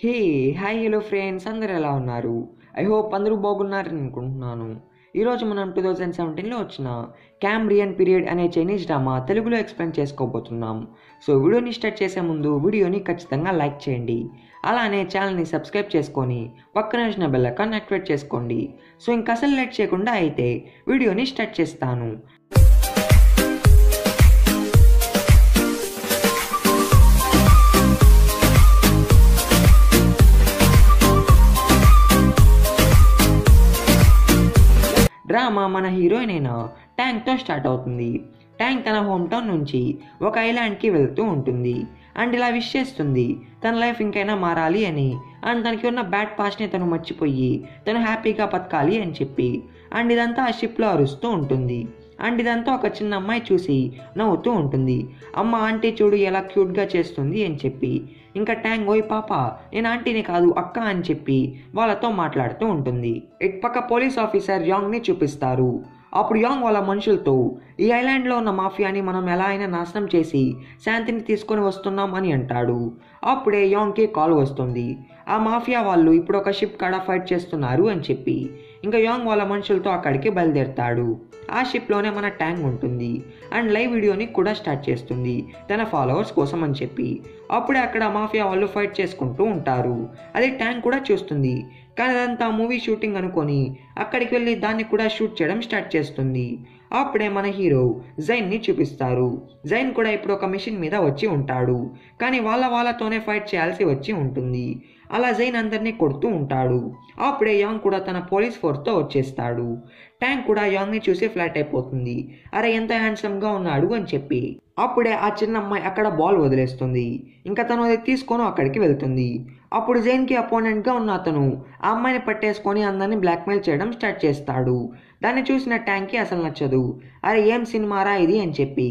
Hey hi hello friends, అందరు ఎలా ఉన్నారు? ఐ హోప్ అందరూ బాగున్నారని అనుకుంటున్నాను. ఈరోజు మనం 2017లో వచ్చిన క్యాంబ్రియన్ పీరియడ్ అనే చైనీస్ డ్రామా తెలుగులో ఎక్స్ప్లెయిన్ చేసుకోబోతున్నాం. సో వీడియోని స్టార్ట్ చేసే ముందు వీడియోని ఖచ్చితంగా లైక్ చేయండి. అలానే ఛానల్ని సబ్స్క్రైబ్ చేసుకొని పక్కన వచ్చిన బెల్ ఐకాన్ యాక్టివేట్ చేసుకోండి. సో ఇంకా అసలు లేట్ చేయకుండా అయితే వీడియోని స్టార్ట్ చేస్తాను. డ్రామా మన హీరోయిన్ అయిన ట్యాంగ్తో స్టార్ట్ అవుతుంది. ట్యాంగ్ తన హోమ్ టౌన్ నుంచి ఒక ఐలాండ్కి వెళ్తూ ఉంటుంది అండ్ ఇలా విష్ చేస్తుంది తన లైఫ్ ఇంకైనా మారాలి అని అండ్ తనకి ఉన్న బ్యాడ్ పాస్ట్ని తను మర్చిపోయి తను హ్యాపీగా బతకాలి అని చెప్పి అండ్ ఇదంతా ఆ షిప్లో అరుస్తూ ఉంటుంది. అండ్ ఇదంతా ఒక చిన్న అమ్మాయి చూసి నవ్వుతూ ఉంటుంది. అమ్మ ఆంటీ చూడు ఎలా క్యూట్గా చేస్తుంది అని చెప్పి ఇంకా ట్యాంగ్ ఓయ్ పాప నేను ఆంటీని కాదు అక్క అని చెప్పి వాళ్ళతో మాట్లాడుతూ ఉంటుంది. ఇటుపక్క పోలీస్ ఆఫీసర్ యాంగ్ని చూపిస్తారు. అప్పుడు యాంగ్ వాళ్ళ మనుషులతో ఈ ఐలాండ్లో ఉన్న మాఫియాని మనం ఎలా అయినా నాశనం చేసి శాంతిని తీసుకొని వస్తున్నాం అని అంటాడు. అప్పుడే యాంగ్కి కాల్ వస్తుంది. ఆ మాఫియా వాళ్ళు ఇప్పుడు ఒక షిప్ కాడ ఫైట్ చేస్తున్నారు అని చెప్పి ఇంకా యాంగ్ వాళ్ళ మనుషులతో అక్కడికి బయలుదేరుతాడు. ఆ షిప్లోనే మన ట్యాంగ్ ఉంటుంది అండ్ లైవ్ వీడియోని కూడా స్టార్ట్ చేస్తుంది తన ఫాలోవర్స్ కోసం అని చెప్పి. అప్పుడే అక్కడ మాఫియా వాళ్ళు ఫైట్ చేసుకుంటూ ఉంటారు. అది ట్యాంగ్ కూడా చూస్తుంది. కానీ అదంతా మూవీ షూటింగ్ అనుకొని అక్కడికి వెళ్ళి దాన్ని కూడా షూట్ చేయడం స్టార్ట్ చేస్తుంది. అప్పుడే మన హీరో జైన్ని చూపిస్తారు. జైన్ కూడా ఇప్పుడు ఒక మిషన్ మీద వచ్చి ఉంటాడు. కానీ వాళ్ళతోనే ఫైట్ చేయాల్సి వచ్చి ఉంటుంది. అలా జైన్ అందరినీ కొడుతూ ఉంటాడు. అప్పుడే యాంగ్ కూడా తన పోలీస్ ఫోర్స్తో వచ్చేస్తాడు. ట్యాంక్ కూడా యాంగ్ని చూసి ఫ్లాట్ అయిపోతుంది. అరే ఎంత హ్యాండ్సమ్గా ఉన్నాడు అని చెప్పి. అప్పుడే ఆ చిన్న అమ్మాయి అక్కడ బాల్ వదిలేస్తుంది. ఇంకా తను అది తీసుకొని అక్కడికి వెళ్తుంది. అప్పుడు జైన్కి అపోనెంట్గా ఉన్న అతను ఆ అమ్మాయిని పట్టేసుకొని అందరినీ బ్లాక్మెయిల్ చేయడం స్టార్ట్ చేస్తాడు. దాన్ని చూసిన ట్యాంక్కి అసలు నచ్చదు. అరే ఏం సినిమారా ఇది అని చెప్పి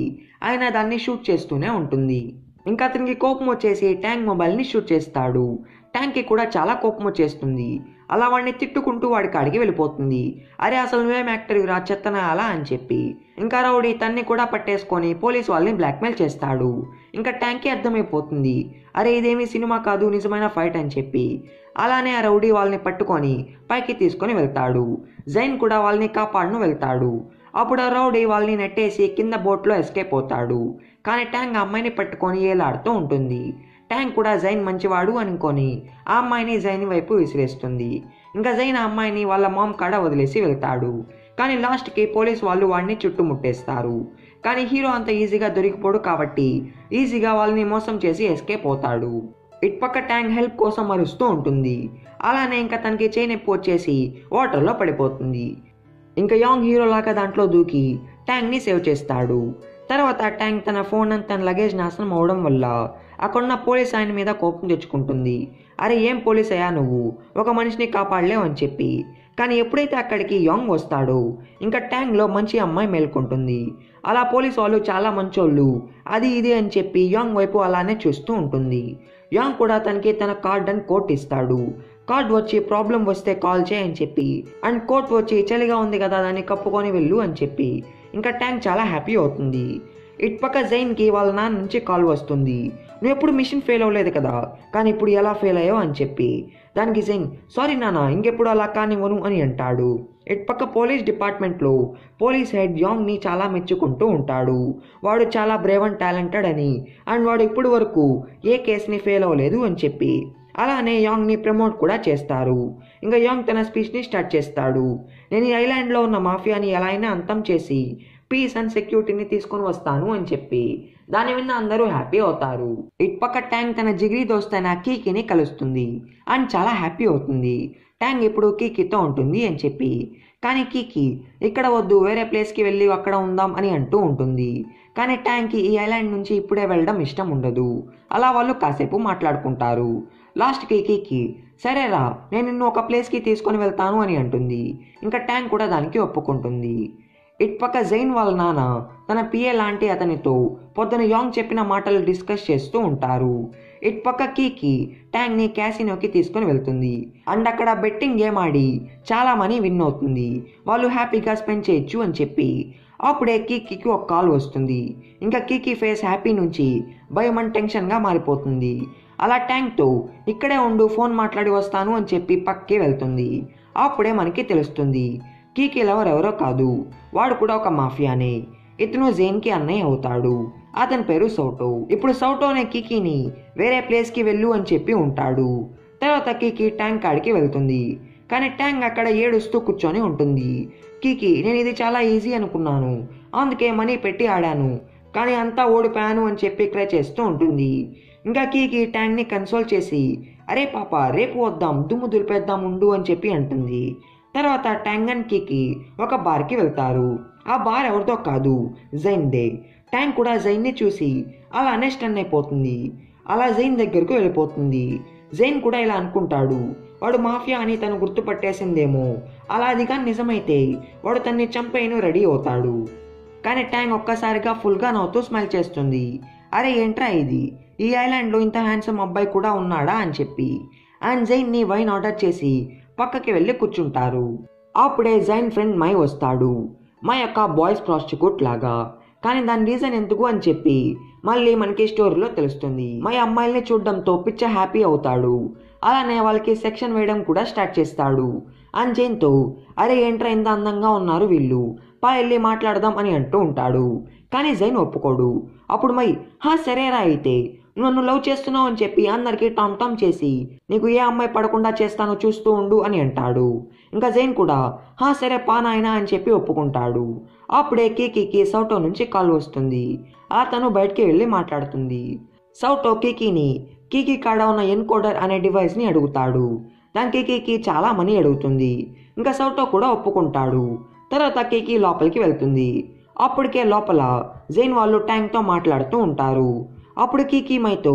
ఆయన దాన్ని షూట్ చేస్తూనే ఉంటుంది. ఇంకా అతనికి కోపం వచ్చేసి ట్యాంక్ మొబైల్ని షూట్ చేస్తాడు. ట్యాంక్కి కూడా చాలా కోపం వచ్చేస్తుంది. అలా వాడిని తిట్టుకుంటూ వాడి కాడికి వెళ్ళిపోతుంది. అరే అసలు నువ్వేం యాక్టర్ రా చెత్తనా అలా అని చెప్పి ఇంకా రౌడీ తన్ని కూడా పట్టేసుకొని పోలీస్ వాళ్ళని బ్లాక్మెయిల్ చేస్తాడు. ఇంకా ట్యాంక్కి అర్థమైపోతుంది అరే ఇదేమీ సినిమా కాదు నిజమైన ఫైట్ అని చెప్పి. అలానే ఆ రౌడీ వాళ్ళని పట్టుకొని పైకి తీసుకొని వెళ్తాడు. జైన్ కూడా వాళ్ళని కాపాడును వెళ్తాడు. అప్పుడు ఆ రౌడీ వాళ్ళని నెట్టేసి కింద బోట్లో ఎస్కేప్ అవుతాడు. కానీ ట్యాంక్ ఆ అమ్మాయిని పట్టుకొని ఏలాడుతూ ఉంటుంది. ట్యాంక్ కూడా జైన్ మంచివాడు అనుకొని ఆ అమ్మాయిని జైన్ వైపు విసిరేస్తుంది. ఇంకా జైన్ ఆ అమ్మాయిని వాళ్ళ మామ్ కాడ వదిలేసి వెళ్తాడు. కానీ లాస్ట్కి పోలీస్ వాళ్ళు వాడిని చుట్టుముట్టేస్తారు. కానీ హీరో అంత ఈజీగా దొరికిపోడు కాబట్టి ఈజీగా వాళ్ళని మోసం చేసి ఎస్కేప్ అవుతాడు. ఇటుపక్క ట్యాంక్ హెల్ప్ కోసం అరుస్తూ ఉంటుంది. అలానే ఇంకా తనకి చేయి నొప్పి వచ్చేసి వాటర్లో పడిపోతుంది. ఇంకా యాంగ్ హీరో లాగా దాంట్లో దూకి ట్యాంక్ని సేవ్ చేస్తాడు. తర్వాత ట్యాంక్ తన ఫోన్ అండ్ తన లగేజ్ నాశనం అవడం వల్ల అక్కడున్న పోలీస్ ఆయన మీద కోపం తెచ్చుకుంటుంది. అరే ఏం పోలీస్ అయ్యా నువ్వు ఒక మనిషిని కాపాడలేవు అని చెప్పి. కానీ ఎప్పుడైతే అక్కడికి యాంగ్ వస్తాడో ఇంకా ట్యాంక్లో మంచి అమ్మాయి మేల్కొంటుంది. అలా పోలీస్ వాళ్ళు చాలా మంచోళ్ళు అది ఇది అని చెప్పి యాంగ్ వైపు అలానే చూస్తూ ఉంటుంది. యాంగ్ కూడా తనకి తన కార్డ్ అండ్ కోట్ ఇస్తాడు. కార్డ్ వచ్చి ప్రాబ్లం వస్తే కాల్ చేయని చెప్పి అండ్ కోట్ వచ్చి చలిగా ఉంది కదా దాన్ని కప్పుకొని వెళ్ళు అని చెప్పి ఇంకా ట్యాంక్ చాలా హ్యాపీ అవుతుంది. ఇటుపక్క జైన్కి వాళ్ళ నాన్న నుంచి కాల్ వస్తుంది. నువ్వు ఎప్పుడు మిషన్ ఫెయిల్ అవ్వలేదు కదా కానీ ఇప్పుడు ఎలా ఫెయిల్ అయ్యావు అని చెప్పి. దానికి జైన్ సారీ నాన్న ఇంకెప్పుడు అలా కానివ్వను అని అంటాడు. ఇటుపక్క పోలీస్ డిపార్ట్మెంట్లో పోలీస్ హెడ్ యాంగ్ని చాలా మెచ్చుకుంటూ ఉంటాడు. వాడు చాలా బ్రేవ్ అండ్ టాలెంటెడ్ అని అండ్ వాడు ఇప్పటి వరకు ఏ కేసుని ఫెయిల్ అవ్వలేదు అని చెప్పి. అలానే యాంగ్ని ప్రమోట్ కూడా చేస్తారు. ఇంకా యాంగ్ తన స్పీచ్ని స్టార్ట్ చేస్తాడు. నేను ఈ ఐలాండ్లో ఉన్న మాఫియాని ఎలా అయినా అంతం చేసి పీస్ అండ్ సెక్యూరిటీని తీసుకొని వస్తాను అని చెప్పి దాని విన్న అందరూ హ్యాపీ అవుతారు. ఇటుపక్క ట్యాంక్ తన జిగిరి దోస్తైన కీకిని కలుస్తుంది అండ్ చాలా హ్యాపీ అవుతుంది. ట్యాంక్ ఇప్పుడు కీకితో ఉంటుంది అని చెప్పి. కానీ కీకి ఇక్కడ వద్దు వేరే ప్లేస్కి వెళ్ళి అక్కడ ఉందాం అని అంటూ ఉంటుంది. కానీ ట్యాంక్కి ఈ ఐలాండ్ నుంచి ఇప్పుడే వెళ్ళడం ఇష్టం ఉండదు. అలా వాళ్ళు కాసేపు మాట్లాడుకుంటారు. లాస్ట్కి కీకి సరేరా నేను నిన్ను ఒక ప్లేస్కి తీసుకొని వెళ్తాను అని అంటుంది. ఇంకా ట్యాంక్ కూడా దానికి ఒప్పుకుంటుంది. ఇటుపక్క జైన్ వాళ్ళ నాన్న తన పిఏ లాంటి అతనితో పొద్దున యాంగ్ చెప్పిన మాటలు డిస్కస్ చేస్తూ ఉంటారు. ఇటుపక్క కీకి ట్యాంక్ని క్యాసినోకి తీసుకొని వెళ్తుంది అండ్ అక్కడ బెట్టింగ్ గేమ్ ఆడి చాలా మనీ విన్ అవుతుంది. వాళ్ళు హ్యాపీగా స్పెండ్ చేయొచ్చు అని చెప్పి. అప్పుడే కీకి ఒక కాల్ వస్తుంది. ఇంకా కీకి ఫేస్ హ్యాపీ నుంచి భయం అండ్ టెన్షన్గా మారిపోతుంది. అలా ట్యాంక్తో ఇక్కడే ఉండు, ఫోన్ మాట్లాడి వస్తాను అని చెప్పి పక్కే వెళ్తుంది. అప్పుడే మనకి తెలుస్తుంది కీకీ లవర్ ఎవరో కాదు, వాడు కూడా ఒక మాఫియానే. ఇతను జైన్కి అన్నయ్య అవుతాడు. అతని పేరు సౌటో. ఇప్పుడు సౌటోనే కీకీని వేరే ప్లేస్కి వెళ్ళు అని చెప్పి ఉంటాడు. తర్వాత కీకీ ట్యాంక్ కాడికి వెళ్తుంది. కానీ ట్యాంక్ అక్కడ ఏడుస్తూ కూర్చొని ఉంటుంది. కీకీ, నేను ఇది చాలా ఈజీ అనుకున్నాను, అందుకే మనీ పెట్టి ఆడాను, కానీ అంతా ఓడిపోయాను అని చెప్పి క్రై చేస్తూ ఉంటుంది. ఇంకా కీకీ ట్యాంక్ని కన్సోల్ చేసి, అరే పాప రేపు వద్దాం, దుమ్ము దులిపేద్దాం ఉండు అని చెప్పి అంటుంది. తర్వాత ట్యాంక్ అండ్ కీకీ ఒక బార్కి వెళ్తారు. ఆ బార్ ఎవరితో కాదు, జైన్దే. ట్యాంక్ కూడా జైన్ని చూసి అలానే స్టన్ అయిపోతుంది. అలా జైన్ దగ్గరకు వెళ్ళిపోతుంది. జైన్ కూడా ఇలా అనుకుంటాడు, వాడు మాఫియా అని తను గుర్తుపట్టేసిందేమో, అలా అది కానీ నిజమైతే వాడు తన్ని చంపేయను రెడీ అవుతాడు. కానీ ట్యాంక్ ఒక్కసారిగా ఫుల్గా నవ్వుతూ స్మైల్ చేస్తుంది. అరే ఏంట్రా ఇది, ఈ ఐలాండ్లో ఇంత హ్యాండ్సమ్ అబ్బాయి కూడా ఉన్నాడా అని చెప్పి. అండ్ జైన్ని వైన్ ఆర్డర్ చేసి పక్కకి వెళ్ళి కూర్చుంటారు. అప్పుడే జైన్ ఫ్రెండ్ మై వస్తాడు. మై యొక్క బాయ్స్ ప్రాస్టిట్యూట్ లాగా, కానీ దాని రీజన్ ఎందుకు అని చెప్పి మళ్ళీ మనకి స్టోరీలో తెలుస్తుంది. మై అమ్మాయిల్ని చూడడంతో పిచ్చ హ్యాపీ అవుతాడు. అలానే వాళ్ళకి సెక్షన్ వేయడం కూడా స్టార్ట్ చేస్తాడు. అండ్ జైన్తో, అరే ఏంట్రా ఇంత అందంగా ఉన్నారు వీళ్ళు, వెళ్ళి మాట్లాడదాం అని అంటూ ఉంటాడు. కానీ జైన్ ఒప్పుకోడు. అప్పుడు మై, సరేరా అయితే నన్ను లవ్ చేస్తున్నావు అని చెప్పి అందరికీ టామ్ టామ్ చేసి నీకు ఏ అమ్మాయి పడకుండా చేస్తానో చూస్తూ ఉండు అని అంటాడు. ఇంకా జైన్ కూడా సరే పానాయనా అని చెప్పి ఒప్పుకుంటాడు. అప్పుడే కీకీకి సౌటో నుంచి కాల్ వస్తుంది. తను బయటికి వెళ్ళి మాట్లాడుతుంది. సౌటో కీకీని కీకీ కాడ ఉన్న ఎన్కోడర్ అనే డివైస్ని అడుగుతాడు. దానికి కీకీ చాలా మనీ అడుగుతుంది. ఇంకా సౌటో కూడా ఒప్పుకుంటాడు. తర్వాత కీకీ లోపలికి వెళ్తుంది. అప్పటికే లోపల జైన్ వాళ్ళు ట్యాంక్తో మాట్లాడుతూ ఉంటారు. అప్పుడు కీకీ మైతో,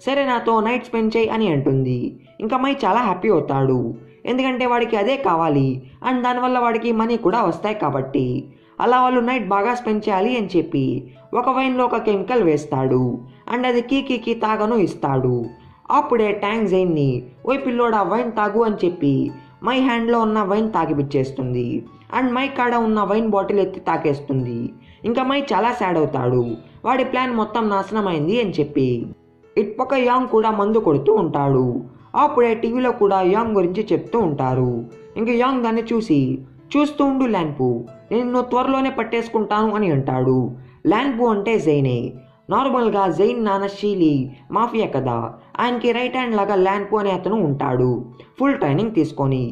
సరే నాతో నైట్ స్పెండ్ చేయి అని అంటుంది. ఇంకా మై చాలా హ్యాపీ అవుతాడు, ఎందుకంటే వాడికి అదే కావాలి అండ్ దానివల్ల వాడికి మనీ కూడా వస్తాయి కాబట్టి. అలా వాళ్ళు నైట్ బాగా స్పెండ్ చేయాలి అని చెప్పి ఒక వైన్లో ఒక కెమికల్ వేస్తాడు అండ్ అది కీకీకి తాగను ఇస్తాడు. అప్పుడే ట్యాంక్ జైన్ని, ఓ పిల్లోడా వైన్ తాగు అని చెప్పి మై హ్యాండ్లో ఉన్న వైన్ తాగిపిచ్చేస్తుంది అండ్ మై కాడ ఉన్న వైన్ బాటిల్ ఎత్తి తాకేస్తుంది. ఇంకా మై చాలా సాడ్ అవుతాడు, వాడి ప్లాన్ మొత్తం నాశనం అయింది అని చెప్పి. ఇటుపక్క యాంగ్ కూడా మందు కొడుతూ ఉంటాడు. అప్పుడే టీవీలో కూడా యాంగ్ గురించి చెప్తూ ఉంటారు. ఇంక యాంగ్ దాన్ని చూస్తూ ఉండు ల్యాంపు, నేను త్వరలోనే పట్టేసుకుంటాను అని అంటాడు. ల్యాంపు అంటే జైనే. నార్మల్గా జైన్ నాన్న షీలీ మాఫియా కదా, ఆయనకి రైట్ హ్యాండ్ లాగా ల్యాంపు అనే అతను ఉంటాడు, ఫుల్ ట్రైనింగ్ తీసుకొని.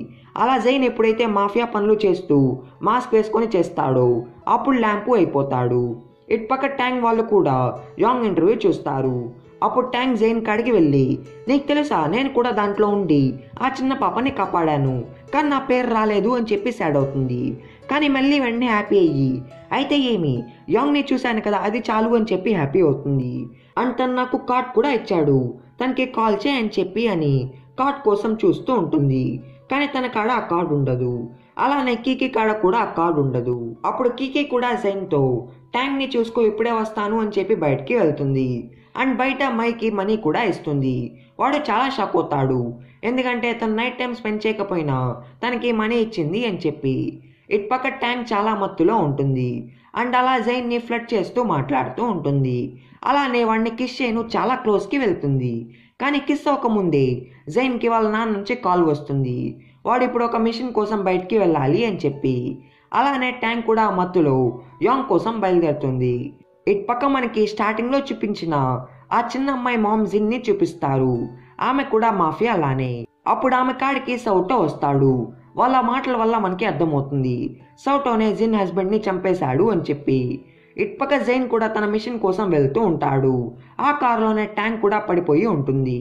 అలా జైన్ ఎప్పుడైతే మాఫియా పనులు చేస్తూ మాస్క్ వేసుకొని చేస్తాడో అప్పుడు ల్యాంపు అయిపోతాడు. ఇటుపక్క ట్యాంక్ వాళ్ళు కూడా యాంగ్ ఇంటర్వ్యూ చూస్తారు. అప్పుడు ట్యాంక్ జైన్ కాడికి వెళ్ళి, నీకు తెలుసా నేను కూడా దాంట్లో ఉండి ఆ చిన్న పాపని కాపాడాను, కానీ నా పేరు రాలేదు అని చెప్పి సాడ్ అవుతుంది. కానీ మళ్ళీ వెంటనే హ్యాపీ అయ్యి, అయితే ఏమి యాంగ్ని చూశాను కదా అది చాలు అని చెప్పి హ్యాపీ అవుతుంది. అండ్ తను నాకు కార్డ్ కూడా ఇచ్చాడు, తనకి కాల్ చేయని చెప్పి అని కార్డ్ కోసం చూస్తూ ఉంటుంది. కానీ తన కాడ ఆ కార్డు ఉండదు. అలానే కీకీ కాడ కూడా ఆ కార్డు ఉండదు. అప్పుడు కీకీ కూడా జైన్తో ట్యాంక్ని చూసుకో ఇప్పుడే వస్తాను అని చెప్పి బయటికి వెళ్తుంది. అండ్ బయట మైకి మనీ కూడా ఇస్తుంది. వాడు చాలా షాక్ అవుతాడు, ఎందుకంటే తను నైట్ టైం స్పెండ్ చేయకపోయినా తనకి మనీ ఇచ్చింది అని చెప్పి. ఇటుపక్క ట్యాంక్ చాలా మత్తులో ఉంటుంది అండ్ అలా జైన్ని ఫ్లడ్ చేస్తూ మాట్లాడుతూ ఉంటుంది. అలానే వాడిని కిస్ చేయను చాలా క్లోజ్కి వెళ్తుంది. కానీ కిస్ అవ్వకముందే జైన్కి వాళ్ళ నాన్న నుంచి కాల్ వస్తుంది, వాడు ఇప్పుడు ఒక మిషన్ కోసం బయటికి వెళ్ళాలి అని చెప్పి. అలానే ట్యాంక్ కూడా మత్తులో యాంగ్ కోసం బయలుదేరుతుంది. ఇటుపక్క మనకి స్టార్టింగ్లో చూపించిన ఆ చిన్న అమ్మాయి మామ్ జిన్ని చూపిస్తారు. ఆమె కూడా మాఫియా అలానే. అప్పుడు ఆమె కాడికి సౌటో వస్తాడు. వాళ్ళ మాటల వల్ల మనకి అర్థమవుతుంది సౌటోనే జిన్ హస్బెండ్ని చంపేశాడు అని చెప్పి. ఇటుపక్క జైన్ కూడా తన మిషన్ కోసం వెళ్తూ ఉంటాడు. ఆ కారులోనే ట్యాంక్ కూడా పడిపోయి ఉంటుంది.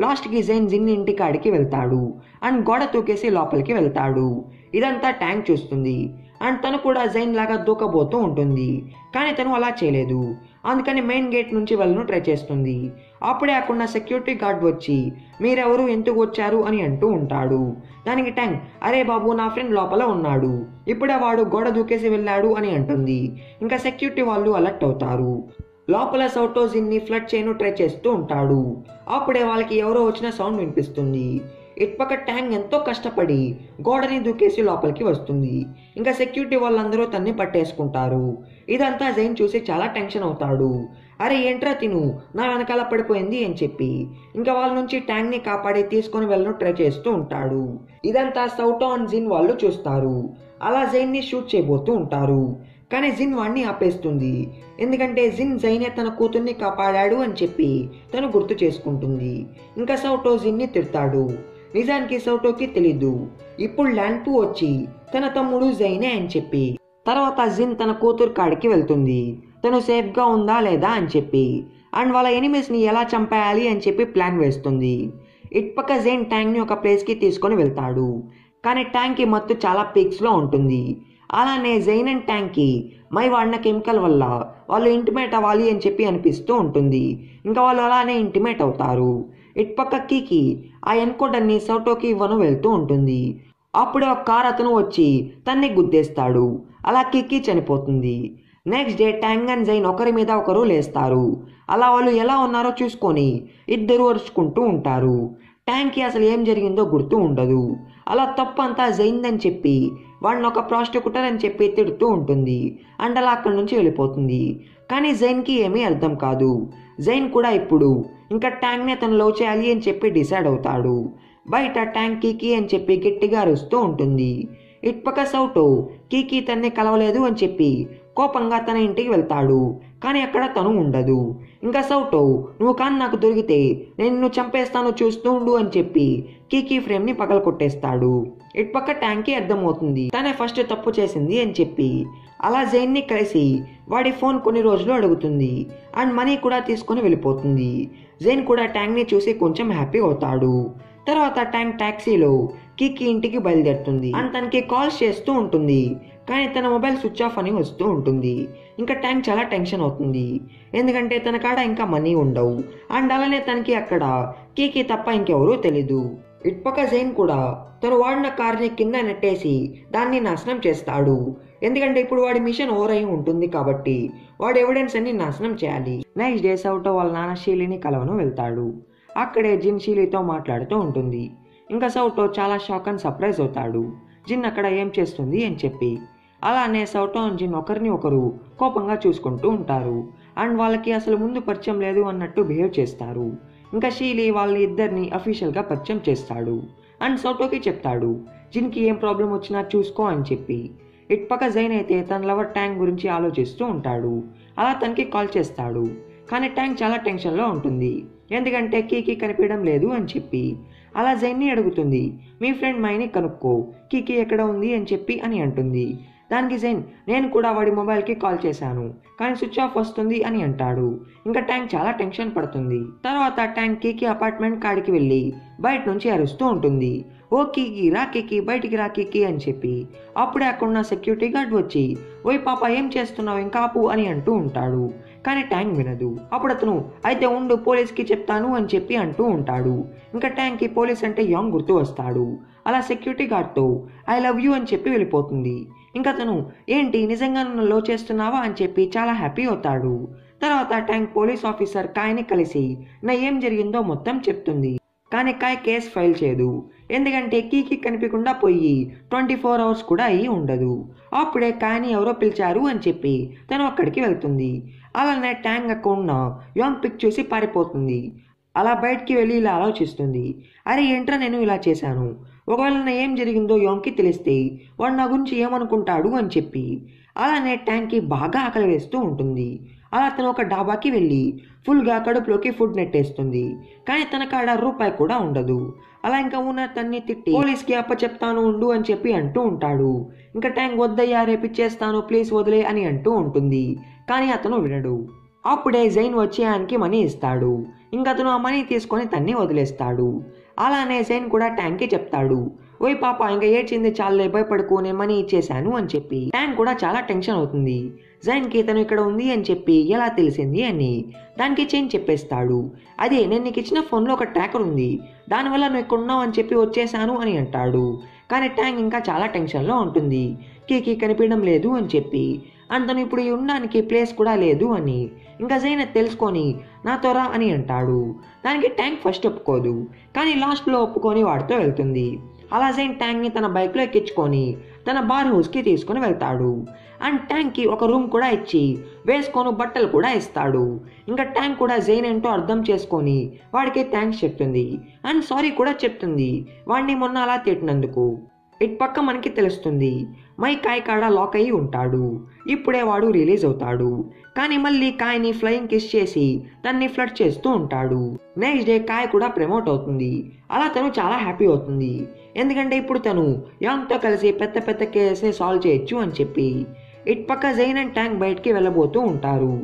లాస్ట్కి జైన్ జిన్ ఇంటి కాడికి వెళ్తాడు అండ్ గోడ తూకేసి లోపలికి వెళ్తాడు. ఇదంతా ట్యాంక్ చూస్తుంది అండ్ తను కూడా జైన్ లాగా దూకబోతూ ఉంటుంది. కానీ తను అలా చేయలేదు, అందుకని మెయిన్ గేట్ నుంచి వెళ్ళను ట్రై చేస్తుంది. అప్పుడే అక్కడ సెక్యూరిటీ గార్డ్ వచ్చి మీరెవరు ఎందుకు వచ్చారు అని అంటూ ఉంటాడు. దానికి ట్యాంక్, అరే బాబు నా ఫ్రెండ్ లోపల ఉన్నాడు, ఇప్పుడే వాడు గోడ దూకేసి వెళ్ళాడు అని అంటుంది. ఇంకా సెక్యూరిటీ వాళ్ళు అలర్ట్ అవుతారు. లోపల సౌటో జిన్ని ఫ్లడ్ చేయను ట్రై చేస్తూ ఉంటాడు. అప్పుడే వాళ్ళకి ఎవరో వచ్చిన సౌండ్ వినిపిస్తుంది. ఇటుపక్క ట్యాంక్ ఎంతో కష్టపడి గోడని దూకేసి లోపలికి వస్తుంది. ఇంకా సెక్యూరిటీ వాళ్ళందరూ తన్ని పట్టేసుకుంటారు. ఇదంతా జైన్ చూసి చాలా టెన్షన్ అవుతాడు. అరే ఏంట్రా తిను నా వెనకాల పడిపోయింది అని చెప్పి ఇంకా వాళ్ళ నుంచి ట్యాంక్ని కాపాడి తీసుకొని వెళ్ళను ట్రై చేస్తూ ఉంటాడు. ఇదంతా సౌటో అండ్ జిన్ వాళ్ళు చూస్తారు. అలా జైన్ని షూట్ చేయబోతూ ఉంటారు. కానీ జిన్ వాడిని ఆపేస్తుంది. ఎందుకంటే జైనే తన కూతుర్ని కాపాడాడు అని చెప్పి తను గుర్తు చేసుకుంటుంది. ఇంకా సౌటో జిన్ని తిడతాడు. నిజానికి సౌటోకి తెలీదు ఇప్పుడు ల్యాంపు వచ్చి తన తమ్ముడు జైనే అని చెప్పి. తర్వాత జిన్ తన కూతురు కాడికి వెళ్తుంది. తను సేఫ్గా ఉందా లేదా అని చెప్పి అండ్ వాళ్ళ ఎనిమీస్ని ఎలా చంపేయాలి అని చెప్పి ప్లాన్ వేస్తుంది. ఇటుపక్క జైన్ ట్యాంక్ని ఒక ప్లేస్కి తీసుకొని వెళ్తాడు. కానీ ట్యాంక్కి మత్తు చాలా పీక్స్లో ఉంటుంది. అలానే జైన్ అండ్ ట్యాంక్కి మై వాడిన కెమికల్ వల్ల వాళ్ళు ఇంటిమేట్ అవ్వాలి అని చెప్పి అనిపిస్తూ ఉంటుంది. ఇంకా వాళ్ళు అలానే ఇంటిమేట్ అవుతారు. ఇటుపక్క కీకి ఆ ఎన్కోడర్ని సౌటోకి ఇవ్వను వెళ్తూ ఉంటుంది. అప్పుడే ఒక కార్ అతను వచ్చి తన్ని గుద్దేస్తాడు. అలా కీకి చనిపోతుంది. నెక్స్ట్ డే ట్యాంగ్ అండ్ జైన్ ఒకరి మీద ఒకరు లేస్తారు. అలా వాళ్ళు ఎలా ఉన్నారో చూసుకొని ఇద్దరు అరుచుకుంటూ ఉంటారు. ట్యాంక్కి అసలు ఏం జరిగిందో గుర్తు ఉండదు. అలా తప్పు అంతా జైన్దని చెప్పి వాడిని ఒక ప్రాస్టిక్యూటర్ అని చెప్పి తిడుతూ ఉంటుంది. అండ్ అలా అక్కడి నుంచి వెళ్ళిపోతుంది. కానీ జైన్కి ఏమీ అర్థం కాదు. జైన్ కూడా ఇప్పుడు ఇంకా ట్యాంక్నే తను లవ్ చేయాలి అని చెప్పి డిసైడ్ అవుతాడు. బయట ట్యాంక్ కీకి అని చెప్పి గట్టిగా అరుస్తూ ఉంటుంది. ఇటుపక్క సౌటో కీకి తన్ని కలవలేదు అని చెప్పి కోపంగా తన ఇంటికి వెళ్తాడు. కానీ అక్కడ తను ఉండదు. ఇంకా సౌటో నువ్వు కానీ నాకు దొరికితే నేను నిన్ను చంపేస్తాను చూస్తూ ఉండు అని చెప్పి కీకి ఫ్రేమ్ని పగలకొట్టేస్తాడు. ఇటుపక్క ట్యాంక్కి అర్థమవుతుంది తనే ఫస్ట్ తప్పు చేసింది అని చెప్పి. అలా జైన్ని కలిసి వాడి ఫోన్ కొన్ని రోజులు అడుగుతుంది అండ్ మనీ కూడా తీసుకొని వెళ్ళిపోతుంది. జైన్ కూడా ట్యాంక్ని చూసి కొంచెం హ్యాపీ అవుతాడు. తర్వాత ట్యాంక్ ట్యాక్సీలో కీకి ఇంటికి బయలుదేరుతుంది అండ్ తనకి కాల్స్ చేస్తూ ఉంటుంది. కానీ తన మొబైల్ స్విచ్ ఆఫ్ అని వస్తూ ఉంటుంది. ఇంకా ట్యాంక్ చాలా టెన్షన్ అవుతుంది. ఎందుకంటే తన కాడ ఇంకా మనీ ఉండవు అండ్ అలానే తనకి అక్కడ కీకి తప్ప ఇంకెవరూ తెలీదు. ఇటుపక్క జైన్ కూడా తను వాడిన కార్ని కింద నెట్టేసి దాన్ని నాశనం చేస్తాడు. ఎందుకంటే ఇప్పుడు వాడి మిషన్ ఓవర్ అయి ఉంటుంది కాబట్టి వాడి ఎవిడెన్స్ అన్ని నాశనం చేయాలి. నెక్స్ట్ డే సౌటో వాళ్ళ నాన్న షీలీని కలవను వెళ్తాడు. అక్కడే జిన్ షీలీతో మాట్లాడుతూ ఉంటుంది. ఇంకా సౌటో చాలా షాక్ అండ్ సర్ప్రైజ్ అవుతాడు జిన్ అక్కడ ఏం చేస్తుంది అని చెప్పి. అలానే సౌటో అండ్ జిన్ ఒకరిని ఒకరు కోపంగా చూసుకుంటూ ఉంటారు అండ్ వాళ్ళకి అసలు ముందు పరిచయం లేదు అన్నట్టు బిహేవ్ చేస్తారు. ఇంకా షీలీ వాళ్ళ ఇద్దరిని అఫీషియల్గా పరిచయం చేస్తాడు అండ్ సౌటోకి చెప్తాడు జిన్కి ఏం ప్రాబ్లం వచ్చినా చూసుకో అని చెప్పి. ఇటుపక్క జైన్ అయితే తన లవర్ ట్యాంక్ గురించి ఆలోచిస్తూ ఉంటాడు. అలా తనకి కాల్ చేస్తాడు. కానీ ట్యాంక్ చాలా టెన్షన్లో ఉంటుంది. ఎందుకంటే కీకి కనిపించడం లేదు అని చెప్పి. అలా జైన్ని అడుగుతుంది మీ ఫ్రెండ్ మైని కనుక్కో కీకి ఎక్కడ ఉంది అని చెప్పి అని అంటుంది. దానికి జైన్ నేను కూడా వాడి మొబైల్కి కాల్ చేశాను కానీ స్విచ్ ఆఫ్ వస్తుంది అని అంటాడు. ఇంకా ట్యాంక్ చాలా టెన్షన్ పడుతుంది. తర్వాత ట్యాంక్ కీకి అపార్ట్మెంట్ కాడికి వెళ్ళి బయట నుంచి అరుస్తూ ఉంటుంది ఓ కీకి రా కీకి బయటికి రా కీకి అని చెప్పి. అప్పుడే అక్కడున్న సెక్యూరిటీ గార్డ్ వచ్చి ఓయ్ పాప ఏం చేస్తున్నావు ఇంకా ఆపు అని అంటూ ఉంటాడు. కానీ ట్యాంక్ వినదు. అప్పుడు అతను అయితే ఉండు పోలీస్కి చెప్తాను అని చెప్పి అంటూ ఉంటాడు. ఇంకా ట్యాంక్కి పోలీస్ అంటే యాంగ్ గుర్తు వస్తాడు. అలా సెక్యూరిటీ గార్డ్తో ఐ లవ్ యూ అని చెప్పి వెళ్ళిపోతుంది. ఇంకా తను ఏంటి నిజంగా నన్ను లవ్ చేస్తున్నావా అని చెప్పి చాలా హ్యాపీ అవుతాడు. తర్వాత ట్యాంక్ పోలీస్ ఆఫీసర్ కాయ్ని కలిసి నా ఏం జరిగిందో మొత్తం చెప్తుంది. కానీ కాయ్ కేసు ఫైల్ చేయదు. ఎందుకంటే కీకి కనిపించకుండా పోయి 24 hours కూడా అయ్యి ఉండదు. అప్పుడే కాయ్ని ఎవరో పిలిచారు అని చెప్పి తను అక్కడికి వెళ్తుంది. అలానే ట్యాంక్ అక్కడ యాంగ్ పిక్ చూసి పారిపోతుంది. అలా బయటికి వెళ్ళి ఇలా ఆలోచిస్తుంది అరే ఏంట్రా నేను ఇలా చేశాను, ఒకవేళ నా ఏం జరిగిందో యాంగ్కి తెలిస్తే వాడు నా గురించి ఏమనుకుంటాడు అని చెప్పి. అలానే ట్యాంక్కి బాగా ఆకలి వేస్తూ ఉంటుంది. అలా తను ఒక డాబాకి వెళ్ళి ఫుల్గా కడుపులోకి ఫుడ్ నెట్టేస్తుంది. కానీ తన కాడ రూపాయి కూడా ఉండదు. అలా ఇంకా ఉన్న తన్ని తిట్టి పోలీస్కి అప్పచెప్తాను ఉండు అని చెప్పి అంటూ ఉంటాడు. ఇంకా ట్యాంక్ వద్దయ్యా రేపిచ్చేస్తాను ప్లీజ్ వదిలే అని అంటూ ఉంటుంది. కానీ అతను వినడు. అప్పుడే జైన్ వచ్చి ఆయనకి మనీ ఇస్తాడు. ఇంకా అతను ఆ మనీ తీసుకొని తన్ని వదిలేస్తాడు. అలానే జైన్ కూడా ట్యాంక్కి చెప్తాడు ఓయ్ పాప ఇంకా ఏడ్చింది చాలే భయపడుకో నేను మనీ ఇచ్చేశాను అని చెప్పి. ట్యాంక్ కూడా చాలా టెన్షన్ అవుతుంది. జైన్కి తను ఇక్కడ ఉంది అని చెప్పి ఎలా తెలిసింది అని. దానికి చైన్ చెప్పేస్తాడు అదే నేను నీకు ఇచ్చిన ఫోన్లో ఒక ట్రాకర్ ఉంది దానివల్ల నువ్వు ఇక్కడ ఉన్నావు అని చెప్పి వచ్చేసాను అని అంటాడు. కానీ ట్యాంక్ ఇంకా చాలా టెన్షన్లో ఉంటుంది కీకి కనిపించడం లేదు అని చెప్పి. అంతను ఇప్పుడు ఉండడానికి ప్లేస్ కూడా లేదు అని. ఇంకా జైన్ తెలుసుకొని నాతో రా అని అంటాడు. దానికి ట్యాంక్ ఫస్ట్ ఒప్పుకోదు కానీ లాస్ట్లో ఒప్పుకొని వాడితో వెళ్తుంది. అలా జైన్ ట్యాంక్ని తన బైక్లో ఎక్కించుకొని తన బార్ హౌస్కి తీసుకొని వెళ్తాడు. అండ్ ట్యాంక్కి ఒక రూమ్ కూడా ఇచ్చి వేసుకొని బట్టలు కూడా ఇస్తాడు. ఇంకా ట్యాంక్ కూడా జైన్ ఏంటో అర్థం చేసుకొని వాడికి థ్యాంక్స్ చెప్తుంది అండ్ సారీ కూడా చెప్తుంది వాడిని మొన్న అలా తిట్టినందుకు. ఇటు పక్క మనకి తెలుస్తుంది మై కాయ్ కాడ లాక్ అయ్యి ఉంటాడు. ఇప్పుడే వాడు రిలీజ్ అవుతాడు. కానీ మళ్ళీ కాయ్ని ఫ్లయింగ్ కిస్ చేసి తన్ని ఫ్లడ్ చేస్తూ ఉంటాడు. నెక్స్ట్ డే కాయ్ కూడా ప్రమోట్ అవుతుంది. అలా తను చాలా హ్యాపీ అవుతుంది. ఎందుకంటే ఇప్పుడు తను యాంగ్తో కలిసి పెద్ద పెద్ద కేసెస్ని సాల్వ్ చేయొచ్చు అని చెప్పి. ఇటు పక్క జైన్ అండ్ ట్యాంక్ బయటికి వెళ్ళబోతూ ఉంటారు.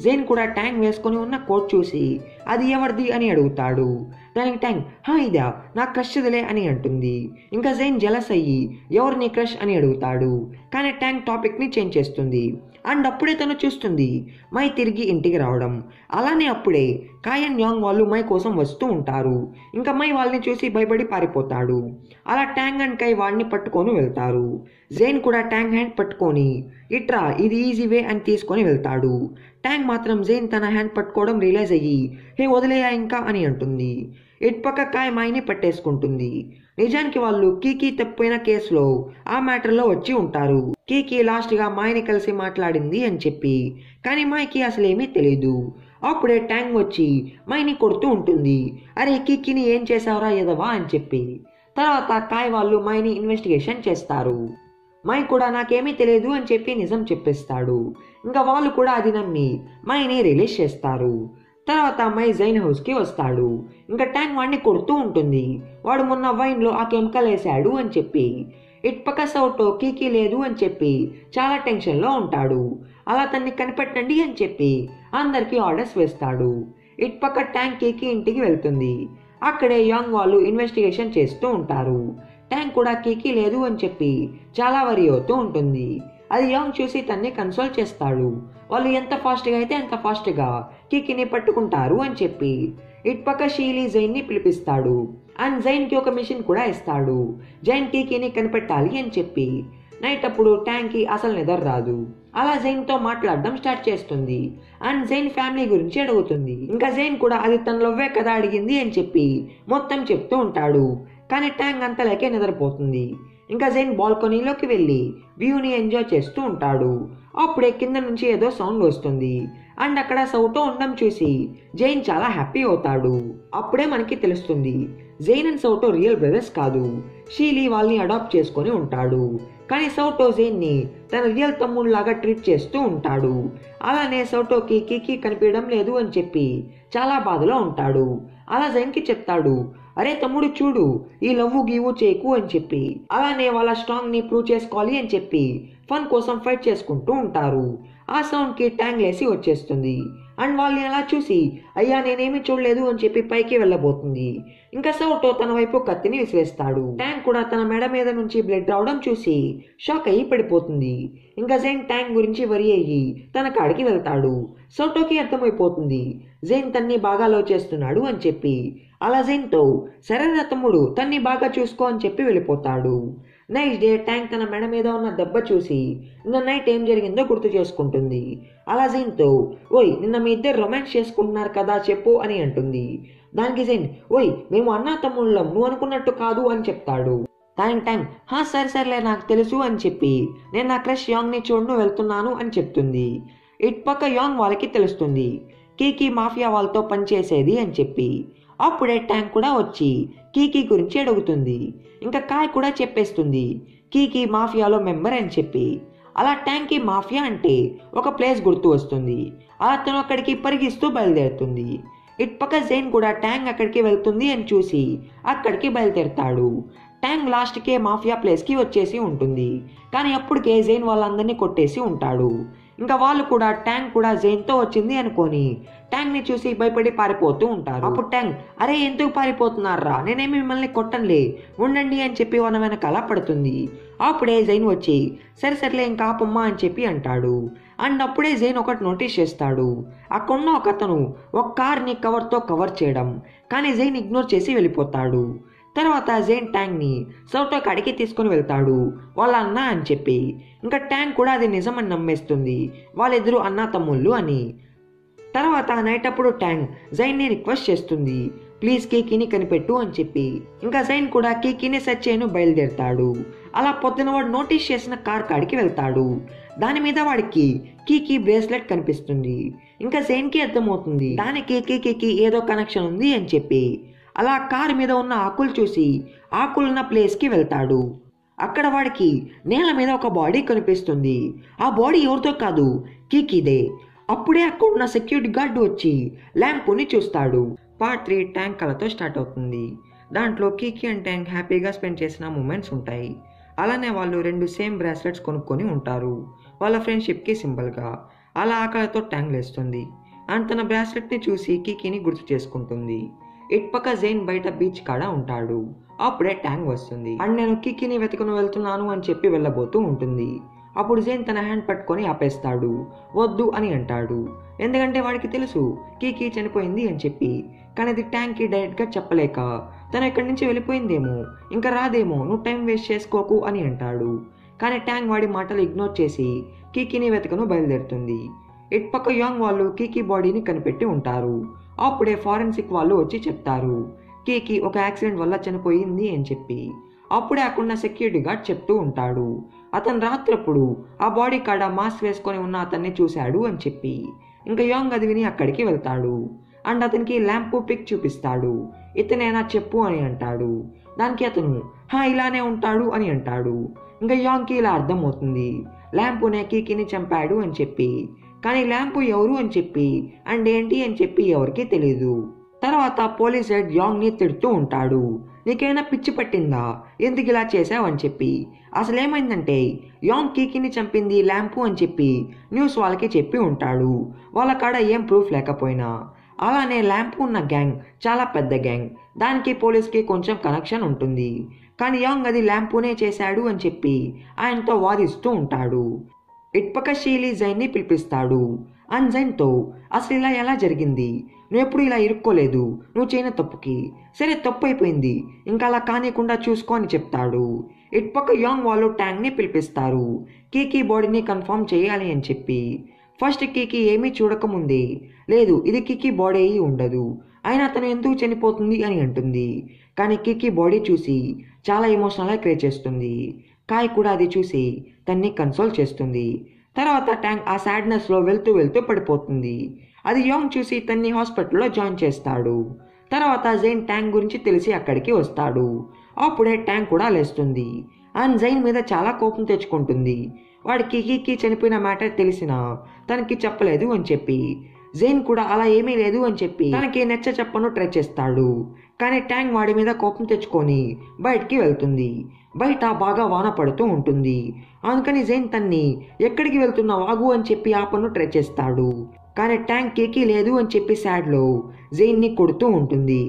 జైన్ కూడా ట్యాంక్ వేసుకొని ఉన్న కోట్ చూసి అది ఎవరిది అని అడుగుతాడు. దానికి ట్యాంక్ ఇదా నా క్రష్దిలే అని అంటుంది. ఇంకా జైన్ జెలస్ అయ్యి ఎవరు నీ క్రష్ అని అడుగుతాడు. కానీ ట్యాంక్ టాపిక్ని చేంజ్ చేస్తుంది. అండ్ అప్పుడే తను చూస్తుంది మై తిరిగి ఇంటికి రావడం. అలానే అప్పుడే కాయ్ అండ్ యాంగ్ వాళ్ళు మై కోసం వస్తూ ఉంటారు. ఇంకా మై వాళ్ళని చూసి భయపడి పారిపోతాడు. అలా ట్యాంక్ అండ్ కాయ్ వాడిని పట్టుకొని వెళ్తారు. జైన్ కూడా ట్యాంక్ హ్యాండ్ పట్టుకొని ఇట్రా ఇది ఈజీ వే అని తీసుకొని వెళ్తాడు. ట్యాంక్ మాత్రం జైన్ తన హ్యాండ్ పట్టుకోవడం రియలైజ్ అయ్యి వదిలేయా ఇంకా అని అంటుంది. ఇటు పక్క కాయ్ మైని పట్టేసుకుంటుంది. నిజానికి వాళ్ళు కీకీ తప్పిన కేసులో ఆ మ్యాటర్లో వచ్చి ఉంటారు. కీకీ లాస్ట్గా మాయని కలిసి మాట్లాడింది అని చెప్పి. కానీ మాయకి అసలేమీ తెలీదు. అప్పుడే ట్యాంక్ వచ్చి మైని కొడుతూ ఉంటుంది. అరే కీకీని ఏం చేసావురా ఎదవా అని చెప్పి. తర్వాత కాయ్ వాళ్ళు మైని ఇన్వెస్టిగేషన్ చేస్తారు. మై కూడా నాకేమీ తెలియదు అని చెప్పి నిజం చెప్పేస్తాడు. ఇంకా వాళ్ళు కూడా అది నమ్మి మైని రిలీజ్ చేస్తారు. తర్వాత మై జైన్ హౌస్కి వస్తాడు. ఇంకా ట్యాంక్ వాడిని కొడుతూ ఉంటుంది. వాడు మొన్న వైన్లో ఆ కెమికల్ వేసాడు అని చెప్పి. ఇటు పక్క సౌటో కీకీ లేదు అని చెప్పి చాలా టెన్షన్లో ఉంటాడు. అలా తన్ని కనిపెట్టండి అని చెప్పి అందరికీ ఆర్డర్స్ వేస్తాడు. ఇటు పక్క ట్యాంక్ కీకీ ఇంటికి వెళ్తుంది. అక్కడే యాంగ్ వాళ్ళు ఇన్వెస్టిగేషన్ చేస్తూ ఉంటారు. ట్యాంక్ కూడా కీకీ లేదు అని చెప్పి చాలా వరి అవుతూ ఉంటుంది. అది యాంగ్ చూసి తన్ని కన్సోల్ చేస్తాడు. వాళ్ళు ఎంత ఫాస్ట్గా అయితే అంత ఫాస్ట్గా కీకీని పట్టుకుంటారు అని చెప్పి. ఇటు పక్క షీలీ జైన్ని పిలిపిస్తాడు. అండ్ జైన్కి ఒక మిషన్ కూడా ఇస్తాడు. జైన్ కీకీని కనిపెట్టాలి అని చెప్పి. నైట్ అప్పుడు ట్యాంక్కి అసలు నిద్ర రాదు. అలా జైన్తో మాట్లాడడం స్టార్ట్ చేస్తుంది. అండ్ జైన్ ఫ్యామిలీ గురించి అడుగుతుంది. ఇంకా జైన్ కూడా అది తన లవ్వే కదా అడిగింది అని చెప్పి మొత్తం చెప్తూ ఉంటాడు. కానీ ట్యాంక్ అంతలోకే నిద్రపోతుంది. ఇంకా జైన్ బాల్కనీలోకి వెళ్ళి వ్యూని ఎంజాయ్ చేస్తూ ఉంటాడు. అప్పుడే కింద నుంచి ఏదో సౌండ్ వస్తుంది. అండ్ అక్కడ సౌటో ఉండడం చూసి జైన్ చాలా హ్యాపీ అవుతాడు. అప్పుడే మనకి తెలుస్తుంది జైన్ అండ్ సౌటో రియల్ బ్రదర్స్ కాదు. షీలీ వాళ్ళని అడాప్ట్ చేసుకొని ఉంటాడు. కానీ సౌటో జైన్ని తన రియల్ తమ్ముళ్ళలాగా ట్రీట్ చేస్తూ ఉంటాడు. అలానే సౌటోకి కీకీ కనిపించడం లేదు అని చెప్పి చాలా బాధలో ఉంటాడు. అలా జైన్కి చెప్తాడు, అరే తమ్ముడు చూడు ఈ లవ్వు గీవు చేయకు అని చెప్పి. అలానే వాళ్ళ స్ట్రాంగ్ని ప్రూవ్ చేసుకోవాలి అని చెప్పి ఫన్ కోసం ఫైట్ చేసుకుంటూ ఉంటారు. ఆ సౌండ్కి ట్యాంక్ లేసి వచ్చేస్తుంది. అండ్ వాళ్ళని అలా చూసి అయ్యా నేనేమీ చూడలేదు అని చెప్పి పైకి వెళ్ళబోతుంది. ఇంకా సౌటో తన వైపు కత్తిని విసిరేస్తాడు. ట్యాంక్ కూడా తన మెడ మీద నుంచి బ్లడ్ రావడం చూసి షాక్ అయ్యి పడిపోతుంది. ఇంకా జైన్ ట్యాంక్ గురించి వరి అయ్యి తన కాడికి వెళ్తాడు. సౌటోకి అర్థమైపోతుంది జైన్ తన్ని బాగా లవ్ చేస్తున్నాడు అని చెప్పి. అలా జైన్తో సరైన తమ్ముడు తన్ని బాగా చూసుకో అని చెప్పి వెళ్ళిపోతాడు. నెక్స్ట్ డే ట్యాంక్ తన మెడ మీద ఉన్న దెబ్బ చూసి నిన్న నైట్ ఏం జరిగిందో గుర్తు చేసుకుంటుంది. అలా జైన్తో ఓయ్ నిన్న మీ ఇద్దరు రొమాన్స్ చేసుకుంటున్నారు కదా చెప్పు అని అంటుంది. దానికి జైన్ ఓయ్ మేము అన్నా తమ్ముళ్ళం నువ్వు అనుకున్నట్టు కాదు అని చెప్తాడు. దానికి ట్యాంక్ సరేలే నాకు తెలుసు అని చెప్పి నేను నా క్రష్ యాంగ్ని చూడను వెళ్తున్నాను అని చెప్తుంది. ఇటు పక్క యాంగ్ వాళ్ళకి తెలుస్తుంది కీకీ మాఫియా వాళ్ళతో పనిచేసేది అని చెప్పి. అప్పుడే ట్యాంక్ కూడా వచ్చి కీకీ గురించి అడుగుతుంది. ఇంకా కాయ్ కూడా చెప్పేస్తుంది కీకీ మాఫియాలో మెంబర్ అని చెప్పి. అలా ట్యాంక్కి మాఫియా అంటే ఒక ప్లేస్ గుర్తు వస్తుంది. అలా తను అక్కడికి పరిగిస్తూ బయలుదేరుతుంది. ఇటు పక్క జైన్ కూడా ట్యాంక్ అక్కడికి వెళ్తుంది అని చూసి అక్కడికి బయలుదేరుతాడు. ట్యాంక్ లాస్ట్కే మాఫియా ప్లేస్కి వచ్చేసి ఉంటుంది. కానీ అప్పటికే జైన్ వాళ్ళందరినీ కొట్టేసి ఉంటాడు. ఇంకా వాళ్ళు కూడా ట్యాంక్ కూడా జైన్తో వచ్చింది అనుకొని ట్యాంక్ని చూసి భయపడి పారిపోతూ ఉంటారు. అప్పుడు ట్యాంక్ అరే ఎందుకు పారిపోతున్నారా నేనేమి మిమ్మల్ని కొట్టనులే ఉండండి అని చెప్పి వాళ్ళ వెనకాల పడుతుంది. అప్పుడే జైన్ వచ్చి సరేలే ఇంకా ఆపమ్మా అని చెప్పి అంటాడు. అండ్ అప్పుడే జైన్ ఒకటి నోటీస్ చేస్తాడు. అక్కడున్న ఒక అతను ఒక కార్ని కవర్తో కవర్ చేయడం. కానీ జైన్ ఇగ్నోర్ చేసి వెళ్ళిపోతాడు. తర్వాత జైన్ ట్యాంక్ని సౌటో కాడికి తీసుకొని వెళ్తాడు వాళ్ళ అన్న అని చెప్పి. ఇంకా ట్యాంక్ కూడా అది నిజమని నమ్మేస్తుంది వాళ్ళిద్దరూ అన్నా తమ్ముళ్ళు అని. తర్వాత నైట్ అప్పుడు ట్యాంక్ జైన్ని రిక్వెస్ట్ చేస్తుంది ప్లీజ్ కీకీని కనిపెట్టు అని చెప్పి. ఇంకా జైన్ కూడా కీకీని సెర్చ్ చేయను బయలుదేరుతాడు. అలా పొద్దున వాడు నోటీస్ చేసిన కార్ కాడికి వెళ్తాడు. దాని మీద వాడికి కీకీ బ్రేస్లెట్ కనిపిస్తుంది. ఇంకా జైన్కి అర్థమవుతుంది దానికి కీకీకి ఏదో కనెక్షన్ ఉంది అని చెప్పి. అలా కారు మీద ఉన్న ఆకులు చూసి ఆకులున్న ప్లేస్కి వెళ్తాడు. అక్కడ వాడికి నేల మీద ఒక బాడీ కనిపిస్తుంది. ఆ బాడీ ఎవరితో కాదు, కీకీదే. అప్పుడే అక్కడున్న సెక్యూరిటీ గార్డు వచ్చి ల్యాంపుని చూస్తాడు. పార్ట్ 3 ట్యాంక్ కలతో స్టార్ట్ అవుతుంది. దాంట్లో కీకీ అండ్ ట్యాంక్ హ్యాపీగా స్పెండ్ చేసిన మూమెంట్స్ ఉంటాయి. అలానే వాళ్ళు 2 సేమ్ బ్రాస్లెట్స్ కొనుక్కొని ఉంటారు వాళ్ళ ఫ్రెండ్షిప్కి సింబల్గా. అలా ఆ కలతో ట్యాంక్ లేస్తుంది అండ్ తన బ్రాస్లెట్ని చూసి కీకీని గుర్తు చేసుకుంటుంది. ఇటుపక్క జైన్ బయట బీచ్ కాడ ఉంటాడు. అప్పుడే ట్యాంక్ వస్తుంది అండ్ నేను కీకీని వెతుకుని వెళ్తున్నాను అని చెప్పి వెళ్ళబోతూ ఉంటుంది. అప్పుడు జైన్ తన హ్యాండ్ పట్టుకొని ఆపేస్తాడు. వద్దు అని అంటాడు. ఎందుకంటే వాడికి తెలుసు కీకీ చనిపోయింది అని చెప్పి. కానీ అది ట్యాంక్కి డైరెక్ట్గా చెప్పలేక తను ఇక్కడి నుంచి వెళ్ళిపోయిందేమో, ఇంకా రాదేమో, నువ్వు టైం వేస్ట్ చేసుకోకు అని అంటాడు. కానీ ట్యాంక్ వాడి మాటలు ఇగ్నోర్ చేసి కీకీని వెతకను బయలుదేరుతుంది. ఇటుపక్క యాంగ్ వాళ్ళు కీకీ బాడీని కనిపెట్టి ఉంటారు. అప్పుడే ఫారెన్సిక్ వాళ్ళు వచ్చి చెప్తారు కీకీ ఒక యాక్సిడెంట్ వల్ల చనిపోయింది అని చెప్పి. అప్పుడే అక్కడున్న సెక్యూరిటీ గార్డ్ చెప్తూ ఉంటాడు అతను రాత్రప్పుడు ఆ బాడీ కాడ మాస్క్ వేసుకొని ఉన్న అతన్ని చూశాడు అని చెప్పి. ఇంకా యాంగ్ అది విని అక్కడికి వెళ్తాడు అండ్ అతనికి ల్యాంపు పిక్ చూపిస్తాడు. ఇతనేనా చెప్పు అని అంటాడు. దానికి అతను ఇలానే ఉంటాడు అని అంటాడు. ఇంకా యాంగ్కి ఇలా అర్థమవుతుంది ల్యాంపునే కీకీని చంపాడు అని చెప్పి. కానీ ల్యాంపు ఎవరు అని చెప్పి అండ్ ఏంటి అని చెప్పి ఎవరికి తెలీదు. తర్వాత పోలీస్ హెడ్ యాంగ్ని తిడుతూ ఉంటాడు. నీకైనా పిచ్చి పట్టిందా, ఎందుకు ఇలా చేసావు అని చెప్పి. అసలేమైందంటే యాంగ్ కీకీని చంపింది ల్యాంపు అని చెప్పి న్యూస్ వాళ్ళకి చెప్పి ఉంటాడు. వాళ్ళ కాడ ఏం ప్రూఫ్ లేకపోయినా. అలానే ల్యాంపు ఉన్న గ్యాంగ్ చాలా పెద్ద గ్యాంగ్. దానికి పోలీస్కి కొంచెం కనెక్షన్ ఉంటుంది. కానీ యాంగ్ అది ల్యాంపునే చేశాడు అని చెప్పి ఆయనతో వాదిస్తూ ఉంటాడు. ఇటుపక్క షీలీ జైన్ని పిలిపిస్తాడు. అండ్ జైన్తో అసలు ఇలా ఎలా జరిగింది, నువ్వు ఎప్పుడు ఇలా ఇరుక్కోలేదు, నువ్వు చేయని తప్పుకి. సరే తప్పు అయిపోయింది, ఇంకా అలా కానికుండా చూసుకో అని చెప్తాడు. ఇటుపక్క యాంగ్ వాళ్ళు ట్యాంక్ని పిలిపిస్తారు కీకీ బాడీని కన్ఫర్మ్ చేయాలి అని చెప్పి. ఫస్ట్ కీకీ ఏమీ చూడకముందే లేదు ఇది కీకీ బాడీ అయి ఉండదు, అయినా తను ఎందుకు చనిపోతుంది అని అంటుంది. కానీ కీకీ బాడీ చూసి చాలా ఎమోషనల్గా క్రియేట్ చేస్తుంది. కాయ్ కూడా అది చూసి తన్ని కన్సోల్ చేస్తుంది. తర్వాత ట్యాంక్ ఆ సాడ్నెస్లో వెళ్తూ వెళ్తూ పడిపోతుంది. అది యాంగ్ చూసి తన్ని హాస్పిటల్లో జాయిన్ చేస్తాడు. తర్వాత జైన్ ట్యాంక్ గురించి తెలిసి అక్కడికి వస్తాడు. అప్పుడే ట్యాంక్ కూడా లేస్తుంది అండ్ జైన్ మీద చాలా కోపం తెచ్చుకుంటుంది. వాడికి కీకీ చనిపోయిన మ్యాటర్ తెలిసినా తనకి చెప్పలేదు అని చెప్పి. జైన్ కూడా అలా ఏమీ లేదు అని చెప్పి తనకి నచ్చ చెప్పను ట్రై చేస్తాడు. కానీ ట్యాంక్ వాడి మీద కోపం తెచ్చుకొని బయటికి వెళ్తుంది. బయట బాగా వాన పడుతూ ఉంటుంది. అందుకని జైన్ తన్ని ఎక్కడికి వెళ్తున్నావు ఆగు అని చెప్పి ఆపను ట్రై చేస్తాడు. కానీ ట్యాంక్ కీకీ లేదు అని చెప్పి సాడ్లో జైన్ని కొడుతూ ఉంటుంది.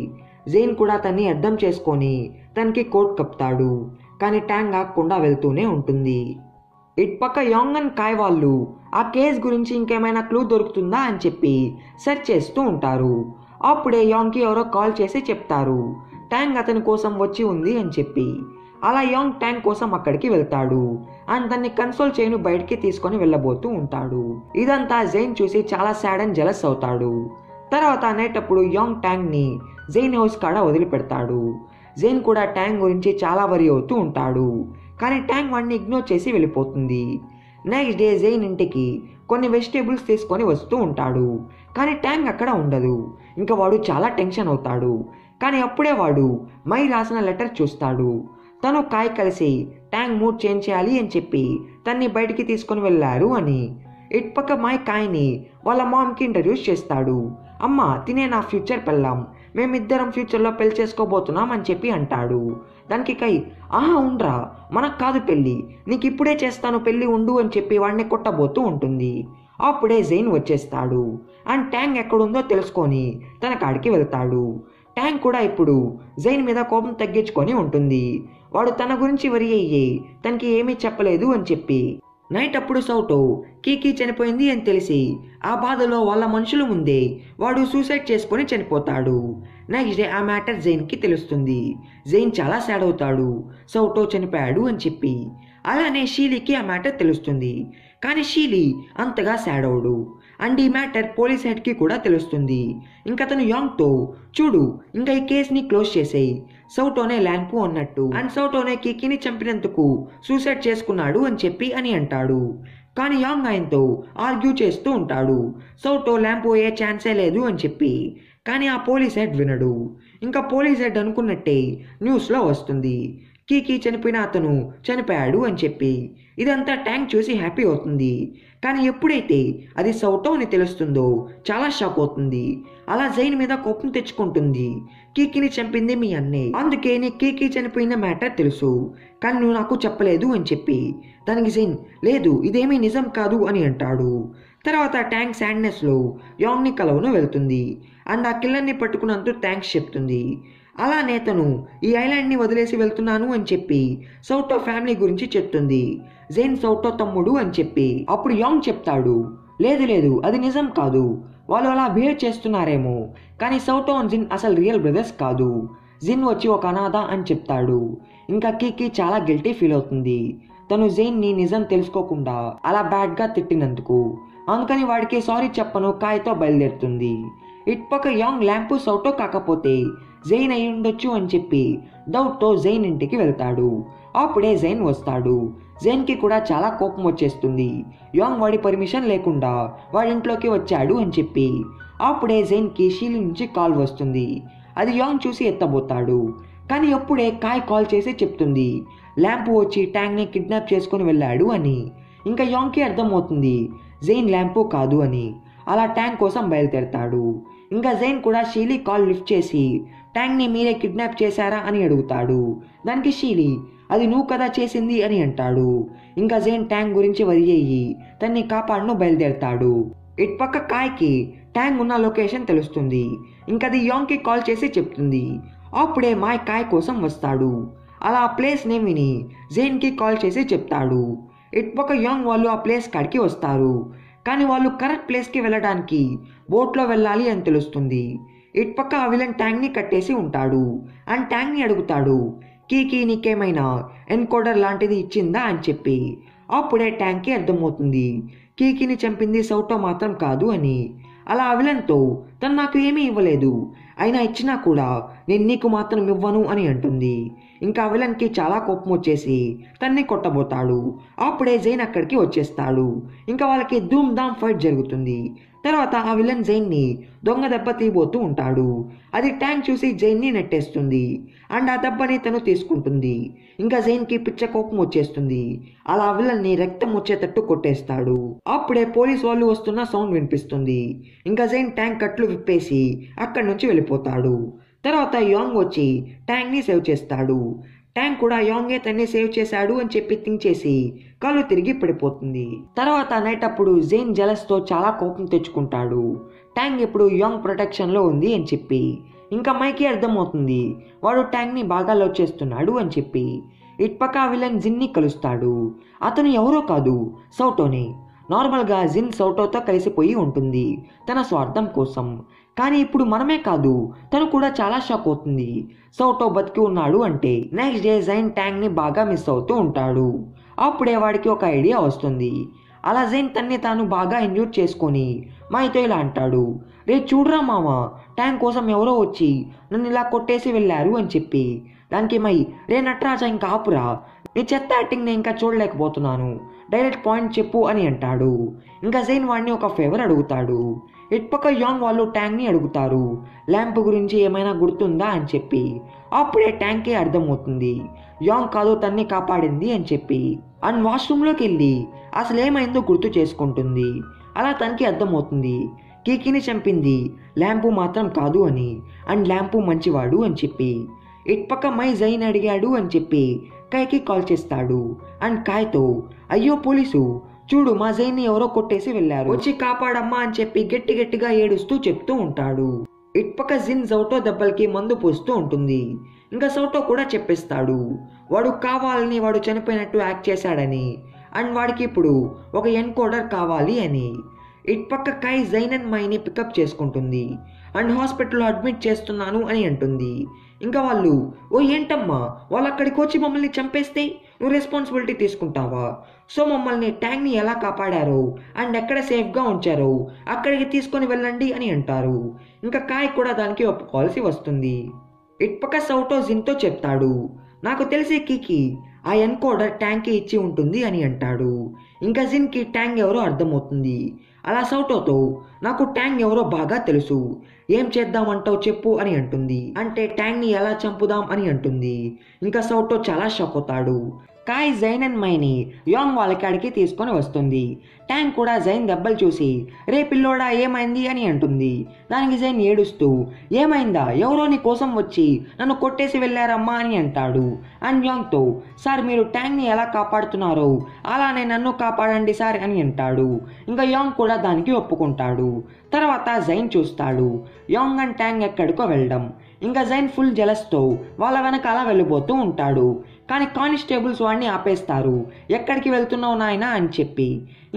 జైన్ కూడా తన్ని అర్థం చేసుకొని తనకి కోట్ కప్తాడు. కానీ ట్యాంక్ ఆగకుండా వెళ్తూనే ఉంటుంది. ఇటుపక్క యాంగ్ అండ్ కాయ్ వాళ్ళు ఆ కేస్ గురించి ఇంకేమైనా క్లూ దొరుకుతుందా అని చెప్పి సెర్చ్ చేస్తూ ఉంటారు. అప్పుడే యాంగ్కి ఎవరో కాల్ చేసి చెప్తారు ట్యాంక్ అతని కోసం వచ్చి ఉంది అని చెప్పి. అలా యాంగ్ ట్యాంక్ కోసం అక్కడికి వెళ్తాడు అండ్ దాన్ని కన్సోల్ చేయను బయటికి తీసుకొని వెళ్ళబోతూ ఉంటాడు. ఇదంతా జైన్ చూసి చాలా సాడ్ అండ్ జెలస్ అవుతాడు. తర్వాత అనేటప్పుడు యాంగ్ ట్యాంక్ని జైన్ హౌస్ కాడ వదిలిపెడతాడు. జైన్ కూడా ట్యాంక్ గురించి చాలా వరి అవుతూ ఉంటాడు. కానీ ట్యాంక్ వాడిని ఇగ్నోర్ చేసి వెళ్ళిపోతుంది. నెక్స్ట్ డే జైన్ ఇంటికి కొన్ని వెజిటేబుల్స్ తీసుకొని వస్తూ ఉంటాడు. కానీ ట్యాంక్ అక్కడ ఉండదు. ఇంకా వాడు చాలా టెన్షన్ అవుతాడు. కానీ అప్పుడే వాడు మై రాసిన లెటర్ చూస్తాడు. తను కాయ్ కలిసి ట్యాంక్ మూడ్ చేంజ్ చేయాలి అని చెప్పి తన్ని బయటికి తీసుకొని వెళ్ళారు అని. ఇటుపక్క మై కాయ్ని వాళ్ళ మామ్కి ఇంట్రడ్యూస్ చేస్తాడు. అమ్మ తినే నా ఫ్యూచర్ పెళ్ళాం, మేమిద్దరం ఫ్యూచర్లో పెళ్లి చేసుకోబోతున్నాం అని చెప్పి అంటాడు. దానికి కై ఉండ్రా మనకు కాదు పెళ్ళి, నీకు ఇప్పుడే చేస్తాను పెళ్ళి ఉండు అని చెప్పి వాడిని కొట్టబోతూ ఉంటుంది. అప్పుడే జైన్ వచ్చేస్తాడు అండ్ ట్యాంక్ ఎక్కడుందో తెలుసుకొని తన కాడికి వెళ్తాడు. ట్యాంక్ కూడా ఇప్పుడు జైన్ మీద కోపం తగ్గించుకొని ఉంటుంది. వాడు తన గురించి వరి అయ్యి తనకి ఏమీ చెప్పలేదు అని చెప్పి. నైట్ అప్పుడు సౌటో కీకీ చనిపోయింది అని తెలిసి ఆ బాధలో వాళ్ళ మనుషుల ముందే వాడు సూసైడ్ చేసుకొని చనిపోతాడు. నెక్స్ట్ డే ఆ మ్యాటర్ జైన్కి తెలుస్తుంది. జైన్ చాలా సాడ్ అవుతాడు సౌటో చనిపోయాడు అని చెప్పి. అలానే షీలీకి ఆ మ్యాటర్ తెలుస్తుంది. కానీ షీలీ అంతగా సాడ్ అవడు. అండ్ ఈ మ్యాటర్ పోలీస్ హెడ్కి కూడా తెలుస్తుంది. ఇంకా అతను యాంగ్తో చూడు ఇంకా ఈ కేసుని క్లోజ్ చేసేయి, సౌటోనే ల్యాంపు అన్నట్టు. అండ్ సౌటోనే కీకీని చంపినందుకు సూసైడ్ చేసుకున్నాడు అని చెప్పి అని అంటాడు. కానీ యాంగ్ ఆయనతో ఆర్గ్యూ చేస్తూ ఉంటాడు, సౌటో ల్యాంపు అయ్యే ఛాన్సే లేదు అని చెప్పి. కానీ ఆ పోలీస్ హెడ్ వినడు. ఇంకా పోలీస్ హెడ్ అనుకున్నట్టే న్యూస్లో వస్తుంది, కీకీ చనిపోయిన అతను చనిపోయాడు అని చెప్పి. ఇదంతా ట్యాంక్ చూసి హ్యాపీ అవుతుంది. కానీ ఎప్పుడైతే అది సౌటో అని తెలుస్తుందో చాలా షాక్ అవుతుంది. అలా జైన్ మీద కోపం తెచ్చుకుంటుంది, కీకీని చంపింది మీ అన్నే, అందుకే నీ కీకీ చనిపోయిన మ్యాటర్ తెలుసు కానీ నువ్వు నాకు చెప్పలేదు అని చెప్పి. దానికి జైన్ లేదు ఇదేమీ నిజం కాదు అని అంటాడు. తర్వాత ట్యాంక్ సాడ్నెస్లో యాంగ్ని కలవను వెళ్తుంది అండ్ ఆ కిల్లర్ని పట్టుకున్నందుకు థ్యాంక్స్ చెప్తుంది. అలానే తను ఈ ఐలాండ్ని వదిలేసి వెళ్తున్నాను అని చెప్పి సౌటో ఫ్యామిలీ గురించి చెప్తుంది. జైన్ సౌటో తమ్ముడు అని చెప్పి. అప్పుడు యాంగ్ చెప్తాడు, లేదు లేదు అది నిజం కాదు, వాళ్ళు అలా బిహేవ్ చేస్తున్నారేమో కానీ సౌటో అండ్ జిన్ అసలు రియల్ బ్రదర్స్ కాదు, జిన్ వచ్చి ఒక అనాథ అని చెప్తాడు. ఇంకా కీకీ చాలా గిల్టీ ఫీల్ అవుతుంది, తను జైన్ని నిజం తెలుసుకోకుండా అలా బ్యాడ్గా తిట్టినందుకు. అందుకని వాడికి సారీ చెప్పను కాయతో బయలుదేరుతుంది. ఇటుపక్క యాంగ్ ల్యాంపు సౌటో కాకపోతే జైన్ అయి ఉండొచ్చు అని చెప్పి డౌట్తో జైన్ ఇంటికి వెళ్తాడు. అప్పుడే జైన్ వస్తాడు. జైన్కి కూడా చాలా కోపం వచ్చేస్తుంది, యాంగ్ వాడి పర్మిషన్ లేకుండా వాడి ఇంట్లోకి వచ్చాడు అని చెప్పి. అప్పుడే జైన్కి షీలి నుంచి కాల్ వస్తుంది. అది యాంగ్ చూసి ఎత్తబోతాడు. కానీ అప్పుడే కాయ్ కాల్ చేసి చెప్తుంది ల్యాంపు వచ్చి ట్యాంక్ని కిడ్నాప్ చేసుకుని వెళ్ళాడు అని. ఇంకా యాంగ్కి అర్థమవుతుంది జైన్ ల్యాంపు కాదు అని. అలా ట్యాంక్ కోసం బయలుదేరతాడు. ఇంకా జైన్ కూడా షీలి కాల్ లిఫ్ట్ చేసి ట్యాంక్ని మీరే కిడ్నాప్ చేశారా అని అడుగుతాడు. దానికి షీలి అది నువ్వు కదా చేసింది అని అంటాడు. ఇంకా జైన్ ట్యాంక్ గురించి వరి అయ్యి తన్ని కాపాడను బయలుదేరతాడు. ఇటుపక్క కాయ్కి ట్యాంక్ ఉన్న లొకేషన్ తెలుస్తుంది. ఇంకా అది యాంగ్కి కాల్ చేసి చెప్తుంది. అప్పుడే మాయ్ కాయ్ కోసం వస్తాడు. అలా ఆ ప్లేస్ నేమ్ విని జైన్కి కాల్ చేసి చెప్తాడు. ఇటుపక్క యాంగ్ వాళ్ళు ఆ ప్లేస్ కాడికి వస్తారు. కానీ వాళ్ళు కరెక్ట్ ప్లేస్కి వెళ్ళడానికి బోట్లో వెళ్ళాలి అని తెలుస్తుంది. ఇటుపక్క ఆ విలన్ ట్యాంక్ని కట్టేసి ఉంటాడు అండ్ ట్యాంక్ని అడుగుతాడు కీకీ నీకేమైనా ఎన్కోడర్ లాంటిది ఇచ్చిందా అని చెప్పి. అప్పుడే ట్యాంక్కి అర్థమవుతుంది కీకీని చంపింది సౌటో మాత్రం కాదు అని. అలా ఆ విలన్తో తను నాకు ఏమీ ఇవ్వలేదు, అయినా ఇచ్చినా కూడా నేను నీకు మాత్రం ఇవ్వను అని అంటుంది. ఇంకా ఆ విలన్కి చాలా కోపం వచ్చేసి తన్ని కొట్టబోతాడు. అప్పుడే జైన్ అక్కడికి వచ్చేస్తాడు. ఇంకా వాళ్ళకి ధూమ్ ధామ్ ఫైట్ జరుగుతుంది. తర్వాత ఆ విలన్ జైన్ని దొంగ దెబ్బ తీయబోతూ ఉంటాడు. అది ట్యాంక్ చూసి జైన్ని నెట్టేస్తుంది అండ్ ఆ దెబ్బని తను తీసుకుంటుంది. ఇంకా జైన్కి పిచ్చ కోపం వచ్చేస్తుంది. అలా విలన్ని రక్తం వచ్చేటట్టు కొట్టేస్తాడు. అప్పుడే పోలీస్ వాళ్ళు వస్తున్న సౌండ్ వినిపిస్తుంది. ఇంకా జైన్ ట్యాంక్ కట్లు విప్పేసి అక్కడి నుంచి వెళ్ళిపోతాడు. తర్వాత యాంగ్ వచ్చి ట్యాంక్ని సేవ్ చేస్తాడు. ట్యాంక్ కూడా యాంగే తన్ని సేవ్ చేశాడు అని చెప్పి థింక్ చేసి కళ్ళు తిరిగి పడిపోతుంది. తర్వాత నైట్ అప్పుడు జైన్ జలస్తో చాలా కోపం తెచ్చుకుంటాడు, ట్యాంక్ ఇప్పుడు యాంగ్ ప్రొటెక్షన్లో ఉంది అని చెప్పి. ఇంకా మైకి అర్థమవుతుంది వాడు ట్యాంక్ని బాగా లవ్ చేస్తున్నాడు అని చెప్పి. ఇటుపక్క విలన్ జిన్ని కలుస్తాడు. అతను ఎవరో కాదు సౌటోనే. నార్మల్గా జిన్ సౌటోతో కలిసిపోయి ఉంటుంది తన స్వార్థం కోసం. కానీ ఇప్పుడు మనమే కాదు తను కూడా చాలా షాక్ అవుతుంది సౌటో బతికి ఉన్నాడు అంటే. నెక్స్ట్ డే జైన్ ట్యాంక్ని బాగా మిస్ అవుతూ ఉంటాడు. అప్పుడే వాడికి ఒక ఐడియా వస్తుంది. అలా జైన్ తన్ని తాను బాగా ఎంజాయ్ చేసుకొని మైతో ఇలా అంటాడు, రే చూడరా మామ, ట్యాంక్ కోసం ఎవరో వచ్చి నన్ను ఇలా కొట్టేసి వెళ్ళారు అని చెప్పి. దానికి మై రే నటరాజా ఇంకా ఆపురా, నీ చెత్త యాక్టింగ్ నేను ఇంకా చూడలేకపోతున్నాను, డైరెక్ట్ పాయింట్ చెప్పు అని అంటాడు. ఇంకా జైన్ వాడిని ఒక ఫేవర్ అడుగుతాడు. ఇటుపక్క యాంగ్ వాళ్ళు ట్యాంక్ని అడుగుతారు ల్యాంప్ గురించి ఏమైనా గుర్తుందా అని చెప్పి. అప్పుడే ట్యాంక్కి అర్థమవుతుంది యాంగ్ కాదు తన్ని కాపాడింది అని చెప్పి. అండ్ వాష్రూమ్లోకి వెళ్ళి అసలు ఏమైందో గుర్తు చేసుకుంటుంది. అలా తనకి అర్థమవుతుంది కీకీని చంపింది ల్యాంపు మాత్రం కాదు అని, అండ్ ల్యాంపు మంచివాడు అని చెప్పి. ఇటుపక్క మై జైన్ అడిగాడు అని చెప్పి కాయ్కి కాల్ చేస్తాడు. అండ్ కాయ్తో అయ్యో పోలీసు చూడు మా జైన్ని ఎవరో కొట్టేసి వెళ్ళారు, వచ్చి కాపాడమ్మా అని చెప్పి గట్టి గట్టిగా ఏడుస్తూ చెప్తూ ఉంటాడు. ఇటుపక్క జిన్ సౌటో దెబ్బలకి మందు పోస్తూ ఉంటుంది. ఇంకా సౌటో కూడా చెప్పేస్తాడు వాడు కావాలని వాడు చనిపోయినట్టు యాక్ట్ చేశాడని, అండ్ వాడికి ఇప్పుడు ఒక ఎన్కోడర్ కావాలి అని. ఇటుపక్క కాయ్ జైన్ అండ్ మైని పికప్ చేసుకుంటుంది అండ్ హాస్పిటల్లో అడ్మిట్ చేస్తున్నాను అని అంటుంది. ఇంకా వాళ్ళు, ఓ ఏంటమ్మా వాళ్ళు అక్కడికి వచ్చి మమ్మల్ని చంపేస్తే నువ్వు రెస్పాన్సిబిలిటీ తీసుకుంటావా? సో మమ్మల్ని ట్యాంక్ని ఎలా కాపాడారో అండ్ ఎక్కడ సేఫ్గా ఉంచారో అక్కడికి తీసుకొని వెళ్ళండి అని అంటారు. ఇంకా కాయ్ కూడా దానికి ఒప్పుకోవాల్సి వస్తుంది. ఇటుపక్క సౌటో జిన్తో చెప్తాడు, నాకు తెలిసే కీకి ఆ ఎన్కోడర్ ట్యాంక్కి ఇచ్చి ఉంటుంది అని అంటాడు. ఇంకా జిన్కి ట్యాంక్ ఎవరో అర్థమవుతుంది. అలా సౌటోతో, నాకు ట్యాంక్ ఎవరో బాగా తెలుసు, ఏం చేద్దామంటావు చెప్పు అని అంటుంది. అంటే ట్యాంక్ని ఎలా చంపుదాం అని అంటుంది. ఇంకా సౌటో చాలా షాక్ అవుతాడు. కాయ్ జైన్ అండ్ మైని యాంగ్ వాళ్ళ కాడికి తీసుకొని వస్తుంది. ట్యాంక్ కూడా జైన్ దెబ్బలు చూసి, రే పిల్లోడా ఏమైంది అని అంటుంది. దానికి జైన్ ఏడుస్తూ, ఏమైందా, ఎవరో నీ కోసం వచ్చి నన్ను కొట్టేసి వెళ్ళారమ్మా అని అంటాడు. అండ్ యాంగ్తో, సార్ మీరు ట్యాంక్ని ఎలా కాపాడుతున్నారో అలానే నన్ను కాపాడండి సార్ అని అంటాడు. ఇంకా యాంగ్ కూడా దానికి ఒప్పుకుంటాడు. తర్వాత జైన్ చూస్తాడు యాంగ్ అండ్ ట్యాంక్ ఎక్కడికో వెళ్ళడం. ఇంకా జైన్ ఫుల్ జెలస్తో వాళ్ళ వెనకాల వెళ్ళిపోతూ ఉంటాడు. కానీ కానిస్టేబుల్స్ వాడిని ఆపేస్తారు, ఎక్కడికి వెళ్తున్నావు నాయనా అని చెప్పి.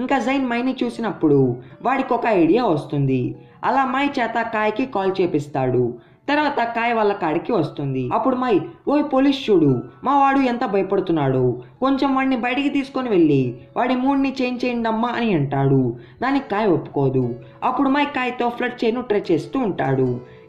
ఇంకా జైన్ మైని చూసినప్పుడు వాడికి ఒక ఐడియా వస్తుంది. అలా మై చేత కాయ్కి కాల్ చేపిస్తాడు. తర్వాత కాయ్ వాళ్ళ కాడికి వస్తుంది. అప్పుడు మై, ఓయ్ పోలీస్ చూడు మా వాడు ఎంత భయపడుతున్నాడు, కొంచెం వాడిని బయటికి తీసుకొని వెళ్ళి వాడి మూడ్ని చేంజ్ చేయండి అమ్మా అని అంటాడు. దానికి కాయ్ ఒప్పుకోదు. అప్పుడు మై కాయ్తో ఫ్లడ్ చేయను ట్రై చేస్తూ ఉంటాడు.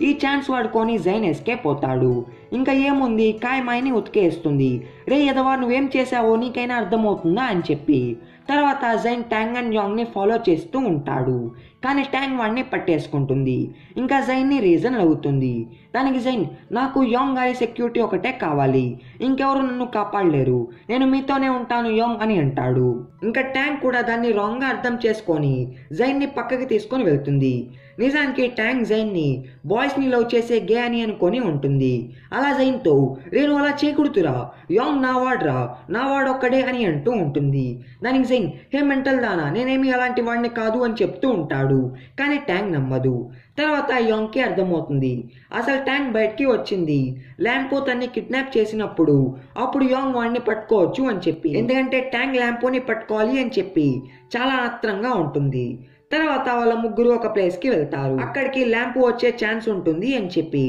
ఈ ఛాన్స్ వాడుకొని జైన్ ఎస్కేప్ అవుతాడు. ఇంకా ఏముంది, కాయ్ మైని ఉతికేస్తుంది. రే ఎదవా నువ్వేం చేసావో నీకైనా అర్థమవుతుందా అని చెప్పి. తర్వాత జైన్ ట్యాంగ్ అండ్ యాంగ్ని ఫాలో చేస్తూ ఉంటాడు. కానీ ట్యాంగ్ వాడిని పట్టేసుకుంటుంది. ఇంకా జైన్ని రీజన్ అడుగుతుంది. దానికి జైన్, నాకు యాంగ్ గారి సెక్యూరిటీ ఒకటే కావాలి, ఇంకెవరు నన్ను కాపాడలేరు, నేను మీతోనే ఉంటాను యాంగ్ అని అంటాడు. ఇంకా ట్యాంగ్ కూడా దాన్ని రాంగ్గా అర్థం చేసుకొని జైన్ని పక్కకి తీసుకొని వెళ్తుంది. నిజానికి ట్యాంగ్ జైన్ని బాయ్స్ని లవ్ చేసే గే అని అనుకొని ఉంటుంది. అలా జైన్తో, నేను అలా చేయకూడుతురా, యాంగ్ నా వాడ్రా, నా వాడొక్కడే అని అంటూ ఉంటుంది. దానికి జైన్, హే మెంటల్ దానా, నేనేమి అలాంటి వాడిని కాదు అని చెప్తూ ఉంటాడు. కానీ ట్యాంగ్ నమ్మదు. తర్వాత యాంగ్కి అర్థమవుతుంది అసలు ట్యాంగ్ బయటికి వచ్చింది ల్యాంపో తన్ని కిడ్నాప్ చేసినప్పుడు, అప్పుడు యాంగ్ వాడిని పట్టుకోవచ్చు అని చెప్పి. ఎందుకంటే ట్యాంగ్ ల్యాంపోని పట్టుకోవాలి అని చెప్పి చాలా ఆత్రంగా ఉంటుంది. తర్వాత వాళ్ళ ముగ్గురు ఒక ప్లేస్కి వెళ్తారు. అక్కడికి ల్యాంప్ వచ్చే ఛాన్స్ ఉంటుంది అని చెప్పి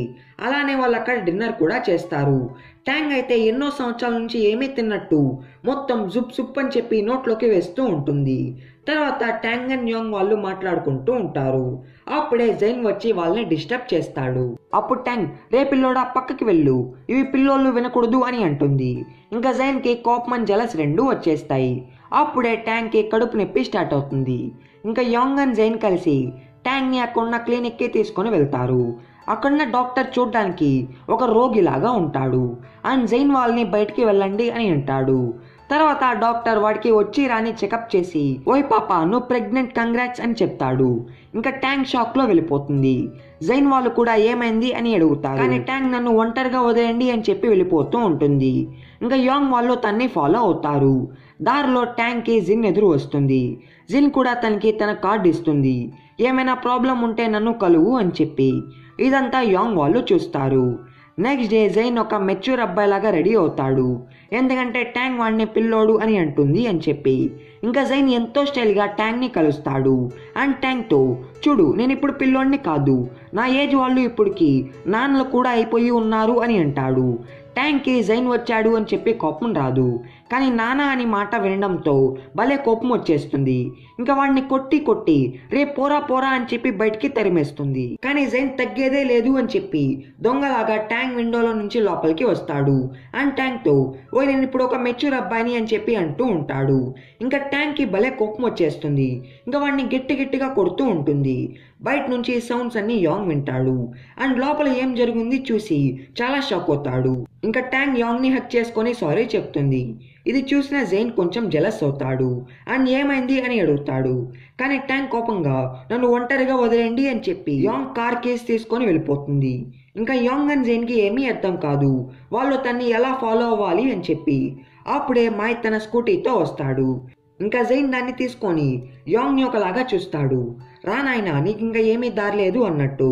అలానే వాళ్ళు అక్కడ డిన్నర్ కూడా చేస్తారు. ట్యాంగ్ అయితే ఎన్నో సంవత్సరాల నుంచి ఏమీ తిన్నట్టు మొత్తం జుప్ జుప్ అని చెప్పి నోట్లోకి వేస్తూ ఉంటుంది. తర్వాత ట్యాంగ్ అండ్ యాంగ్ వాళ్ళు మాట్లాడుకుంటూ ఉంటారు. అప్పుడే జైన్ వచ్చి వాళ్ళని డిస్టర్బ్ చేస్తాడు. అప్పుడు ట్యాంగ్, రే పిల్లోడా పక్కకి వెళ్ళు, ఇవి పిల్లోళ్ళు వినకూడదు అని అంటుంది. ఇంకా జైన్కి కోపం అండ్ జలస్ రెండూ వచ్చేస్తాయి. అప్పుడే ట్యాంగ్కి కడుపు నొప్పి స్టార్ట్ అవుతుంది. ఇంకా యాంగ్ అండ్ జైన్ కలిసి ట్యాంగ్ని అక్కడున్న క్లినిక్కి తీసుకొని వెళ్తారు. అక్కడున్న డాక్టర్ చూడడానికి ఒక రోగిలాగా ఉంటాడు. అండ్ జైన్ వాళ్ళని బయటికి వెళ్ళండి అని అంటాడు. తర్వాత ఆ డాక్టర్ వాడికి వచ్చి రాని చెకప్ చేసి, ఓయ్ పాప నువ్వు ప్రెగ్నెంట్ కంగ్రాట్స్ అని చెప్తాడు. ఇంకా ట్యాంగ్ షాక్లో వెళ్ళిపోతుంది. జైన్ వాళ్ళు కూడా ఏమైంది అని అడుగుతారు. కానీ ట్యాంగ్ నన్ను ఒంటరిగా వదిలేయండి అని చెప్పి వెళ్ళిపోతూ ఉంటుంది. ఇంకా యాంగ్ వాళ్ళు తన్ని ఫాలో అవుతారు. దారిలో ట్యాంగ్కి జిన్ ఎదురు వస్తుంది. జిన్ కూడా తనకి తన కార్డు ఇస్తుంది, ఏమైనా ప్రాబ్లం ఉంటే నన్ను కలువు అని చెప్పి. ఇదంతా యాంగ్ వాళ్ళు చూస్తారు. నెక్స్ట్ డే జైన్ ఒక మెచ్యూర్ అబ్బాయిలాగా రెడీ అవుతాడు, ఎందుకంటే ట్యాంగ్ వాడిని పిల్లోడు అని అంటుంది అని చెప్పి. ఇంకా జైన్ ఎంతో స్టైల్గా ట్యాంగ్ని కలుస్తాడు. అండ్ ట్యాంగ్తో, చూడు నేను ఇప్పుడు పిల్లోడిని కాదు, నా ఏజ్ వాళ్ళు ఇప్పటికి నాన్నలు కూడా అయిపోయి ఉన్నారు అని అంటాడు. ట్యాంగ్కి జైన్ వచ్చాడు అని చెప్పి కోపం రాదు, కానీ నాన్న అని మాట వినడంతో భలే కోపం వచ్చేస్తుంది. ఇంకా వాడిని కొట్టి కొట్టి రే పోరా పోరా అని చెప్పి బయటికి తరిమేస్తుంది. కానీ జైన్ తగ్గేదే లేదు అని చెప్పి దొంగలాగా ట్యాంగ్ విండోలో నుంచి లోపలికి వస్తాడు. అండ్ ట్యాంగ్తో, ఓ నేను ఇప్పుడు ఒక మెచ్యూర్ అబ్బాయిని అని చెప్పి అంటూ ఉంటాడు. ఇంకా ట్యాంగ్కి భలే కోపం వచ్చేస్తుంది. ఇంకా వాడిని గట్టి గట్టిగా కొడుతూ ఉంటుంది. బయట నుంచి సౌండ్స్ అన్ని యాంగ్ వింటాడు. అండ్ లోపల ఏం జరిగింది చూసి చాలా షాక్ అవుతాడు. ఇంకా ట్యాంగ్ యాంగ్ని హక్ చేసుకొని సారీ చెప్తుంది. ఇది చూసిన జైన్ కొంచెం జెలస్ అవుతాడు. అండ్ ఏమైంది అని అడుగుతాడు. కానీ ట్యాంగ్ కోపంగా నన్ను ఒంటరిగా వదిలేండి అని చెప్పి యాంగ్ కార్ కేస్ తీసుకొని వెళ్ళిపోతుంది. ఇంకా యాంగ్ అండ్ జైన్కి ఏమీ అర్థం కాదు వాళ్ళు తన్ని ఎలా ఫాలో అవ్వాలి అని చెప్పి. అప్పుడే మాయ్ తన స్కూటీతో వస్తాడు. ఇంకా జైన్ దాన్ని తీసుకొని యాంగ్ని ఒకలాగా చూస్తాడు. రా నాయనా నీకు ఇంకా ఏమీ దారి లేదు అన్నట్టు.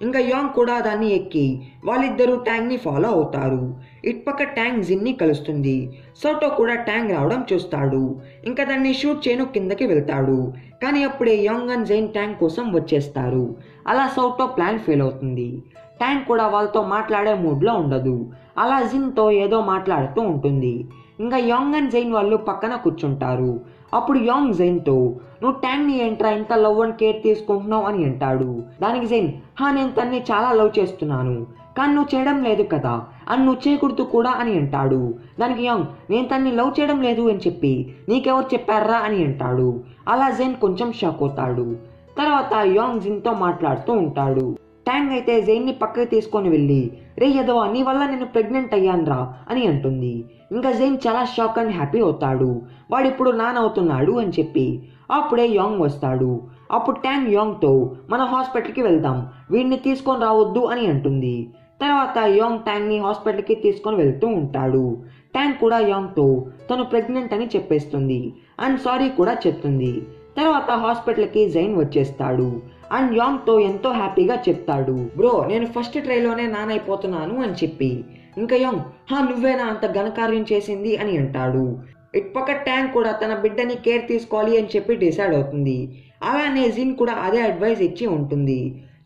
ఇంకా యాంగ్ కూడా దాన్ని ఎక్కి వాళ్ళిద్దరూ ట్యాంగ్ని ఫాలో అవుతారు. ఇటుపక్క ట్యాంగ్ జిన్ని కలుస్తుంది. సోటో కూడా ట్యాంగ్ రావడం చూస్తాడు. ఇంకా దాన్ని షూట్ చేయను కిందకి వెళ్తాడు. కానీ అప్పుడే యాంగ్ అండ్ జైన్ ట్యాంగ్ కోసం వచ్చేస్తారు. అలా సోటో ప్లాన్ ఫెయిల్ అవుతుంది. ట్యాంక్ కూడా వాళ్ళతో మాట్లాడే మూడ్లో ఉండదు. అలా జిన్తో ఏదో మాట్లాడుతూ ఉంటుంది. ఇంకా యాంగ్ అండ్ జైన్ వాళ్ళు పక్కన కూర్చుంటారు. అప్పుడు యాంగ్ జైన్తో, నువ్వు ట్యాంక్ని ఏంట్రా ఇంత లవ్ అండ్ కేర్ తీసుకుంటున్నావు అని అంటాడు. దానికి జైన్, నేను తన్ని చాలా లవ్ చేస్తున్నాను, కానీ నువ్వు చేయడం లేదు కదా, అని నువ్వు చేయకూడదు కూడా అని అంటాడు. దానికి యాంగ్, నేను తన్ని లవ్ చేయడం లేదు అని చెప్పి నీకెవరు చెప్పారా అని అంటాడు. అలా జైన్ కొంచెం షాక్ అవుతాడు. తర్వాత యాంగ్ జిన్తో మాట్లాడుతూ ఉంటాడు. ట్యాంగ్ అయితే జైన్ని పక్కకి తీసుకొని వెళ్ళి, రే యదవా, నీ వల్ల నేను ప్రెగ్నెంట్ అయ్యానురా అని అంటుంది. ఇంకా జైన్ చాలా షాక్ అండ్ హ్యాపీ అవుతాడు. వాడు ఇప్పుడు నానవుతున్నాడు అని చెప్పి. అప్పుడే యాంగ్ వస్తాడు. అప్పుడు ట్యాంగ్ యాంగ్తో, మన హాస్పిటల్కి వెళ్దాం, వీడిని తీసుకొని రావద్దు అని అంటుంది. తర్వాత యాంగ్ ట్యాంగ్ని హాస్పిటల్కి తీసుకొని వెళ్తూ ఉంటాడు. ట్యాంగ్ కూడా యాంగ్తో తను ప్రెగ్నెంట్ అని చెప్పేస్తుంది అండ్ సారీ కూడా చెప్తుంది. తర్వాత హాస్పిటల్కి జైన్ వచ్చేస్తాడు అండ్ యాంగ్తో ఎంతో హ్యాపీగా చెప్తాడు, బ్రో నేను ఫస్ట్ ట్రైలోనే నానైపోతున్నాను అని చెప్పి. ఇంకా యాంగ్, నువ్వేనా అంత ఘనకార్యం చేసింది అని అంటాడు. ఇటుపక్క ట్యాంక్ కూడా తన బిడ్డని కేర్ తీసుకోవాలి అని చెప్పి డిసైడ్ అవుతుంది. అలానే జిన్ కూడా అదే అడ్వైస్ ఇచ్చి ఉంటుంది.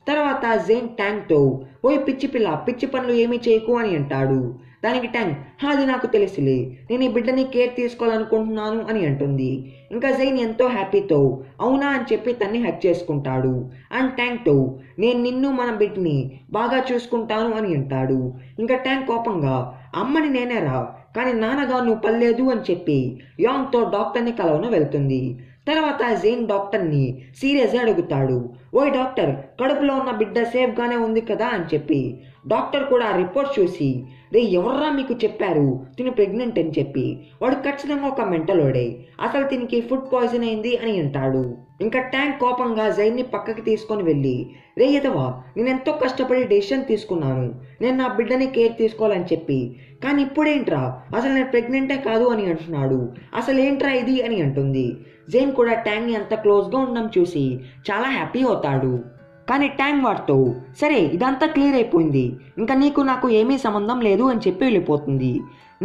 తర్వాత జైన్ ట్యాంక్తో, ఓయ్ పిచ్చి పిల్ల, పిచ్చి పనులు ఏమీ చేయకు అని అంటాడు. దానికి ట్యాంక్, అది నాకు తెలుసులే, నేను ఈ బిడ్డని కేర్ తీసుకోవాలనుకుంటున్నాను అని అంటుంది. ఇంకా జైన్ ఎంతో హ్యాపీతో అవునా అని చెప్పి తన్ని హక్ చేసుకుంటాడు. అండ్ ట్యాంక్తో, నేను నిన్ను మన బిడ్డని బాగా చూసుకుంటాను అని అంటాడు. ఇంకా ట్యాంక్ కోపంగా, అమ్మని నేనేరా, కానీ నాన్నగా నువ్వు పర్లేదు అని చెప్పి యాంగ్తో డాక్టర్ని కలవను వెళ్తుంది. తర్వాత జైన్ డాక్టర్ని సీరియస్గా అడుగుతాడు, ఓయ్ డాక్టర్, కడుపులో ఉన్న బిడ్డ సేఫ్గానే ఉంది కదా అని చెప్పి. డాక్టర్ కూడా ఆ రిపోర్ట్ చూసి, రే ఎవర్రా మీకు చెప్పారు తిని ప్రెగ్నెంట్ అని చెప్పి, వాడు ఖచ్చితంగా ఒక మెంటలోడే, అసలు తినికి ఫుడ్ పాయిజన్ అయింది అని అంటాడు. ఇంకా ట్యాంక్ కోపంగా జైన్ని పక్కకి తీసుకొని వెళ్ళి, రే యదవా, నేను ఎంతో కష్టపడి డెసిషన్ తీసుకున్నాను, నేను నా బిడ్డని కేర్ తీసుకోవాలని చెప్పి, కానీ ఇప్పుడేంట్రా, అసలు నేను ప్రెగ్నెంటే కాదు అని అంటున్నాడు, అసలు ఏంట్రా ఇది అని అంటుంది. జైన్ కూడా ట్యాంగ్ని అంత క్లోజ్గా ఉండడం చూసి చాలా హ్యాపీ అవుతాడు. కానీ ట్యాంగ్ వాడితో, సరే ఇదంతా క్లియర్ అయిపోయింది, ఇంకా నీకు నాకు ఏమీ సంబంధం లేదు అని చెప్పి వెళ్ళిపోతుంది.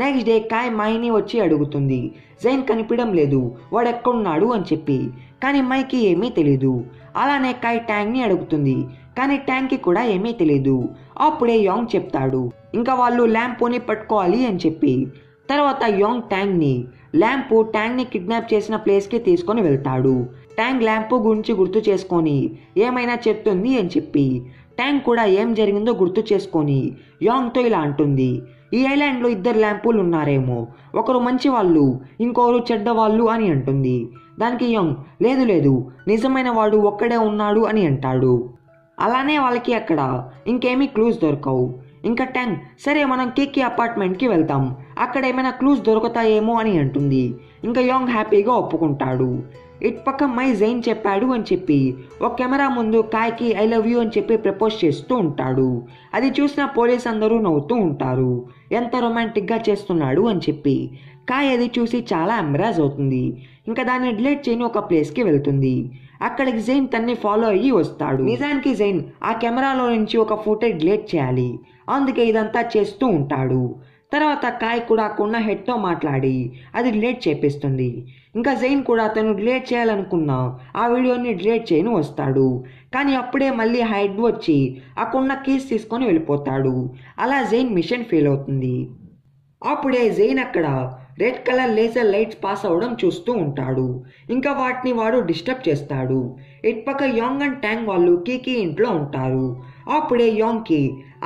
నెక్స్ట్ డే కాయ్ మైని వచ్చి అడుగుతుంది, జైన్ కనిపించడం లేదు, వాడు ఎక్కడున్నాడు అని చెప్పి. కానీ మైకి ఏమీ తెలీదు. అలానే కాయ్ ట్యాంగ్ని అడుగుతుంది, కానీ ట్యాంగ్కి కూడా ఏమీ తెలీదు. అప్పుడే యాంగ్ చెప్తాడు, ఇంకా వాళ్ళు ల్యాంప్ని పట్టుకోవాలి అని చెప్పి. తర్వాత యాంగ్ ట్యాంగ్ని ట్యాంగ్ని కిడ్నాప్ చేసిన ప్లేస్కి తీసుకొని వెళ్తాడు. ట్యాంగ్ ల్యాంప్ గురించి గుర్తు చేసుకొని ఏమైనా చెప్తుంది అని చెప్పి. ట్యాంగ్ కూడా ఏం జరిగిందో గుర్తు చేసుకొని యాంగ్తో ఇలా అంటుంది, ఈ ఐలాండ్లో 2 ల్యాంపులు ఉన్నారేమో, ఒకరు మంచి వాళ్ళు, ఇంకొకరు చెడ్డవాళ్ళు అని అంటుంది. దానికి యాంగ్, లేదు లేదు, నిజమైన వాడు ఒక్కడే ఉన్నాడు అని అంటాడు. అలానే వాళ్ళకి అక్కడ ఇంకేమీ క్లూస్ దొరకవు. ఇంకా ట్యాంగ్, సరే మనం కేక్కి అపార్ట్మెంట్కి వెళ్తాం, అక్కడ ఏమైనా క్లూస్ దొరుకుతాయేమో అని అంటుంది. ఇంకా యాంగ్ హ్యాపీగా ఒప్పుకుంటాడు. ఇటుపక్క మై జైన్ చెప్పాడు అని చెప్పి ఒక కెమెరా ముందు కాయ్కి ఐ లవ్ యూ అని చెప్పి ప్రపోజ్ చేస్తూ ఉంటాడు. అది చూసిన పోలీస్ అందరూ నవ్వుతూ ఉంటారు, ఎంత రొమాంటిక్గా చేస్తున్నాడు అని చెప్పి. కాయ్ అది చూసి చాలా ఎంబరాజ్ అవుతుంది. ఇంకా దాన్ని డిలీట్ చేయని ఒక ప్లేస్కి వెళ్తుంది. అక్కడికి జైన్ తన్ని ఫాలో అయ్యి వస్తాడు. నిజానికి జైన్ ఆ కెమెరాలో నుంచి ఒక ఫుటేజ్ డిలీట్ చేయాలి, అందుకే ఇదంతా చేస్తూ ఉంటాడు. తర్వాత కాయ్ కూడా అక్కడున్న హెడ్తో మాట్లాడి అది డిలీట్ చేపిస్తుంది. ఇంకా జైన్ కూడా తను డిలీట్ చేయాలనుకున్న ఆ వీడియోని డిలీట్ చేయని వస్తాడు. కానీ అప్పుడే మళ్ళీ హెడ్ వచ్చి అక్కడున్న కీస్ తీసుకొని వెళ్ళిపోతాడు. అలా జైన్ మిషన్ ఫెయిల్ అవుతుంది. అప్పుడే జైన్ అక్కడ red colour laser lights pass అవ్వడం చూస్తూ ఉంటాడు. ఇంకా వాటిని వాడు డిస్టర్బ్ చేస్తాడు. ఇటుపక్క యాంగ్ అండ్ ట్యాంగ్ వాళ్ళు కీకి ఇంట్లో ఉంటారు. అప్పుడే యాంగ్కి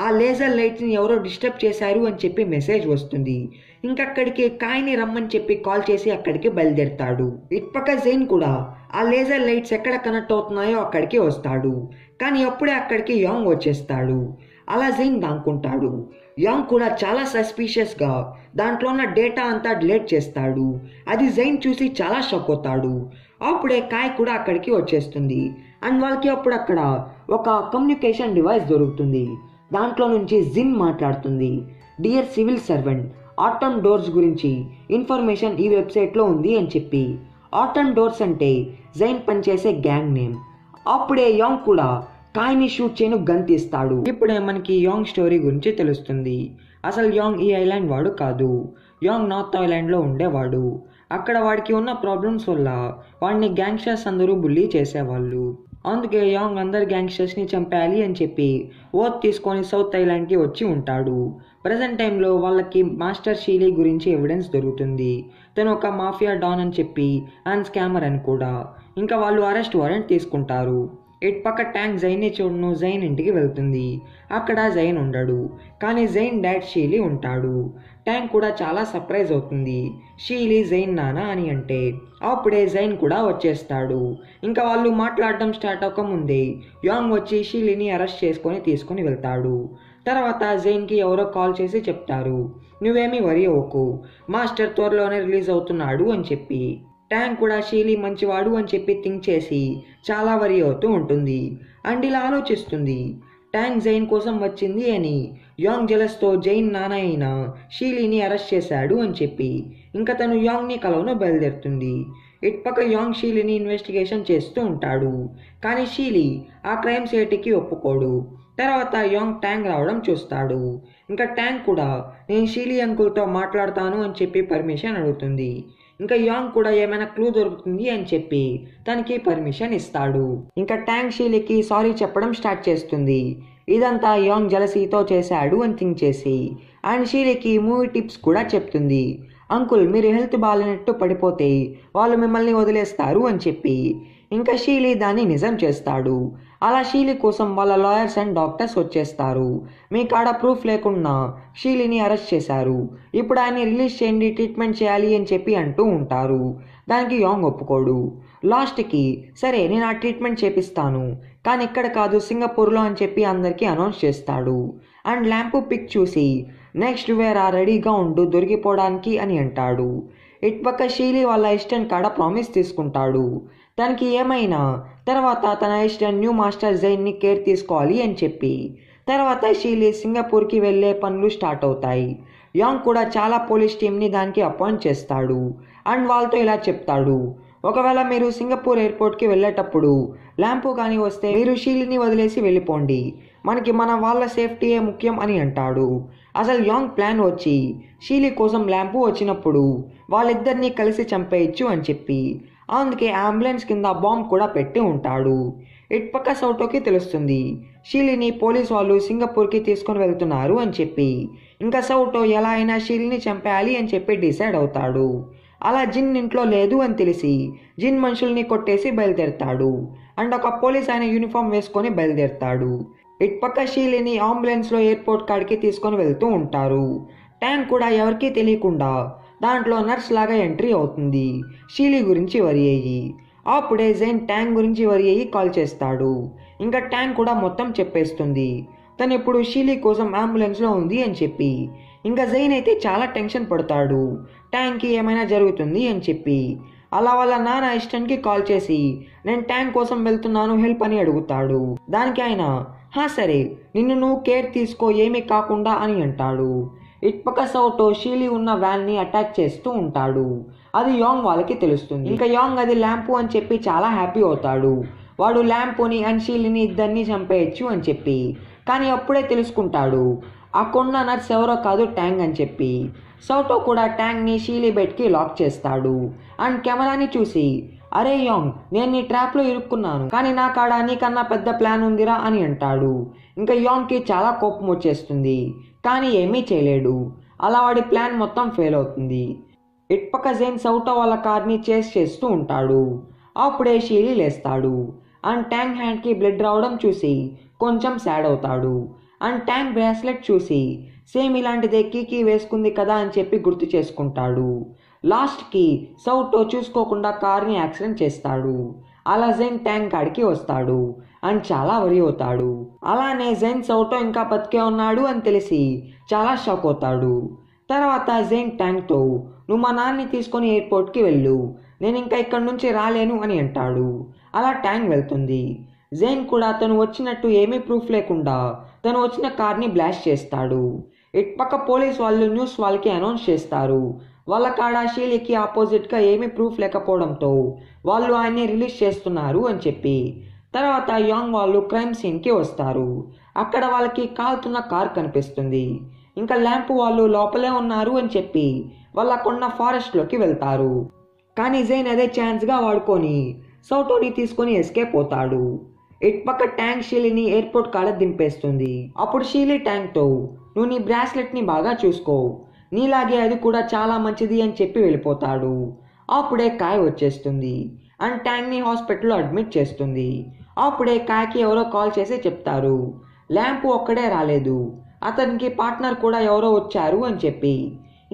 ఆ లేజర్ లైట్స్ని ఎవరో డిస్టర్బ్ చేశారు అని చెప్పి మెసేజ్ వస్తుంది. ఇంకక్కడికి కాయ్ని రమ్మని చెప్పి కాల్ చేసి అక్కడికి బయలుదేరుతాడు. ఇటుపక్క జైన్ కూడా ఆ లేజర్ లైట్స్ ఎక్కడ కనెక్ట్ అవుతున్నాయో అక్కడికి వస్తాడు. కానీ అప్పుడే అక్కడికి యాంగ్ వచ్చేస్తాడు. అలా జైన్ దాక్కుంటాడు. యాంగ్ కూడా చాలా సస్పీషియస్గా దాంట్లో ఉన్న డేటా అంతా డిలీట్ చేస్తాడు. అది జైన్ చూసి చాలా షాక్ అవుతాడు. అప్పుడే కాయ్ కూడా అక్కడికి వచ్చేస్తుంది. అండ్ వాళ్ళకి అప్పుడు అక్కడ ఒక కమ్యూనికేషన్ డివైస్ దొరుకుతుంది. దాంట్లో నుంచి జిన్ మాట్లాడుతుంది, dear civil servant, atom doors గురించి ఇన్ఫర్మేషన్ ఈ వెబ్సైట్లో ఉంది అని చెప్పి. ఆటమ్ డోర్స్ అంటే జైన్ పనిచేసే గ్యాంగ్ నేమ్. అప్పుడే యాంగ్ కూడా కాయ్ని షూట్ చేయను గన్ తీస్తాడు. ఇప్పుడే మనకి యాంగ్ స్టోరీ గురించి తెలుస్తుంది. అసలు యాంగ్ ఈ ఐలాండ్ వాడు కాదు, యాంగ్ నార్త్ ఐలాండ్లో ఉండేవాడు. అక్కడ వాడికి ఉన్న ప్రాబ్లమ్స్ వల్ల వాడిని గ్యాంగ్స్టర్స్ అందరూ బుల్లీ చేసేవాళ్ళు. అందుకే యాంగ్ అందరు గ్యాంగ్స్టర్స్ని చంపేయాలి అని చెప్పి ఓత్ తీసుకొని సౌత్ ఐలాండ్కి వచ్చి ఉంటాడు. ప్రజెంట్ టైంలో వాళ్ళకి మాస్టర్ షీలీ గురించి ఎవిడెన్స్ దొరుకుతుంది. తను ఒక మాఫియా డాన్ అని చెప్పి అండ్ స్కామర్ అని కూడా. ఇంకా వాళ్ళు అరెస్ట్ వారెంట్ తీసుకుంటారు. ఇటు పక్క ట్యాంక్ జైన్ని చూడను జైన్ ఇంటికి వెళ్తుంది. అక్కడ జైన్ ఉండడు, కానీ జైన్ డాడ్ షీలీ ఉంటాడు. ట్యాంక్ కూడా చాలా సర్ప్రైజ్ అవుతుంది షీలీ జైన్ నానా అని అంటే. అప్పుడే జైన్ కూడా వచ్చేస్తాడు. ఇంకా వాళ్ళు మాట్లాడడం స్టార్ట్ అవ్వకముందే యాంగ్ వచ్చి షీలీని అరెస్ట్ చేసుకొని తీసుకొని వెళ్తాడు. తర్వాత జైన్కి ఎవరో కాల్ చేసి చెప్తారు, నువ్వేమీ వరి అవ్వకు, మాస్టర్ త్వరలోనే రిలీజ్ అవుతున్నాడు అని చెప్పి. ట్యాంక్ కూడా షీలీ మంచివాడు అని చెప్పి థింక్ చేసి చాలా వరి అవుతూ ఉంటుంది. అండ్ ఇలా ఆలోచిస్తుంది, ట్యాంక్ జైన్ కోసం వచ్చింది అని యాంగ్ జెలస్తో జైన్ నాన్న అయిన షీలీని అరెస్ట్ చేశాడు అని చెప్పి ఇంకా తను యాంగ్ని కలవను బయలుదేరుతుంది. ఇటుపక్క యాంగ్ షీలీని ఇన్వెస్టిగేషన్ చేస్తూ ఉంటాడు, కానీ షీలీ ఆ క్రైమ్ సేటికి ఒప్పుకోడు. తర్వాత యాంగ్ ట్యాంక్ రావడం చూస్తాడు. ఇంకా ట్యాంక్ కూడా నేను షీలీ అంకుల్తో మాట్లాడతాను అని చెప్పి పర్మిషన్ అడుగుతుంది. ఇంకా యాంగ్ కూడా ఏమైనా క్లూ దొరుకుతుంది అని చెప్పి తనకి పర్మిషన్ ఇస్తాడు. ఇంకా ట్యాంక్ షీలీకి సారీ చెప్పడం స్టార్ట్ చేస్తుంది. ఇదంతా యాంగ్ జలసీతో చేశాడు అని థింక్ చేసి. అండ్ షీలీకి మూవీ టిప్స్ కూడా చెప్తుంది. అంకుల్ మీరు హెల్త్ బాగాలేనట్టు పడిపోతే వాళ్ళు మిమ్మల్ని వదిలేస్తారు అని చెప్పి. ఇంకా షీలీ దాన్ని నిజం చేస్తాడు. అలా షీలీ కోసం వాళ్ళ లాయర్స్ అండ్ డాక్టర్స్ వచ్చేస్తారు. మీ కాడ ప్రూఫ్ లేకుండా షీలీని అరెస్ట్ చేశారు, ఇప్పుడు ఆయన్ని రిలీజ్ చేయండి, ట్రీట్మెంట్ చేయాలి అని చెప్పి అంటూ ఉంటారు. దానికి యాంగ్ ఒప్పుకోడు. లాస్ట్కి సరే నేను ఆ ట్రీట్మెంట్ చేపిస్తాను, కానీ ఇక్కడ కాదు సింగపూర్లో అని చెప్పి అందరికీ అనౌన్స్ చేస్తాడు. అండ్ ల్యాంపు పిక్ చూసి నెక్స్ట్ వేరా రెడీగా ఉండు దొరికిపోవడానికి అని అంటాడు. ఇటుపక్క షీలీ వాళ్ళ అసిస్టెంట్ కాడ ప్రామిస్ తీసుకుంటాడు, తనకి ఏమైనా తర్వాత తన అసిస్టెంట్ న్యూ మాస్టర్ జైన్ని కేర్ తీసుకోవాలి అని చెప్పి. తర్వాత షీలీ సింగపూర్కి వెళ్ళే పనులు స్టార్ట్ అవుతాయి. యాంగ్ కూడా చాలా పోలీస్ టీంని దానికి అపాయింట్ చేస్తాడు. అండ్ వాళ్ళతో ఇలా చెప్తాడు, ఒకవేళ మీరు సింగపూర్ ఎయిర్పోర్ట్కి వెళ్ళేటప్పుడు ల్యాంపు కానీ వస్తే మీరు షీలీని వదిలేసి వెళ్ళిపోండి, మనకి మన వాళ్ళ సేఫ్టీయే ముఖ్యం అని అంటాడు. అసలు యాంగ్ ప్లాన్ వచ్చి షీలీ కోసం ల్యాంపు వచ్చినప్పుడు వాళ్ళిద్దరినీ కలిసి చంపేయచ్చు అని చెప్పి అందుకే అంబులెన్స్ కింద బాంబ్ కూడా పెట్టి ఉంటాడు. ఇటుపక్క సౌటోకి తెలుస్తుంది షీలీని పోలీస్ వాళ్ళు సింగపూర్కి తీసుకొని వెళ్తున్నారు అని చెప్పి. ఇంకా సౌటో ఎలా అయినా షీలీని చంపేయాలి అని చెప్పి డిసైడ్ అవుతాడు. అలా జిన్ ఇంట్లో లేదు అని తెలిసి జిన్ మనుషుల్ని కొట్టేసి బయలుదేరుతాడు. అండ్ ఒక పోలీస్ ఆయన యూనిఫామ్ వేసుకొని బయలుదేరుతాడు. ఇటుపక్క షీలీని అంబులెన్స్లో ఎయిర్పోర్ట్ కాడికి తీసుకొని వెళ్తూ ఉంటారు. ట్యాంక్ కూడా ఎవరికీ తెలియకుండా దాంట్లో నర్స్ లాగా ఎంట్రీ అవుతుంది షీలీ గురించి వరి అయ్యి. అప్పుడే జైన్ ట్యాంక్ గురించి వరి అయ్యి కాల్ చేస్తాడు. ఇంకా ట్యాంక్ కూడా మొత్తం చెప్పేస్తుంది, తను ఇప్పుడు షీలీ కోసం అంబులెన్స్లో ఉంది అని చెప్పి. ఇంకా జైన్ అయితే చాలా టెన్షన్ పడతాడు, ట్యాంక్కి ఏమైనా జరుగుతుంది అని చెప్పి. అలా వాళ్ళ నాన్న అసిస్టెంట్కి కాల్ చేసి నేను ట్యాంక్ కోసం వెళ్తున్నాను హెల్ప్ అని అడుగుతాడు. దానికి ఆయన సరే నిన్ను నువ్వు కేర్ తీసుకో ఏమీ కాకుండా అని అంటాడు. ఇటుపక్క సౌటో షీలీ ఉన్న వ్యాన్ని అటాక్ చేస్తూ ఉంటాడు. అది యాంగ్ వాళ్ళకి తెలుస్తుంది. ఇంకా యాంగ్ అది ల్యాంపు అని చెప్పి చాలా హ్యాపీ అవుతాడు. వాడు ల్యాంపుని అండ్ షీలీని ఇద్దరిని చంపేయచ్చు అని చెప్పి. కానీ అప్పుడే తెలుసుకుంటాడు ఆ కొండ నర్స్ ఎవరో కాదు ట్యాంక్ అని చెప్పి. సౌటో కూడా ట్యాంక్ని షీలీ బెడ్కి లాక్ చేస్తాడు. అండ్ కెమెరాని చూసి అరే యాంగ్ నేను నీ ట్రాప్లో ఇరుక్కున్నాను, కానీ నా కాడ నీకన్నా పెద్ద ప్లాన్ ఉందిరా అని అంటాడు. ఇంకా యాంగ్కి చాలా కోపం వచ్చేస్తుంది, కానీ ఏమీ చేయలేడు. అలా వాడి ప్లాన్ మొత్తం ఫెయిల్ అవుతుంది. ఇటుపక్క జైన్ సౌటో వాళ్ళ కార్ని చేస్ చేస్తూ ఉంటాడు. అప్పుడే షీలీ లేస్తాడు. అండ్ ట్యాంక్ హ్యాండ్కి బ్లడ్ రావడం చూసి కొంచెం సాడ్ అవుతాడు. అండ్ ట్యాంక్ బ్రాస్లెట్ చూసి సేమ్ ఇలాంటిదే కీకి వేసుకుంది కదా అని చెప్పి గుర్తు చేసుకుంటాడు. లాస్ట్కి సౌటో చూసుకోకుండా కార్ని యాక్సిడెంట్ చేస్తాడు. అలా జైన్ ట్యాంక్ కాడికి వస్తాడు అండ్ చాలా వరి అవుతాడు. అలానే జైన్ సౌటో ఇంకా బతికే ఉన్నాడు అని తెలిసి చాలా షాక్ అవుతాడు. తర్వాత జైన్ ట్యాంక్తో నువ్వు మా నాన్నని తీసుకొని ఎయిర్పోర్ట్కి వెళ్ళు, నేను ఇంకా ఇక్కడి నుంచి రాలేను అని అంటాడు. అలా ట్యాంక్ వెళ్తుంది. జైన్ కూడా తను వచ్చినట్టు ఏమీ ప్రూఫ్ లేకుండా తను వచ్చిన కార్ని బ్లాస్ట్ చేస్తాడు. ఇటుపక్క పోలీస్ వాళ్ళు న్యూస్ వాళ్ళకి అనౌన్స్ చేస్తారు వాళ్ళ కాడ షీలీకి ఆపోజిట్గా ఏమీ ప్రూఫ్ లేకపోవడంతో వాళ్ళు ఆయన్ని రిలీజ్ చేస్తున్నారు అని చెప్పి. తర్వాత యాంగ్ వాళ్ళు క్రైమ్ సీన్కి వస్తారు. అక్కడ వాళ్ళకి కాలుతున్న కార్ కనిపిస్తుంది. ఇంకా ల్యాంపు వాళ్ళు లోపలే ఉన్నారు అని చెప్పి వాళ్ళకున్న ఫారెస్ట్లోకి వెళ్తారు. కానీ జైన్ అదే ఛాన్స్గా వాడుకొని సౌటోని తీసుకొని ఎస్కేప్ అవుతాడు. ఇటుపక్క ట్యాంక్ షీలీని ఎయిర్పోర్ట్ కాడ దింపేస్తుంది. అప్పుడు షీలీ ట్యాంక్తో నువ్వు నీ బ్రాస్లెట్ని బాగా చూసుకో, నీలాగే అది కూడా చాలా మంచిది అని చెప్పి వెళ్ళిపోతాడు. అప్పుడే కాయ్ వచ్చేస్తుంది అండ్ ట్యాంక్ని హాస్పిటల్లో అడ్మిట్ చేస్తుంది. అప్పుడే కాయ్కి ఎవరో కాల్ చేసి చెప్తారు ల్యాంపు ఒక్కడే రాలేదు, అతనికి పార్ట్నర్ కూడా ఎవరో వచ్చారు అని చెప్పి.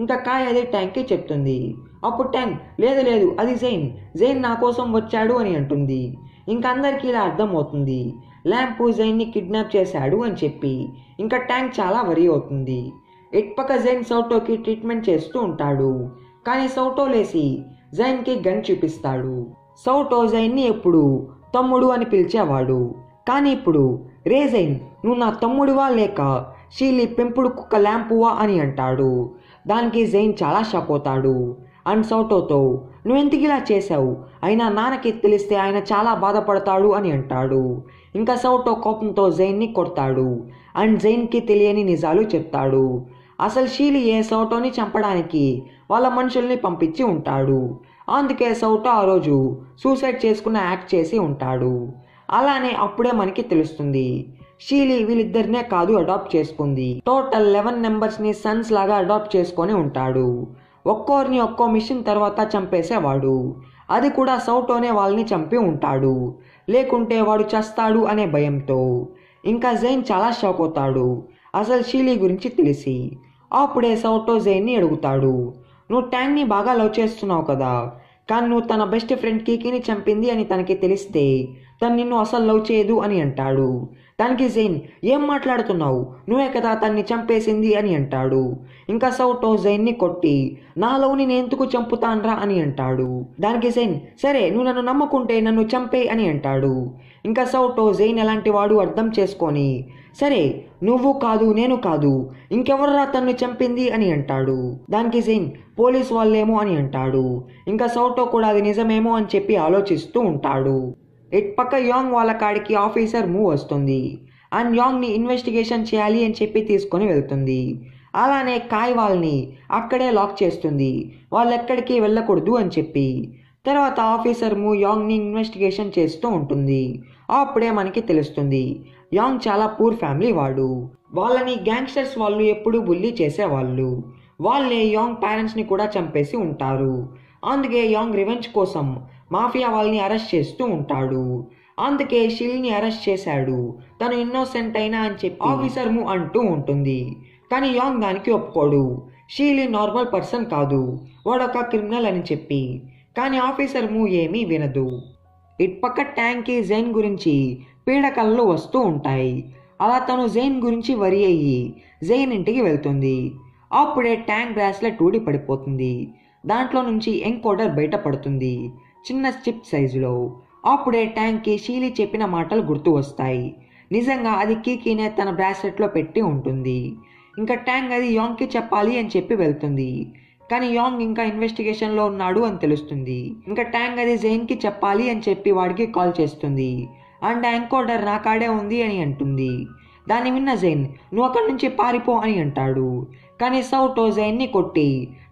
ఇంకా కాయ్ అది ట్యాంక్కి చెప్తుంది. అప్పుడు ట్యాంక్ లేదు లేదు అది జైన్ నా కోసం వచ్చాడు అని అంటుంది. ఇంకా అందరికీ ఇలా అర్థమవుతుంది ల్యాంపు జైన్ని కిడ్నాప్ చేశాడు అని చెప్పి. ఇంకా ట్యాంక్ చాలా వరి అవుతుంది. ఇటుపక్క జైన్ సౌటోకి ట్రీట్మెంట్ చేస్తూ ఉంటాడు. కానీ సౌటో లేసి జైన్కి గన్ చూపిస్తాడు. సౌటో జైన్ని ఎప్పుడు తమ్ముడు అని పిలిచేవాడు, కానీ ఇప్పుడు రే జైన్ నువ్వు నా తమ్ముడివా లేక షీలీ పెంపుడు కుక్క ల్యాంపువా అని అంటాడు. దానికి జైన్ చాలా షాక్ అవుతాడు అండ్ సౌటోతో నువ్వెందుకు ఇలా చేశావు, అయినా నాన్నకి తెలిస్తే ఆయన చాలా బాధపడతాడు అని అంటాడు. ఇంకా సౌటో కోపంతో జైన్ని కొడతాడు అండ్ జైన్కి తెలియని నిజాలు చెప్తాడు. అసలు షీలీ సౌటోని చంపడానికి వాళ్ళ మనుషుల్ని పంపించి ఉంటాడు. అందుకే సౌటో ఆ రోజు సూసైడ్ చేసుకున్న యాక్ట్ చేసి ఉంటాడు. అలానే అప్పుడే మనకి తెలుస్తుంది షీలీ వీళ్ళిద్దరినే కాదు అడాప్ట్ చేసుకుంది. టోటల్ 11 మెంబర్స్ని సన్స్ లాగా అడాప్ట్ చేసుకొని ఉంటాడు. ఒక్కోరిని ఒక్కో మిషన్ తర్వాత చంపేసేవాడు. అది కూడా సౌటోనే వాళ్ళని చంపి ఉంటాడు, లేకుంటే వాడు చస్తాడు అనే భయంతో. ఇంకా జైన్ చాలా షాక్ అవుతాడు అసలు షీలీ గురించి తెలిసి. అప్పుడే సౌటో జైన్ని అడుగుతాడు నువ్వు ట్యాంక్ని బాగా లవ్ చేస్తున్నావు కదా, కానీ నువ్వు తన బెస్ట్ ఫ్రెండ్ కీకీని చంపింది అని తనకి తెలిస్తే తను నిన్ను అసలు లవ్ చేయదు అని అంటాడు. దానికి జైన్ ఏం మాట్లాడుతున్నావు, నువ్వే కదా తన్ని చంపేసింది అని అంటాడు. ఇంకా సౌటో జైన్ని కొట్టి నా లవ్ని నేను ఎందుకు చంపుతాన్రా అని అంటాడు. దానికి జైన్ సరే నువ్వు నన్ను నమ్ముకుంటే నన్ను చంపే అని అంటాడు. ఇంకా సౌటో జైన్ ఎలాంటి వాడు అర్థం చేసుకొని సరే నువ్వు కాదు నేను కాదు ఇంకెవర్రా తన్ను చంపింది అని అంటాడు. దానికి జైన్ పోలీస్ వాళ్ళేమో అని అంటాడు. ఇంకా సౌటో కూడా అది నిజమేమో అని చెప్పి ఆలోచిస్తూ ఉంటాడు. ఇటుపక్క యాంగ్ వాళ్ళ కాడికి ఆఫీసర్ మూవ్ వస్తుంది అండ్ యాంగ్ని ఇన్వెస్టిగేషన్ చేయాలి అని చెప్పి తీసుకొని వెళ్తుంది. అలానే కాయ్ వాళ్ళని అక్కడే లాక్ చేస్తుంది వాళ్ళు ఎక్కడికి వెళ్ళకూడదు అని చెప్పి. తర్వాత ఆఫీసర్ మూవ్ యాంగ్ని ఇన్వెస్టిగేషన్ చేస్తూ ఉంటుంది. అప్పుడే మనకి తెలుస్తుంది యాంగ్ చాలా పూర్ ఫ్యామిలీ వాడు. వాళ్ళని గ్యాంగ్స్టర్స్ వాళ్ళు ఎప్పుడూ బుల్లీ చేసేవాళ్ళు. వాళ్ళే యాంగ్ పేరెంట్స్ని కూడా చంపేసి ఉంటారు. అందుకే యాంగ్ రివెంజ్ కోసం మాఫియా వాళ్ళని అరెస్ట్ చేస్తూ ఉంటాడు. అందుకే షీల్ని అరెస్ట్ చేశాడు, తను ఇన్నోసెంట్ అయినా అని చెప్పి ఆఫీసర్ ము అంటూ ఉంటుంది. కానీ యాంగ్ దానికి ఒప్పుకోడు. షీలీ నార్మల్ పర్సన్ కాదు, వాడొక క్రిమినల్ అని చెప్పి. కానీ ఆఫీసర్ ము ఏమీ వినదు. ఇటుపక్క ట్యాంక్కి జైన్ గురించి పీడకలలు వస్తూ ఉంటాయి. అలా తను జైన్ గురించి వరి అయ్యి జైన్ ఇంటికి వెళ్తుంది. అప్పుడే ట్యాంక్ బ్రాస్లెట్ ఊడి పడిపోతుంది. దాంట్లో నుంచి ఎన్కోడర్ బయటపడుతుంది చిన్న చిప్ సైజులో. అప్పుడే ట్యాంక్కి షీలీ చెప్పిన మాటలు గుర్తు వస్తాయి. నిజంగా అది కీకీనే తన బ్రాస్లెట్లో పెట్టి ఉంటుంది. ఇంకా ట్యాంక్ అది యాంగ్కి చెప్పాలి అని చెప్పి వెళ్తుంది. కానీ యాంగ్ ఇంకా ఇన్వెస్టిగేషన్లో ఉన్నాడు అని తెలుస్తుంది. ఇంకా ట్యాంక్ అది జైన్కి చెప్పాలి అని చెప్పి వాడికి కాల్ చేస్తుంది అండ్ ఎన్కోడర్ నా కాడే ఉంది అని అంటుంది. దాన్ని విన్న జైన్ నువ్వు అక్కడి నుంచి పారిపో అని అంటాడు. కానీ సౌటో జైన్ని కొట్టి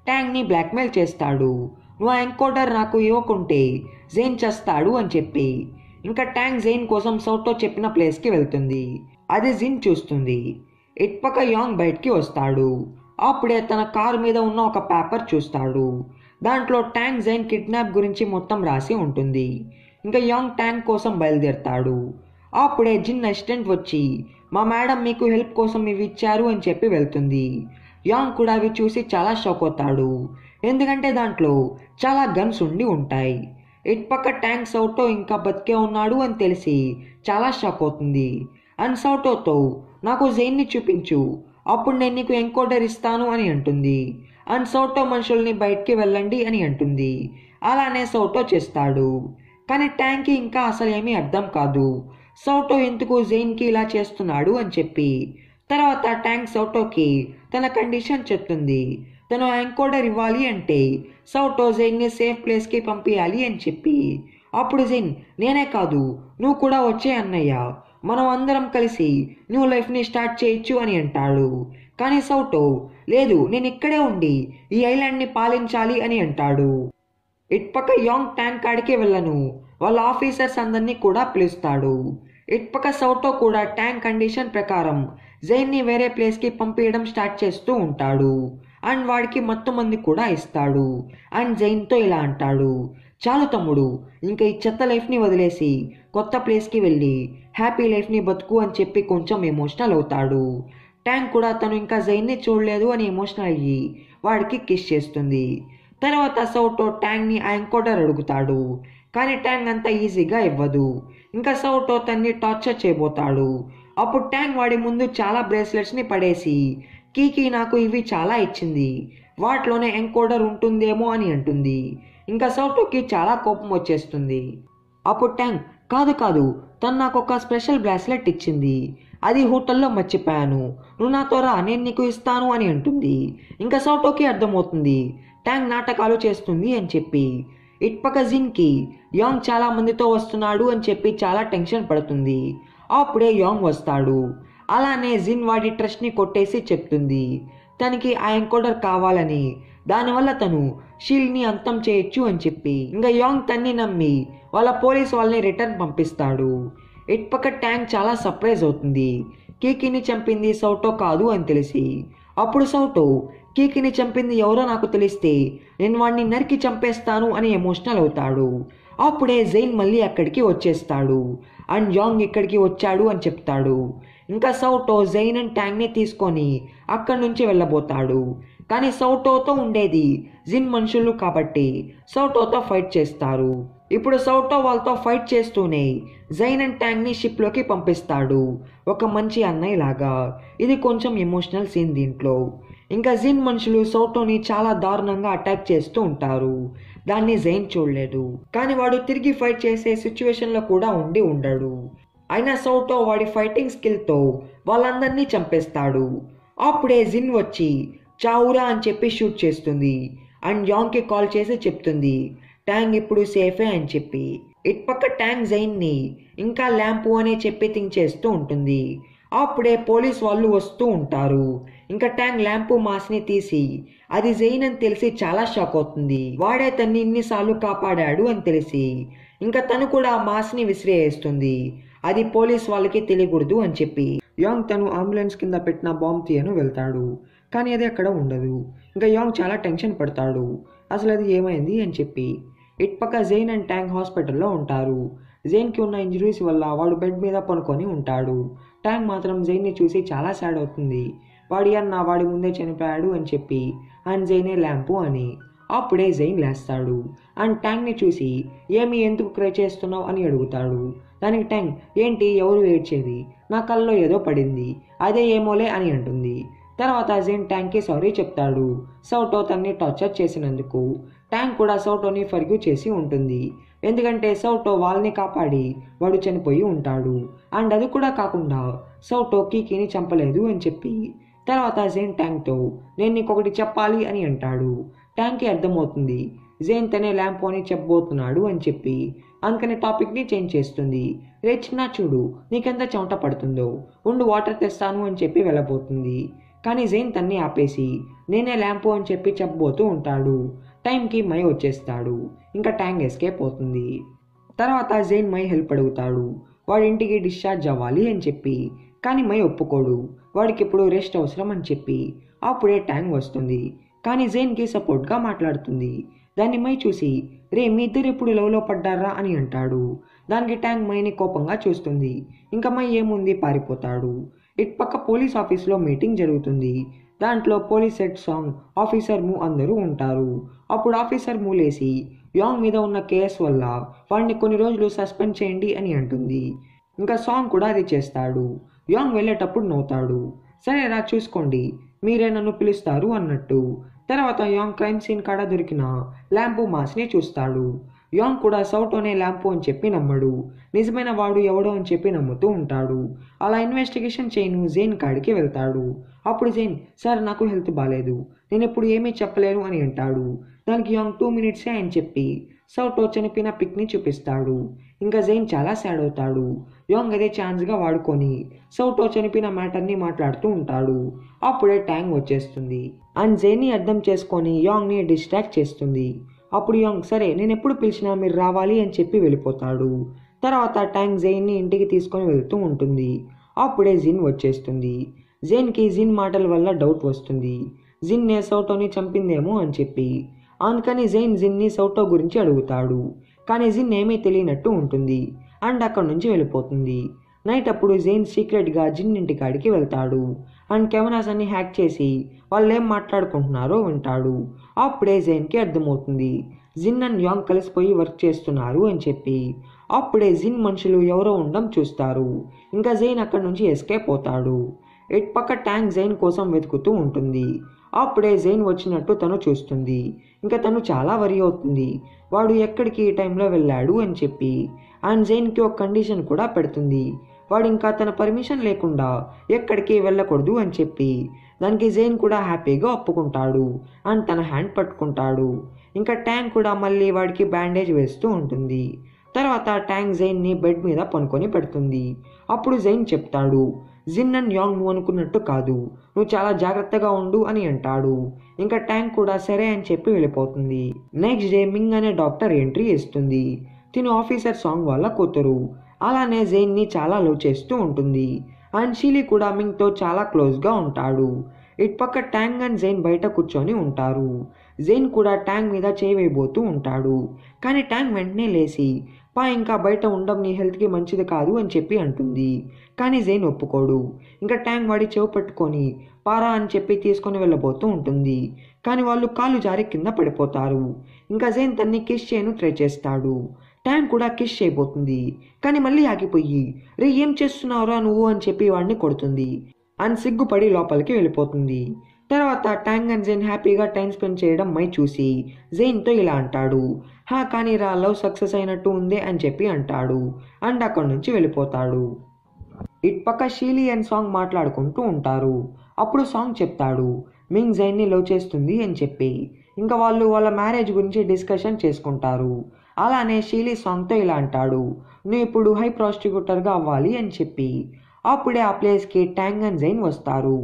ట్యాంక్ని బ్లాక్మెయిల్ చేస్తాడు. నువ్వు ఆ ఎన్కోడర్ నాకు ఇవ్వకుంటే జైన్ చేస్తాడు అని చెప్పి. ఇంకా ట్యాంక్ జైన్ కోసం సౌటో చెప్పిన ప్లేస్కి వెళ్తుంది. అది జిన్ చూస్తుంది. ఇటుపక్క యాంగ్ బయటికి వస్తాడు. అప్పుడే తన కారు మీద ఉన్న ఒక పేపర్ చూస్తాడు. దాంట్లో ట్యాంక్ జైన్ కిడ్నాప్ గురించి మొత్తం రాసి ఉంటుంది. ఇంకా యాంగ్ ట్యాంక్ కోసం బయలుదేరతాడు. అప్పుడే జిన్ అసిస్టెంట్ వచ్చి మా మేడం మీకు హెల్ప్ కోసం ఇవి ఇచ్చారు అని చెప్పి వెళ్తుంది. యాంగ్ కూడా అవి చూసి చాలా షాక్ అవుతాడు, ఎందుకంటే దాంట్లో చాలా గన్స్ ఉండి ఉంటాయి. ఇటుపక్క ట్యాంక్ సౌటో ఇంకా బతికే ఉన్నాడు అని తెలిసి చాలా షాక్ అవుతుంది. అండ్ సౌటోతో నాకు జైన్ని చూపించు, అప్పుడు నేను నీకు ఎన్కోడర్ ఇస్తాను అని అంటుంది. అండ్ సౌటో మనుషుల్ని బయటికి వెళ్ళండి అని అంటుంది. అలానే సౌటో చేస్తాడు. కానీ ట్యాంక్కి ఇంకా అసలు ఏమీ అర్థం కాదు సౌటో ఎందుకు జైన్కి ఇలా చేస్తున్నాడు అని చెప్పి. తర్వాత ట్యాంక్ సౌటోకి తన కండిషన్ చెప్తుంది. తను ఎన్కోడర్ ఇవ్వాలి అంటే సౌటో జైన్ని సేఫ్ ప్లేస్కి పంపించాలి అని చెప్పి. అప్పుడు జైన్ నేనే కాదు నువ్వు కూడా వచ్చే అన్నయ్య, మనం అందరం కలిసి న్యూ లైఫ్ని స్టార్ట్ చేయొచ్చు అని అంటాడు. కానీ సౌటో లేదు నేను ఇక్కడే ఉండి ఈ ఐలాండ్ని పాలించాలి అని అంటాడు. ఇటుపక్క యాంగ్ ట్యాంక్ కాడికి వెళ్ళను వాళ్ళ ఆఫీసర్స్ అందరినీ కూడా పిలుస్తాడు. ఇటుపక్క సౌటో కూడా ట్యాంక్ కండిషన్ ప్రకారం జైన్ని వేరే ప్లేస్కి పంపించడం స్టార్ట్ చేస్తూ ఉంటాడు. అండ్ వాడికి మత్తు మంది కూడా ఇస్తాడు. అండ్ జైన్తో ఇలా అంటాడు, చాలు తమ్ముడు, ఇంకా ఈ చెత్త లైఫ్ని వదిలేసి కొత్త ప్లేస్కి వెళ్ళి హ్యాపీ లైఫ్ని బతుకు అని చెప్పి కొంచెం ఎమోషనల్ అవుతాడు. ట్యాంక్ కూడా తను ఇంకా జైన్ని చూడలేదు అని ఎమోషనల్ అయ్యి వాడికి కిస్ చేస్తుంది. తర్వాత సౌటో ట్యాంక్ని ఆ ఎంకోడర్ అడుగుతాడు. కానీ ట్యాంక్ అంత ఈజీగా ఇవ్వదు. ఇంకా సౌటో తన్ని టార్చర్ చేయబోతాడు. అప్పుడు ట్యాంక్ వాడి ముందు చాలా బ్రేస్లెట్స్ని పడేసి, కీకి నాకు ఇవి చాలా ఇచ్చింది, వాటిలోనే ఎంకోడర్ ఉంటుందేమో అని అంటుంది. ఇంకా సౌటోకి చాలా కోపం వచ్చేస్తుంది. అప్పుడు ట్యాంక్, కాదు కాదు, తను నాకు ఒక స్పెషల్ బ్రాస్లెట్ ఇచ్చింది, అది హోటల్లో మర్చిపోయాను, నువ్వు నాతో రా, నేను నీకు ఇస్తాను అని అంటుంది. ఇంకా సౌటోకి అర్థమవుతుంది ట్యాంక్ నాటకాలు చేస్తుంది అని చెప్పి. ఇటుపక్క జిన్కి యాంగ్ చాలా మందితో వస్తున్నాడు అని చెప్పి చాలా టెన్షన్ పడుతుంది. అప్పుడే యాంగ్ వస్తాడు. అలానే జిన్ వాడి ట్రస్ట్ని కొట్టేసి చెప్తుంది తనకి ఆ ఎంకోడర్ కావాలని, దానివల్ల తను షీల్డ్ని అంతం చేయొచ్చు అని చెప్పి. ఇంకా యాంగ్ తన్ని నమ్మి వాళ్ళ పోలీస్ వాళ్ళని రిటర్న్ పంపిస్తాడు. ఇటుపక్క ట్యాంక్ చాలా సర్ప్రైజ్ అవుతుంది కీకిని చంపింది సౌటో కాదు అని తెలిసి. అప్పుడు సౌటో, కీకిని చంపింది ఎవరో నాకు తెలిస్తే నేను వాడిని నరికి చంపేస్తాను అని ఎమోషనల్ అవుతాడు. అప్పుడే జైన్ మళ్ళీ అక్కడికి వచ్చేస్తాడు. అండ్ యాంగ్ ఇక్కడికి వచ్చాడు అని చెప్తాడు. ఇంకా సౌటో జైన్ అండ్ ట్యాంక్ని తీసుకొని అక్కడి నుంచి వెళ్ళబోతాడు. కానీ సౌటోతో ఉండేది జిన్ మనుషులు కాబట్టి సౌటోతో ఫైట్ చేస్తారు. ఇప్పుడు సౌటో వాళ్ళతో ఫైట్ చేస్తూనే జైన్ అండ్ ట్యాంక్ని షిప్లోకి పంపిస్తాడు, ఒక మంచి అన్నయ్య లాగా. ఇది కొంచెం ఎమోషనల్ సీన్ దీంట్లో. ఇంకా జిన్ మనుషులు సౌటోని చాలా దారుణంగా అటాక్ చేస్తూ ఉంటారు. దాన్ని జైన్ చూడలేదు, కానీ వాడు తిరిగి ఫైట్ చేసే సిచ్యువేషన్లో కూడా ఉండి ఉండడు. అయినా సౌటో వాడి ఫైటింగ్ స్కిల్తో వాళ్ళందరినీ చంపేస్తాడు. అప్పుడే జిన్ వచ్చి చావురా అని చెప్పి షూట్ చేస్తుంది. అండ్ యాంగ్కి కాల్ చేసి చెప్తుంది ట్యాంక్ ఇప్పుడు సేఫే అని చెప్పి. ఇటుపక్క ట్యాంక్ జైన్ని ఇంకా ల్యాంపు అనే చెప్పి థింక్ చేస్తూ ఉంటుంది. అప్పుడే పోలీస్ వాళ్ళు వస్తూ ఉంటారు. ఇంకా ట్యాంక్ ల్యాంపు మాస్ని తీసి అది జైన్ అని తెలిసి చాలా షాక్ అవుతుంది. వాడే తన్ని ఇన్నిసార్లు కాపాడాడు అని తెలిసి. ఇంకా తను కూడా ఆ మాస్ని విసిరేస్తుంది, అది పోలీస్ వాళ్ళకి తెలియకూడదు అని చెప్పి. యాంగ్ తను అంబులెన్స్ కింద పెట్టిన బాంబ్ తీయను వెళ్తాడు, కానీ అది అక్కడ ఉండదు. ఇంకా యాంగ్ చాలా టెన్షన్ పడతాడు, అసలు అది ఏమైంది అని చెప్పి. ఇటుపక్క జైన్ అండ్ ట్యాంక్ హాస్పిటల్లో ఉంటారు. జైన్కి ఉన్న ఇంజరీస్ వల్ల వాడు బెడ్ మీద పనుకొని ఉంటాడు. ట్యాంక్ మాత్రం జైన్ని చూసి చాలా సాడ్ అవుతుంది. వాడి అన్న వాడి ముందే చనిపోయాడు అని చెప్పి, అండ్ జైనే ల్యాంపు అని. అప్పుడే జైన్ లేస్తాడు అండ్ ట్యాంక్ని చూసి ఏమి ఎందుకు క్రై చేస్తున్నావు అని అడుగుతాడు. దానికి ట్యాంక్, ఏంటి ఎవరు ఏడ్చేది, నా కళ్ళలో ఏదో పడింది, అదే ఏమోలే అని అంటుంది. తర్వాత జైన్ ట్యాంక్కి సారీ చెప్తాడు సౌటో తన్ని టార్చర్ చేసినందుకు. ట్యాంక్ కూడా సౌటోని ఫర్గ్యూ చేసి ఉంటుంది, ఎందుకంటే సౌటో వాళ్ళని కాపాడి వాడు చనిపోయి ఉంటాడు. అండ్ అది కూడా కాకుండా సౌటో కీకిని చంపలేదు అని చెప్పి. తర్వాత జైన్ ట్యాంక్తో నేను నీకొకటి చెప్పాలి అని అంటాడు. ట్యాంక్కి అర్థమవుతుంది జైన్ తనే ల్యాంప్ అని చెప్పబోతున్నాడు అని చెప్పి. అందుకని టాపిక్ని చేంజ్ చేస్తుంది. రే చిన్న చూడు, నీకెంత చెమట పడుతుందో, ఉండు వాటర్ తెస్తాను అని చెప్పి వెళ్ళబోతుంది. కానీ జైన్ తన్ని ఆపేసి నేనే ల్యాంపు అని చెప్పి చెప్పబోతూ ఉంటాడు. టైంకి మై వచ్చేస్తాడు. ఇంకా ట్యాంక్ ఎస్కేప్ అవుతుంది. తర్వాత జైన్ మై హెల్ప్ అడుగుతాడు, వాడి ఇంటికి డిశ్చార్జ్ అవ్వాలి అని చెప్పి. కానీ మై ఒప్పుకోడు, వాడికి ఇప్పుడు రెస్ట్ అవసరం అని చెప్పి. అప్పుడే ట్యాంక్ వస్తుంది, కానీ జైన్కి సపోర్ట్గా మాట్లాడుతుంది. దాన్ని మై చూసి రే మీ ఇద్దరు ఎప్పుడు లవ్లో పడ్డారా అని అంటాడు. దానికి ట్యాంక్ మైని కోపంగా చూస్తుంది. ఇంకా మై ఏముంది పారిపోతాడు. ఇటుపక్క పోలీస్ ఆఫీస్లో మీటింగ్ జరుగుతుంది. దాంట్లో పోలీస్ హెడ్ సాంగ్, ఆఫీసర్ మూ అందరూ ఉంటారు. అప్పుడు ఆఫీసర్ మూ లేసి యాంగ్ మీద ఉన్న కేసు వల్ల వాడిని కొన్ని రోజులు సస్పెండ్ చేయండి అని అంటుంది. ఇంకా సాంగ్ కూడా అది చేస్తాడు. యాంగ్ వెళ్ళేటప్పుడు నవ్వుతాడు, సరే రా చూసుకోండి, మీరే నన్ను పిలుస్తారు అన్నట్టు. తర్వాత యాంగ్ క్రైమ్ సీన్ కాడ దొరికిన ల్యాంపు మాస్ని చూస్తాడు. యాంగ్ కూడా సౌటోనే ల్యాంపు అని చెప్పి నమ్మడు, నిజమైన వాడు ఎవడో అని చెప్పి నమ్ముతూ ఉంటాడు. అలా ఇన్వెస్టిగేషన్ చేయను జైన్ కాడికి వెళ్తాడు. అప్పుడు జైన్, సార్ నాకు హెల్త్ బాగాలేదు, నేను ఎప్పుడు ఏమీ చెప్పలేను అని అంటాడు. దానికి యాంగ్ 2 మినిట్సే అని చెప్పి సౌటో చనిపోయిన పిక్ని చూపిస్తాడు. ఇంకా జైన్ చాలా సాడ్ అవుతాడు. యాంగ్ అదే ఛాన్స్గా వాడుకొని సౌటో చనిపోయిన మ్యాటర్ని మాట్లాడుతూ ఉంటాడు. అప్పుడే ట్యాంక్ వచ్చేస్తుంది అండ్ జైన్ని అర్థం చేసుకొని యాంగ్ని డిస్ట్రాక్ట్ చేస్తుంది. అప్పుడు యాంగ్, సరే నేను ఎప్పుడు పిలిచినా మీరు రావాలి అని చెప్పి వెళ్ళిపోతాడు. తర్వాత ట్యాంక్ జైన్ని ఇంటికి తీసుకొని వెళ్తూ ఉంటుంది. అప్పుడే జిన్ వచ్చేస్తుంది. జైన్కి జిన్ మాటల వల్ల డౌట్ వస్తుంది, జిన్నే సౌటోని చంపిందేమో అని చెప్పి. అందుకని జైన్ జిన్ని సౌటో గురించి అడుగుతాడు. కానీ జిన్ ఏమీ తెలియనట్టు ఉంటుంది అండ్ అక్కడి నుంచి వెళ్ళిపోతుంది. నైట్ అప్పుడు జైన్ సీక్రెట్గా జిన్ ఇంటికాడికి వెళ్తాడు అండ్ కెమెరాస్ అన్ని హ్యాక్ చేసి వాళ్ళు ఏం మాట్లాడుకుంటున్నారో వింటాడు. అప్పుడే జైన్కి అర్థమవుతుంది జిన్ అండ్ యాంగ్ కలిసిపోయి వర్క్ చేస్తున్నారు అని చెప్పి. అప్పుడే జిన్ మనుషులు ఎవరో ఉండడం చూస్తారు. ఇంకా జైన్ అక్కడి నుంచి ఎస్కేప్ అవుతాడు. ఇటు పక్క ట్యాంక్ జైన్ కోసం వెతుకుతూ ఉంటుంది. అప్పుడే జైన్ వచ్చినట్టు తను చూస్తుంది. ఇంకా తను చాలా వరి అవుతుంది, వాడు ఎక్కడికి ఈ టైంలో వెళ్ళాడు అని చెప్పి. అండ్ జైన్కి ఒక కండిషన్ కూడా పెడుతుంది, వాడు ఇంకా తన పర్మిషన్ లేకుండా ఎక్కడికి వెళ్ళకూడదు అని చెప్పి. దానికి జైన్ కూడా హ్యాపీగా ఒప్పుకుంటాడు అండ్ తన హ్యాండ్ పట్టుకుంటాడు. ఇంకా ట్యాంక్ కూడా మళ్ళీ వాడికి బ్యాండేజ్ వేస్తూ ఉంటుంది. తర్వాత ట్యాంక్ జైన్ని బెడ్ మీద పనుకొని పెడుతుంది. అప్పుడు జైన్ చెప్తాడు, జిన్ అండ్ యాంగ్ నువ్వు అనుకున్నట్టు కాదు, నువ్వు చాలా జాగ్రత్తగా ఉండు అని అంటాడు. ఇంకా ట్యాంక్ కూడా సరే అని చెప్పి వెళ్ళిపోతుంది. నెక్స్ట్ డే మింగ్ అనే డాక్టర్ ఎంట్రీ ఇస్తుంది. తిను ఆఫీసర్ సాంగ్ వాళ్ళ కూతురు. అలానే జైన్ని చాలా లవ్ చేస్తూ ఉంటుంది అండ్ షీలీ కూడా మింగ్తో చాలా క్లోజ్గా ఉంటాడు. ఇటుపక్క ట్యాంగ్ అండ్ జైన్ బయట కూర్చొని ఉంటారు. జైన్ కూడా ట్యాంక్ మీద చేయి వేయబోతూ ఉంటాడు. కానీ ట్యాంక్ వెంటనే లేచి ఇంకా బయట ఉండడం నీ హెల్త్కి మంచిది కాదు అని చెప్పి అంటుంది. కానీ జైన్ ఒప్పుకోడు. ఇంకా ట్యాంక్ వాడి చెవి పట్టుకొని పారా అని చెప్పి తీసుకొని వెళ్ళబోతూ ఉంటుంది. కానీ వాళ్ళు కాళ్ళు జారి కింద పడిపోతారు. ఇంకా జైన్ తన్ని కిస్ చేయను ట్రై చేస్తాడు. ట్యాంక్ కూడా కిస్ చేయబోతుంది, కానీ మళ్ళీ ఆగిపోయి రే ఏం చేస్తున్నావురా నువ్వు అని చెప్పి వాడిని కొడుతుంది అండ్ సిగ్గుపడి లోపలికి వెళ్ళిపోతుంది. తర్వాత ట్యాంగ్ అండ్ జైన్ హ్యాపీగా టైం స్పెండ్ చేయడం మై చూసి జైన్తో ఇలా అంటాడు, కానీ రా లవ్ సక్సెస్ అయినట్టు ఉందే అని చెప్పి అంటాడు అండ్ అక్కడి నుంచి వెళ్ళిపోతాడు. ఇటుపక్క షీలీ అండ్ సాంగ్ మాట్లాడుకుంటూ ఉంటారు. అప్పుడు సాంగ్ చెప్తాడు మింగ్ జైన్ని లవ్ చేస్తుంది అని చెప్పి. ఇంకా వాళ్ళు వాళ్ళ మ్యారేజ్ గురించి డిస్కషన్ చేసుకుంటారు. అలానే షీలీ సాంగ్తో ఇలా అంటాడు, నువ్వు ఇప్పుడు హై ప్రాస్టిక్యూటర్గా అవ్వాలి అని చెప్పి. అప్పుడే ఆ ప్లేస్కి ట్యాంగ్ అండ్ జైన్ వస్తారు,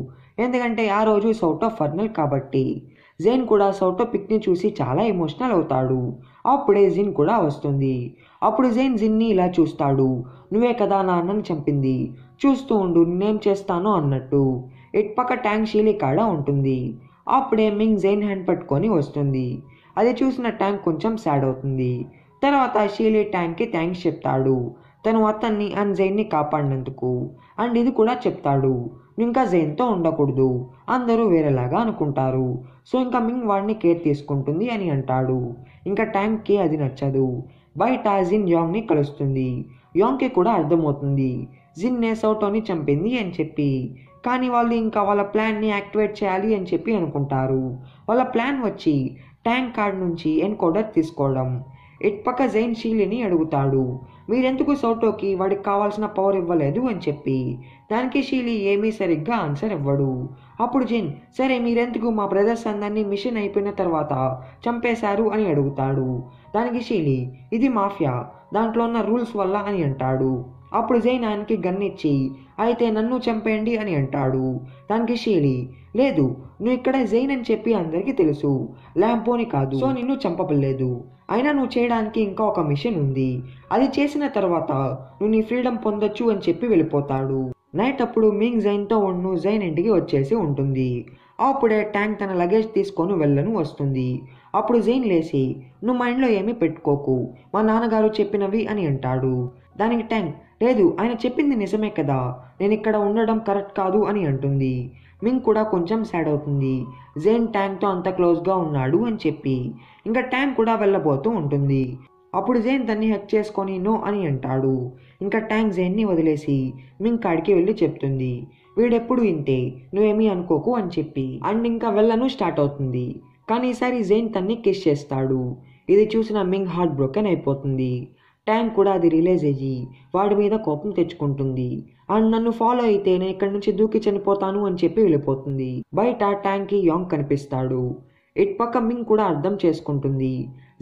ఎందుకంటే ఆ రోజు సౌటో ఫర్నల్ కాబట్టి. జైన్ కూడా సౌటో పిక్ని చూసి చాలా ఎమోషనల్ అవుతాడు. అప్పుడే జిన్ కూడా వస్తుంది. అప్పుడు జైన్ జిన్ని ఇలా చూస్తాడు, నువ్వే కదా నా అన్నని చంపింది, చూస్తూ ఉండు నేనేం చేస్తానో అన్నట్టు. ఇటుపక్క ట్యాంక్ షీలీ కాడ ఉంటుంది. అప్పుడే మింగ్ జైన్ హ్యాండ్ పట్టుకొని వస్తుంది. అది చూసిన ట్యాంక్ కొంచెం సాడ్ అవుతుంది. తర్వాత షీలీ ట్యాంక్కి థ్యాంక్స్ చెప్తాడు, తను అతన్ని అండ్ జైన్ని కాపాడినందుకు. అండ్ ఇది కూడా చెప్తాడు, ఇంకా జైన్తో ఉండకూడదు, అందరూ వేరేలాగా అనుకుంటారు, సో ఇంకా మింగ్ వాడిని కేర్ తీసుకుంటుంది అని అంటాడు. ఇంకా ట్యాంక్కి అది నచ్చదు. బయట జిన్ యాంగ్ని కలుస్తుంది. యాంగ్కి కూడా అర్థమవుతుంది జిన్నే సౌటోని చంపింది అని చెప్పి. కానీ వాళ్ళు ఇంకా వాళ్ళ ప్లాన్ని యాక్టివేట్ చేయాలి అని చెప్పి అనుకుంటారు. వాళ్ళ ప్లాన్ వచ్చి ట్యాంక్ కార్డ్ నుంచి ఎన్కోడర్ తీసుకోవడం. ఇటుపక్క జైన్ షీలీని అడుగుతాడు, మీరెందుకు సౌటోకి వాడికి కావాల్సిన పవర్ ఇవ్వలేదు అని చెప్పి. దానికి షీలీ ఏమీ సరిగ్గా ఆన్సర్ ఇవ్వడు. అప్పుడు జైన్, సరే మీరెందుకు మా బ్రదర్స్ అందరినీ మిషన్ అయిపోయిన తర్వాత చంపేశారు అని అడుగుతాడు. దానికి షీలీ, ఇది మాఫియా, దాంట్లో ఉన్న రూల్స్ వల్ల అని అంటాడు. అప్పుడు జైన్ ఆయనకి గన్ ఇచ్చి అయితే నన్ను చంపేయండి అని అంటాడు. దానికి షీలీ, లేదు నువ్వు ఇక్కడ జైన్ అని చెప్పి అందరికీ తెలుసు, ల్యాంపోని కాదు, సో నిన్ను చంపబడలేదు. అయినా నువ్వు చేయడానికి ఇంకా ఒక మిషన్ ఉంది, అది చేసిన తర్వాత నువ్వు నీ ఫ్రీడమ్ పొందొచ్చు అని చెప్పి వెళ్ళిపోతాడు. నైట్ అప్పుడు మింగ్ జైన్తో ఉండు జైన్ ఇంటికి వచ్చేసి ఉంటుంది. అప్పుడే ట్యాంక్ తన లగేజ్ తీసుకొని వెళ్ళను వస్తుంది. అప్పుడు జైన్ లేచి, నువ్వు మైండ్లో ఏమీ పెట్టుకోకు, మా నాన్నగారు చెప్పినవి అని అంటాడు. దానికి ట్యాంక్, లేదు ఆయన చెప్పింది నిజమే కదా, నేను ఇక్కడ ఉండడం కరెక్ట్ కాదు అని అంటుంది. మింగ్ కూడా కొంచెం సాడ్ అవుతుంది, జైన్ ట్యాంక్తో అంత క్లోజ్గా ఉన్నాడు అని చెప్పి. ఇంకా ట్యాంక్ కూడా వెళ్ళబోతూ ఉంటుంది. అప్పుడు జైన్ తన్ని హెక్ చేసుకొని నో అని అంటాడు. ఇంకా ట్యాంక్ జైన్ని వదిలేసి మింగ్ కాడికి వెళ్ళి చెప్తుంది, వీడెప్పుడు ఇంతే, నువ్వేమీ అనుకోకు అని చెప్పి. అండ్ ఇంకా వెళ్ళను స్టార్ట్ అవుతుంది. కానీ ఈసారి జైన్ తన్ని కిస్ చేస్తాడు. ఇది చూసిన మింగ్ హార్ట్ బ్రోకెన్ అయిపోతుంది. ట్యాంక్ కూడా అది రిలీజ్ అయ్యి వాడి మీద కోపం తెచ్చుకుంటుంది. అండ్ నన్ను ఫాలో అయితే నేను ఇక్కడి నుంచి దూకి చనిపోతాను అని చెప్పి వెళ్ళిపోతుంది. బయట ట్యాంక్కి యాంగ్ కనిపిస్తాడు. ఇటుపక్క మింగ్ కూడా అర్థం చేసుకుంటుంది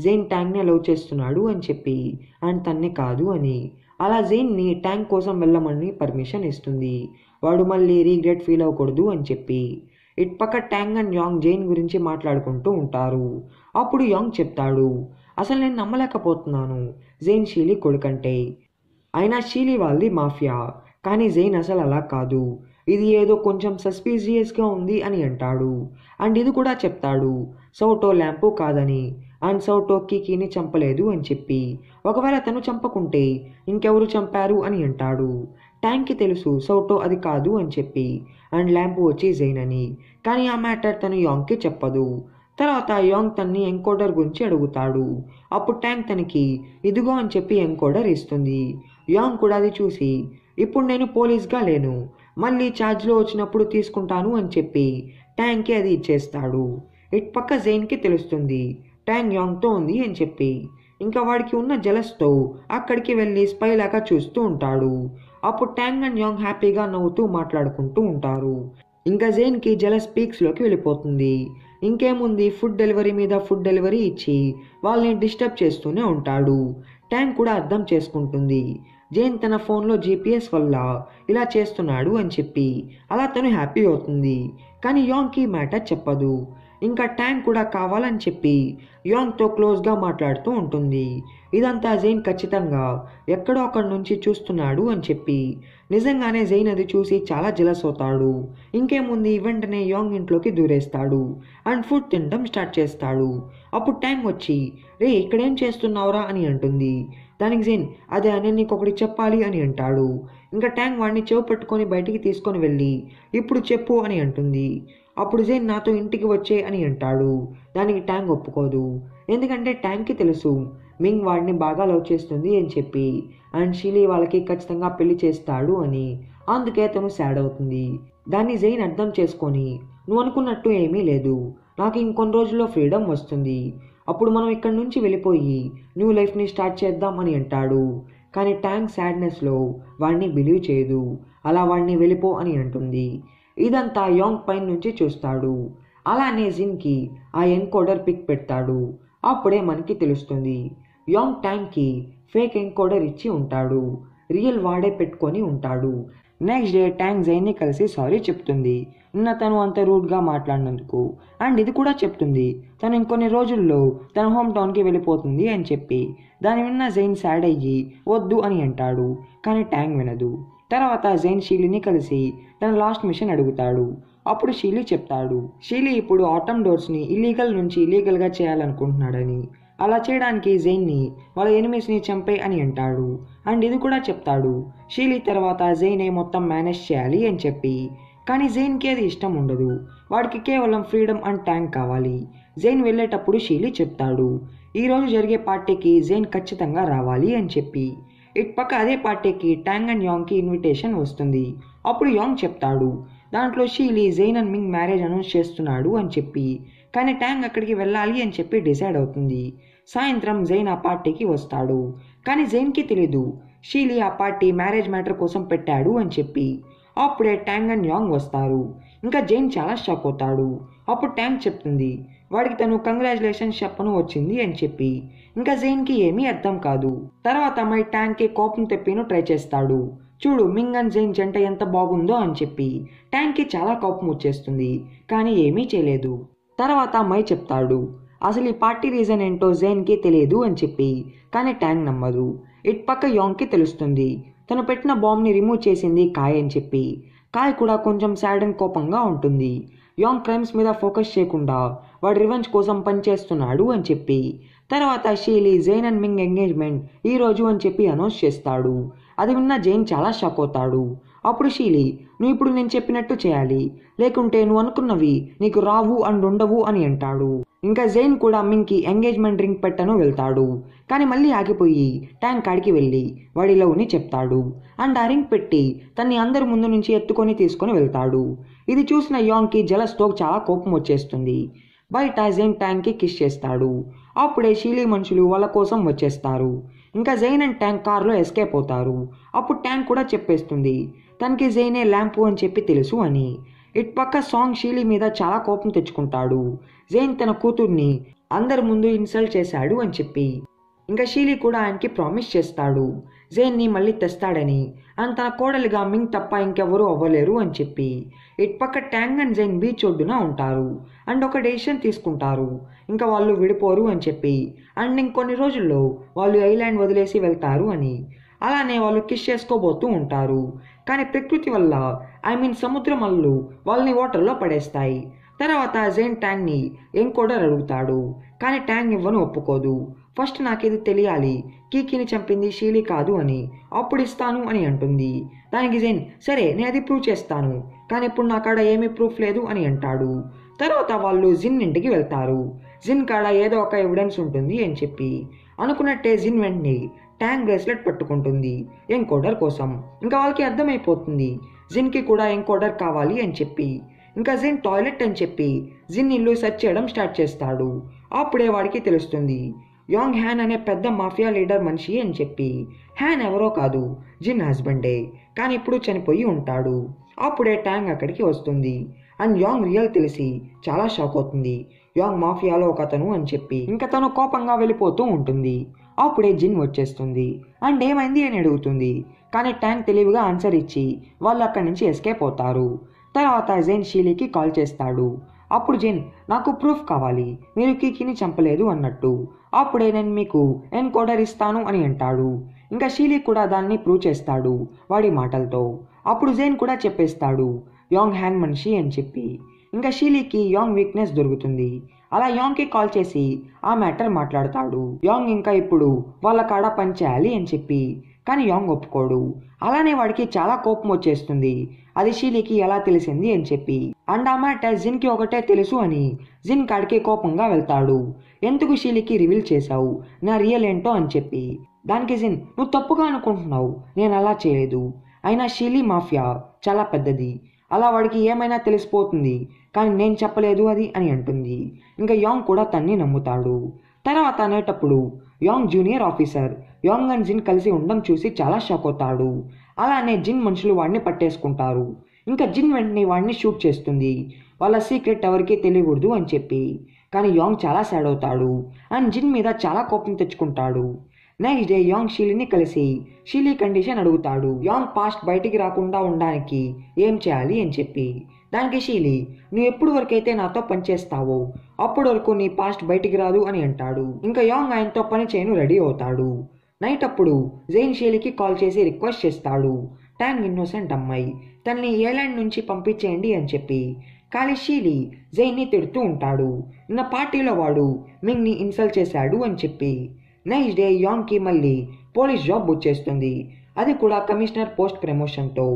జైన్ ట్యాంక్నే లవ్ చేస్తున్నాడు అని చెప్పి, అండ్ తన్నే కాదు అని. అలా జైన్ని ట్యాంక్ కోసం వెళ్ళమని పర్మిషన్ ఇస్తుంది, వాడు మళ్ళీ రీగ్రెట్ ఫీల్ అవ్వకూడదు అని చెప్పి. ఇటుపక్క ట్యాంగ్ అండ్ యాంగ్ జైన్ గురించి మాట్లాడుకుంటూ ఉంటారు. అప్పుడు యాంగ్ చెప్తాడు, అసలు నేను నమ్మలేకపోతున్నాను జైన్ షీలీ కొడుకంటే. అయినా షీలీ వాళ్ళది మాఫియా, కానీ జైన్ అసలు అలా కాదు, ఇది ఏదో కొంచెం సస్పీషియస్గా ఉంది అని అంటాడు. అండ్ ఇది కూడా చెప్తాడు సౌటో ల్యాంపు కాదని, అండ్ సౌటో కీకీని చంపలేదు అని చెప్పి, ఒకవేళ తను చంపకుంటే ఇంకెవరు చంపారు అని అంటాడు. ట్యాంక్కి తెలుసు సౌటో అది కాదు అని చెప్పి, అండ్ ల్యాంపు వచ్చి జైన్ అని, కానీ ఆ మ్యాటర్ తను యాంగ్కి చెప్పదు. తర్వాత యాంగ్ తన్ని ఎన్కోడర్ గురించి అడుగుతాడు. అప్పుడు ట్యాంక్ తనకి ఇదిగో అని చెప్పి ఎన్కోడర్ ఇస్తుంది. యాంగ్ కూడా అది చూసి ఇప్పుడు నేను పోలీస్గా లేను, మళ్ళీ ఛార్జ్లో వచ్చినప్పుడు తీసుకుంటాను అని చెప్పి ట్యాంక్కి అది ఇచ్చేస్తాడు. ఇటు పక్క జైన్కి తెలుస్తుంది ట్యాంక్ యాంగ్తో ఉంది అని చెప్పి, ఇంకా వాడికి ఉన్న జలస్తో అక్కడికి వెళ్ళి స్పై లాగా చూస్తూ ఉంటాడు. అప్పుడు ట్యాంక్ అండ్ యాంగ్ హ్యాపీగా నవ్వుతూ మాట్లాడుకుంటూ ఉంటారు. ఇంకా జైన్కి జలస్ పీక్స్లోకి వెళ్ళిపోతుంది. ఇంకేముంది, ఫుడ్ డెలివరీ మీద ఫుడ్ డెలివరీ ఇచ్చి వాళ్ళని డిస్టర్బ్ చేస్తూనే ఉంటాడు. ట్యాంక్ కూడా అర్థం చేసుకుంటుంది జైన్ తన ఫోన్లో GPS వల్ల ఇలా చేస్తున్నాడు అని చెప్పి, అలా తను హ్యాపీ అవుతుంది. కానీ యాంగ్కి మ్యాటర్ చెప్పదు. ఇంకా ట్యాంక్ కూడా కావాలని చెప్పి యాంగ్తో క్లోజ్గా మాట్లాడుతూ ఉంటుంది. ఇదంతా జైన్ ఖచ్చితంగా ఎక్కడో అక్కడి నుంచి చూస్తున్నాడు అని చెప్పి, నిజంగానే జైన్ అది చూసి చాలా జెలస్ అవుతాడు. ఇంకేముంది, వెంటనే యాంగ్ ఇంట్లోకి దూరేస్తాడు అండ్ ఫుడ్ తినడం స్టార్ట్ చేస్తాడు. అప్పుడు ట్యాంక్ వచ్చి రే ఇక్కడేం చేస్తున్నావురా అని అంటుంది. దానికి జైన్ అదే నేను నీకు ఒకటి చెప్పాలి అని అంటాడు. ఇంకా ట్యాంక్ వాడిని చెవు పట్టుకొని బయటికి తీసుకొని వెళ్ళి ఇప్పుడు చెప్పు అని అంటుంది. అప్పుడు జైన్ నాతో ఇంటికి వచ్చే అని అంటాడు. దానికి ట్యాంక్ ఒప్పుకోదు, ఎందుకంటే ట్యాంక్కి తెలుసు మింగ్ వాడిని బాగా లవ్ చేస్తుంది అని చెప్పి, అండ్ షీలీ వాళ్ళకి ఖచ్చితంగా పెళ్లి చేస్తాడు అని. అందుకే తను సాడ్ అవుతుంది. దాన్ని జైన్ అర్థం చేసుకొని నువ్వు అనుకున్నట్టు ఏమీ లేదు, నాకు ఇంకొన్ని రోజుల్లో ఫ్రీడమ్ వస్తుంది, అప్పుడు మనం ఇక్కడి నుంచి వెళ్ళిపోయి న్యూ లైఫ్ని స్టార్ట్ చేద్దాం అని అంటాడు. కానీ ట్యాంక్ సాడ్నెస్లో వాడిని బిలీవ్ చేయదు, అలా వాడిని వెళ్ళిపో అని అంటుంది. ఇదంతా యాంగ్ పైన నుంచి చూస్తాడు. అలానే జిన్కి ఆ ఎన్కోడర్ పిక్ పెడతాడు. అప్పుడే మనకి తెలుస్తుంది యాంగ్ ట్యాంక్కి ఫేక్ ఎన్కోడర్ ఇచ్చి ఉంటాడు, రియల్ వాడే పెట్టుకొని ఉంటాడు. నెక్స్ట్ డే ట్యాంక్ జైన్ని కలిసి సారీ చెప్తుంది నిన్న తను అంత రూడ్గా మాట్లాడినందుకు. అండ్ ఇది కూడా చెప్తుంది తను ఇంకొన్ని రోజుల్లో తన హోమ్ టౌన్కి వెళ్ళిపోతుంది అని చెప్పి. దాని విన్న జైన్ సాడ్ అయ్యి వద్దు అని అంటాడు, కానీ ట్యాంక్ వినదు. తర్వాత జైన్ షీలీని కలిసి తన లాస్ట్ మిషన్ అడుగుతాడు. అప్పుడు షీలీ చెప్తాడు షీలీ ఇప్పుడు ఆటమ్ డోర్స్ని ఇల్లీగల్ నుంచి ఇల్లీగల్గా చేయాలనుకుంటున్నాడని, అలా చేయడానికి జైన్ని వాళ్ళ ఎనిమీస్ని చంపే అని అంటాడు. అండ్ ఇది కూడా చెప్తాడు షీలీ తర్వాత జైనే మొత్తం మేనేజ్ చేయాలి అని చెప్పి. కానీ జైన్కి అది ఇష్టం ఉండదు, వాడికి కేవలం ఫ్రీడమ్ అండ్ ట్యాంక్ కావాలి. జైన్ వెళ్ళేటప్పుడు షీలీ చెప్తాడు ఈరోజు జరిగే పార్టీకి జైన్ ఖచ్చితంగా రావాలి అని చెప్పి. ఇటు పక్క అదే పార్టీకి ట్యాంగ్ అండ్ యాంగ్కి ఇన్విటేషన్ వస్తుంది. అప్పుడు యాంగ్ చెప్తాడు దాంట్లో Shelly Jain and Ming marriage announce చేస్తున్నాడు అని చెప్పి. కానీ ట్యాంగ్ అక్కడికి వెళ్ళాలి అని చెప్పి డిసైడ్ అవుతుంది. సాయంత్రం జైన్ ఆ పార్టీకి వస్తాడు, కానీ జైన్కి తెలీదు షీలీ ఆ పార్టీ మ్యారేజ్ మ్యాటర్ కోసం పెట్టాడు అని చెప్పి. అప్పుడే ట్యాంగ్ అండ్ యాంగ్ వస్తారు. ఇంకా జైన్ చాలా షాక్ అవుతాడు. అప్పుడు ట్యాంగ్ చెప్తుంది వాడికి తను కంగ్రాచులేషన్స్ చెప్పను వచ్చింది అని చెప్పి. ఇంకా జైన్కి ఏమీ అర్థం కాదు. తర్వాత అమ్మాయి ట్యాంక్కి కోపం తెప్పిను ట్రై చేస్తాడు, చూడు మింగ్ అండ్ జైన్ జంట ఎంత బాగుందో అని చెప్పి. ట్యాంక్కి చాలా కోపం వచ్చేస్తుంది, కానీ ఏమీ చేయలేదు. తర్వాత అమ్మాయి చెప్తాడు అసలు ఈ పార్టీ రీజన్ ఏంటో జైన్కి తెలియదు అని చెప్పి. కానీ ట్యాంక్ నమ్మదు. ఇటు పక్క యాంగ్కి తెలుస్తుంది తను పెట్టిన బాంబ్ని రిమూవ్ చేసింది కాయ్ అని చెప్పి. కాయ్ కూడా కొంచెం సాడ్ అండ్ కోపంగా ఉంటుంది. యాంగ్ క్రైమ్స్ మీద ఫోకస్ చేయకుండా వాడు రివెంజ్ కోసం పనిచేస్తున్నాడు అని చెప్పి. తర్వాత షీలీ జైన్ అండ్ మింగ్ ఎంగేజ్మెంట్ ఈరోజు అని చెప్పి అనౌన్స్ చేస్తాడు. అది విన్న జైన్ చాలా షాక్ అవుతాడు. అప్పుడు షీలీ నువ్వు ఇప్పుడు నేను చెప్పినట్టు చేయాలి, లేకుంటే నువ్వు అనుకున్నవి నీకు రావు అండ్ ఉండవు అని అంటాడు. ఇంకా జైన్ కూడా మింగ్కి ఎంగేజ్మెంట్ రింగ్ పెట్టను వెళ్తాడు, కానీ మళ్ళీ ఆగిపోయి ట్యాంక్ కాడికి వెళ్ళి వాడి లవ్ని చెప్తాడు. అండ్ ఆ రింగ్ పెట్టి తన్ని అందరి ముందు నుంచి ఎత్తుకొని తీసుకొని వెళ్తాడు. ఇది చూసిన యాంగ్కి జలస్తో చాలా కోపం వచ్చేస్తుంది. బయట జైన్ ట్యాంక్కి కిస్ చేస్తాడు. అప్పుడే షీలీ మనుషులు వాళ్ళ కోసం వచ్చేస్తారు. ఇంకా జైన్ అండ్ ట్యాంక్ కార్లో ఎస్కేప్ అవుతారు. అప్పుడు ట్యాంక్ కూడా చెప్పేస్తుంది తనకి జైనే ల్యాంపు అని చెప్పి తెలుసు అని. ఇటు పక్క సాంగ్ షీలీ మీద చాలా కోపం తెచ్చుకుంటాడు. జైన్ తన కూతుర్ని అందరి ముందు ఇన్సల్ట్ చేశాడు అని చెప్పి. ఇంకా షీలీ కూడా ఆయనకి ప్రామిస్ చేస్తాడు జైన్ని మళ్ళీ తెస్తాడని, అండ్ తన కోడలిగా మింగ్ తప్ప ఇంకెవరూ అవ్వలేరు అని చెప్పి. ఇటు పక్క ట్యాంగ్ అండ్ జైన్ బీచ్ ఒడ్డున ఉంటారు అండ్ ఒక డెసిషన్ తీసుకుంటారు ఇంకా వాళ్ళు విడిపోరు అని చెప్పి. అండ్ ఇంకొన్ని రోజుల్లో వాళ్ళు ఐలాండ్ వదిలేసి వెళ్తారు అని. అలానే వాళ్ళు కిస్ చేసుకోబోతూ ఉంటారు. కానీ ప్రకృతి వల్ల సముద్రం అలలు వాళ్ళని వాటర్లో పడేస్తాయి. తర్వాత జైన్ ట్యాంగ్ని ఎన్కోడర్ అడుగుతాడు. కానీ ట్యాంగ్ ఇవ్వను ఒప్పుకోదు. ఫస్ట్ నాకేది తెలియాలి, కీకీని చంపింది షీలీ కాదు అని, అప్పుడు ఇస్తాను అని అంటుంది. దానికి జైన్ సరే నేను అది ప్రూవ్ చేస్తాను, కానీ ఇప్పుడు నా కాడ ఏమీ ప్రూఫ్ లేదు అని అంటాడు. తర్వాత వాళ్ళు జిన్ ఇంటికి వెళ్తారు. జిన్ కాడ ఏదో ఒక ఎవిడెన్స్ ఉంటుంది అని చెప్పి అనుకున్నట్టే జిన్ వెంటనే ట్యాంగ్ బ్రేస్లెట్ పట్టుకుంటుంది ఎన్కోడర్ కోసం. ఇంకా వాళ్ళకి అర్థమైపోతుంది జిన్కి కూడా ఎన్కోడర్ కావాలి అని చెప్పి. ఇంకా జిన్ టాయిలెట్ అని చెప్పి జిన్ ఇల్లు సెర్చ్ చేయడం స్టార్ట్ చేస్తాడు. అప్పుడే వాడికి తెలుస్తుంది యాంగ్ హ్యాన్ అనే పెద్ద మాఫియా లీడర్ మనిషి అని చెప్పి. హ్యాన్ ఎవరో కాదు, జిన్ హస్బెండే, కానీ ఇప్పుడు చనిపోయి ఉంటాడు. అప్పుడే ట్యాంగ్ అక్కడికి వస్తుంది. అండ్ యాంగ్ రియల్ తెలిసి చాలా షాక్ అవుతుంది. యాంగ్ మాఫియాలో ఒక అతను అని చెప్పి. ఇంకా తను కోపంగా వెళ్ళిపోతూ ఉంటుంది. అప్పుడే జిన్ వచ్చేస్తుంది అండ్ ఏమైంది అని అడుగుతుంది. కానీ ట్యాంగ్ తెలివిగా ఆన్సర్ ఇచ్చి వాళ్ళు అక్కడి నుంచి ఎస్కేప్ అవుతారు. తర్వాత జైన్ షీలీకి కాల్ చేస్తాడు. అప్పుడు జైన్ నాకు ప్రూఫ్ కావాలి, మీరు కీకీని చంపలేదు అన్నట్టు. అప్పుడే నేను మీకు ఎన్కోడర్ ఇస్తాను అని అంటాడు. ఇంకా షీలీ కూడా దాన్ని ప్రూవ్ చేస్తాడు వాడి మాటలతో. అప్పుడు జైన్ కూడా చెప్పేస్తాడు యాంగ్ హ్యాన్ మనిషి అని చెప్పి. ఇంకా షీలీకి యాంగ్ వీక్నెస్ దొరుకుతుంది. అలా యాంగ్కి కాల్ చేసి ఆ మ్యాటర్ మాట్లాడతాడు. యాంగ్ ఇంకా ఇప్పుడు వాళ్ళ కాడ పని చేయాలి అని చెప్పి. కానీ యాంగ్ ఒప్పుకోడు. అలానే వాడికి చాలా కోపం వచ్చేస్తుంది అది షీలీకి ఎలా తెలిసింది అని చెప్పి. అండ్ ఆ మ్యాటర్ జిన్కి ఒకటే తెలుసు అని జిన్ కాడికి కోపంగా వెళ్తాడు. ఎందుకు షీలీకి రివీల్ చేశావు నా రియల్ ఏంటో అని చెప్పి. దానికి జిన్ నువ్వు తప్పుగా అనుకుంటున్నావు, నేను అలా చేయలేదు. అయినా షీలీ మాఫియా చాలా పెద్దది, అలా వాడికి ఏమైనా తెలిసిపోతుంది, కానీ నేను చెప్పలేదు అది అని అంటుంది. ఇంకా యాంగ్ కూడా తన్ని నమ్ముతాడు. తర్వాత అనేటప్పుడు Yang junior officer Yang and Jin కలిసి ఉండడం చూసి చాలా షాక్ అవుతాడు. అలానే జిన్ మనుషులు వాడిని పట్టేసుకుంటారు. ఇంకా జిన్ వెంటనే వాడిని షూట్ చేస్తుంది వాళ్ళ సీక్రెట్ ఎవరికీ తెలియకూడదు అని చెప్పి. కానీ యాంగ్ చాలా సాడ్ అవుతాడు అండ్ జిన్ మీద చాలా కోపం తెచ్చుకుంటాడు. నెక్స్ట్ డే యాంగ్ షీలీని కలిసి షీలీ కండిషన్ అడుగుతాడు. యాంగ్ పాస్ట్ బయటికి రాకుండా ఉండడానికి ఏం చేయాలి అని చెప్పి. దానికి షీలీ నువ్వు ఎప్పుడు వరకైతే నాతో పనిచేస్తావో అప్పటి వరకు నీ పాస్ట్ బయటికి రాదు అని అంటాడు. ఇంకా యాంగ్ ఆయనతో పని చేయను రెడీ అవుతాడు. నైట్ అప్పుడు జైన్ షీలీకి కాల్ చేసి రిక్వెస్ట్ చేస్తాడు ట్యాంగ్ ఇన్నోసెంట్ అమ్మాయి, తనని ఏలాండ్ నుంచి పంపించేయండి అని చెప్పి. కానీ షీలీ జైన్ని తిడుతూ ఉంటాడు నిన్న పార్టీలో వాడు మింగ్ని ఇన్సల్ట్ చేశాడు అని చెప్పి. నెక్స్ట్ డే యాంగ్కి మళ్ళీ పోలీస్ జాబ్ వచ్చేస్తుంది, అది కూడా కమిషనర్ పోస్ట్ ప్రమోషన్తో.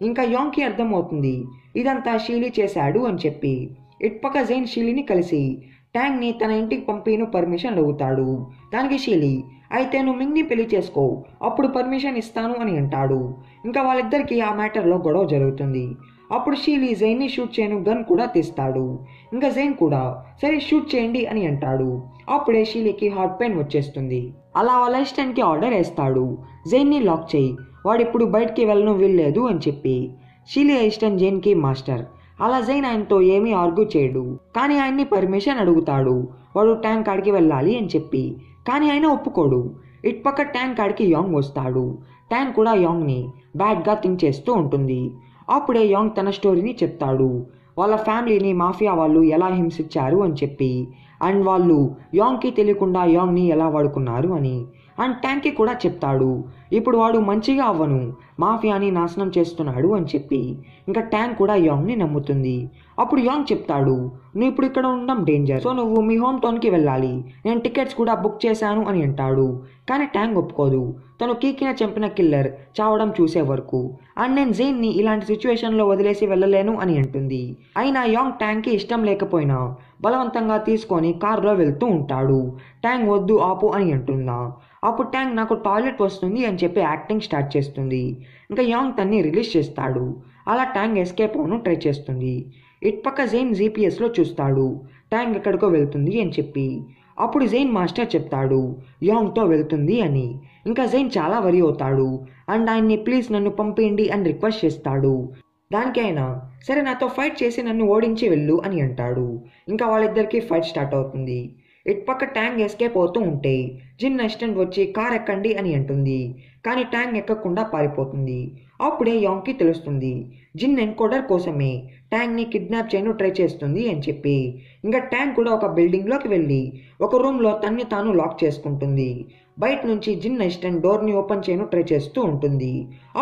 ఇంకా యాంగ్కి అర్థమవుతుంది ఇదంతా షీలీ చేశాడు అని చెప్పి. ఇటుపక్క జైన్ షీలీని కలిసి ట్యాంగ్ని తన ఇంటికి పంపిను పర్మిషన్ అడుగుతాడు. దానికి షీలీ అయితే నువ్వు మింగ్ని పెళ్లి చేసుకో అప్పుడు పర్మిషన్ ఇస్తాను అని అంటాడు. ఇంకా వాళ్ళిద్దరికీ ఆ మ్యాటర్లో గొడవ జరుగుతుంది. అప్పుడు షీలీ జైన్ని షూట్ చేయను గన్ కూడా తీస్తాడు. ఇంకా జైన్ కూడా సరే షూట్ చేయండి అని అంటాడు. అప్పుడే షీలీకి హార్ట్ పెయిన్ వచ్చేస్తుంది. అలా వాళ్ళ అసిస్టెంట్కి ఆర్డర్ వేస్తాడు జైన్ని లాక్ చేయి, వాడిప్పుడు బయటికి వెళ్ళను వీల్లేదు అని చెప్పి. షీలీ అసిస్టెంట్ జైన్కి మాస్టర్. అలా జైన్ ఆయనతో ఏమీ ఆర్గ్యూ చేయడు, కానీ ఆయన్ని పర్మిషన్ అడుగుతాడు వాడు ట్యాంక్ కాడికి వెళ్ళాలి అని చెప్పి. కానీ ఆయన ఒప్పుకోడు. ఇటుపక్క ట్యాంక్ కాడికి యాంగ్ వస్తాడు. ట్యాంక్ కూడా యాంగ్ని బ్యాడ్గా థింక్ చేస్తూ ఉంటుంది. అప్పుడే యాంగ్ తన స్టోరీని చెప్తాడు వాళ్ళ ఫ్యామిలీని మాఫియా వాళ్ళు ఎలా హింసించారు అని చెప్పి. అండ్ వాళ్ళు యాంగ్కి తెలియకుండా యాంగ్ని ఎలా వాడుకున్నారు అని. అండ్ ట్యాంక్కి కూడా చెప్తాడు ఇప్పుడు వాడు మంచిగా అవ్వను మాఫియాని నాశనం చేస్తున్నాడు అని చెప్పి. ఇంకా ట్యాంక్ కూడా యాంగ్ని నమ్ముతుంది. అప్పుడు యాంగ్ చెప్తాడు నువ్వు ఇప్పుడు ఇక్కడ ఉండడం డేంజర్, సో నువ్వు మీ హోమ్ టౌన్కి వెళ్ళాలి, నేను టికెట్స్ కూడా బుక్ చేశాను అని అంటాడు. కానీ ట్యాంక్ ఒప్పుకోదు, తను కీకిన చంపిన కిల్లర్ చావడం చూసే వరకు. అండ్ నేను జైన్ని ఇలాంటి సిచ్యువేషన్లో వదిలేసి వెళ్ళలేను అని అంటుంది. అయినా యాంగ్ ట్యాంక్కి ఇష్టం లేకపోయినా బలవంతంగా తీసుకొని కార్లో వెళ్తూ ఉంటాడు. ట్యాంక్ వద్దు ఆపు అని అంటుందా. అప్పుడు ట్యాంక్ నాకు టాయిలెట్ వస్తుంది అని చెప్పి యాక్టింగ్ స్టార్ట్ చేస్తుంది. ఇంకా యాంగ్ తన్ని రిలీజ్ చేస్తాడు. అలా ట్యాంక్ ఎస్కేప్ అవ్వను ట్రై చేస్తుంది. ఇటుపక్క జైన్ జీపీఎస్లో చూస్తాడు ట్యాంక్ ఎక్కడికో వెళ్తుంది అని చెప్పి. అప్పుడు జైన్ మాస్టర్ చెప్తాడు యాంగ్తో వెళ్తుంది అని. ఇంకా జైన్ చాలా వరి అవుతాడు అండ్ ఆయన్ని ప్లీజ్ నన్ను పంపేయండి అని రిక్వెస్ట్ చేస్తాడు. దానికి ఆయన సరే నాతో ఫైట్ చేసి నన్ను ఓడించి వెళ్ళు అని అంటాడు. ఇంకా వాళ్ళిద్దరికీ ఫైట్ స్టార్ట్ అవుతుంది. ఇటుపక్క ట్యాంక్ ఎస్కేప్ అవుతూ ఉంటే జిన్ అసిస్టెంట్ వచ్చి కార్ ఎక్కండి అని అంటుంది. కానీ ట్యాంక్ ఎక్కకుండా పారిపోతుంది. అప్పుడే యాంగ్కి తెలుస్తుంది జిన్ ఎన్కోడర్ కోసమే ట్యాంక్ని కిడ్నాప్ చేయను ట్రై చేస్తుంది అని చెప్పి. ఇంకా ట్యాంక్ కూడా ఒక బిల్డింగ్లోకి వెళ్ళి ఒక రూమ్లో తన్ని తాను లాక్ చేసుకుంటుంది. బయట నుంచి జిన్ అసిస్టెంట్ డోర్ని ఓపెన్ చేయను ట్రై చేస్తూ ఉంటుంది.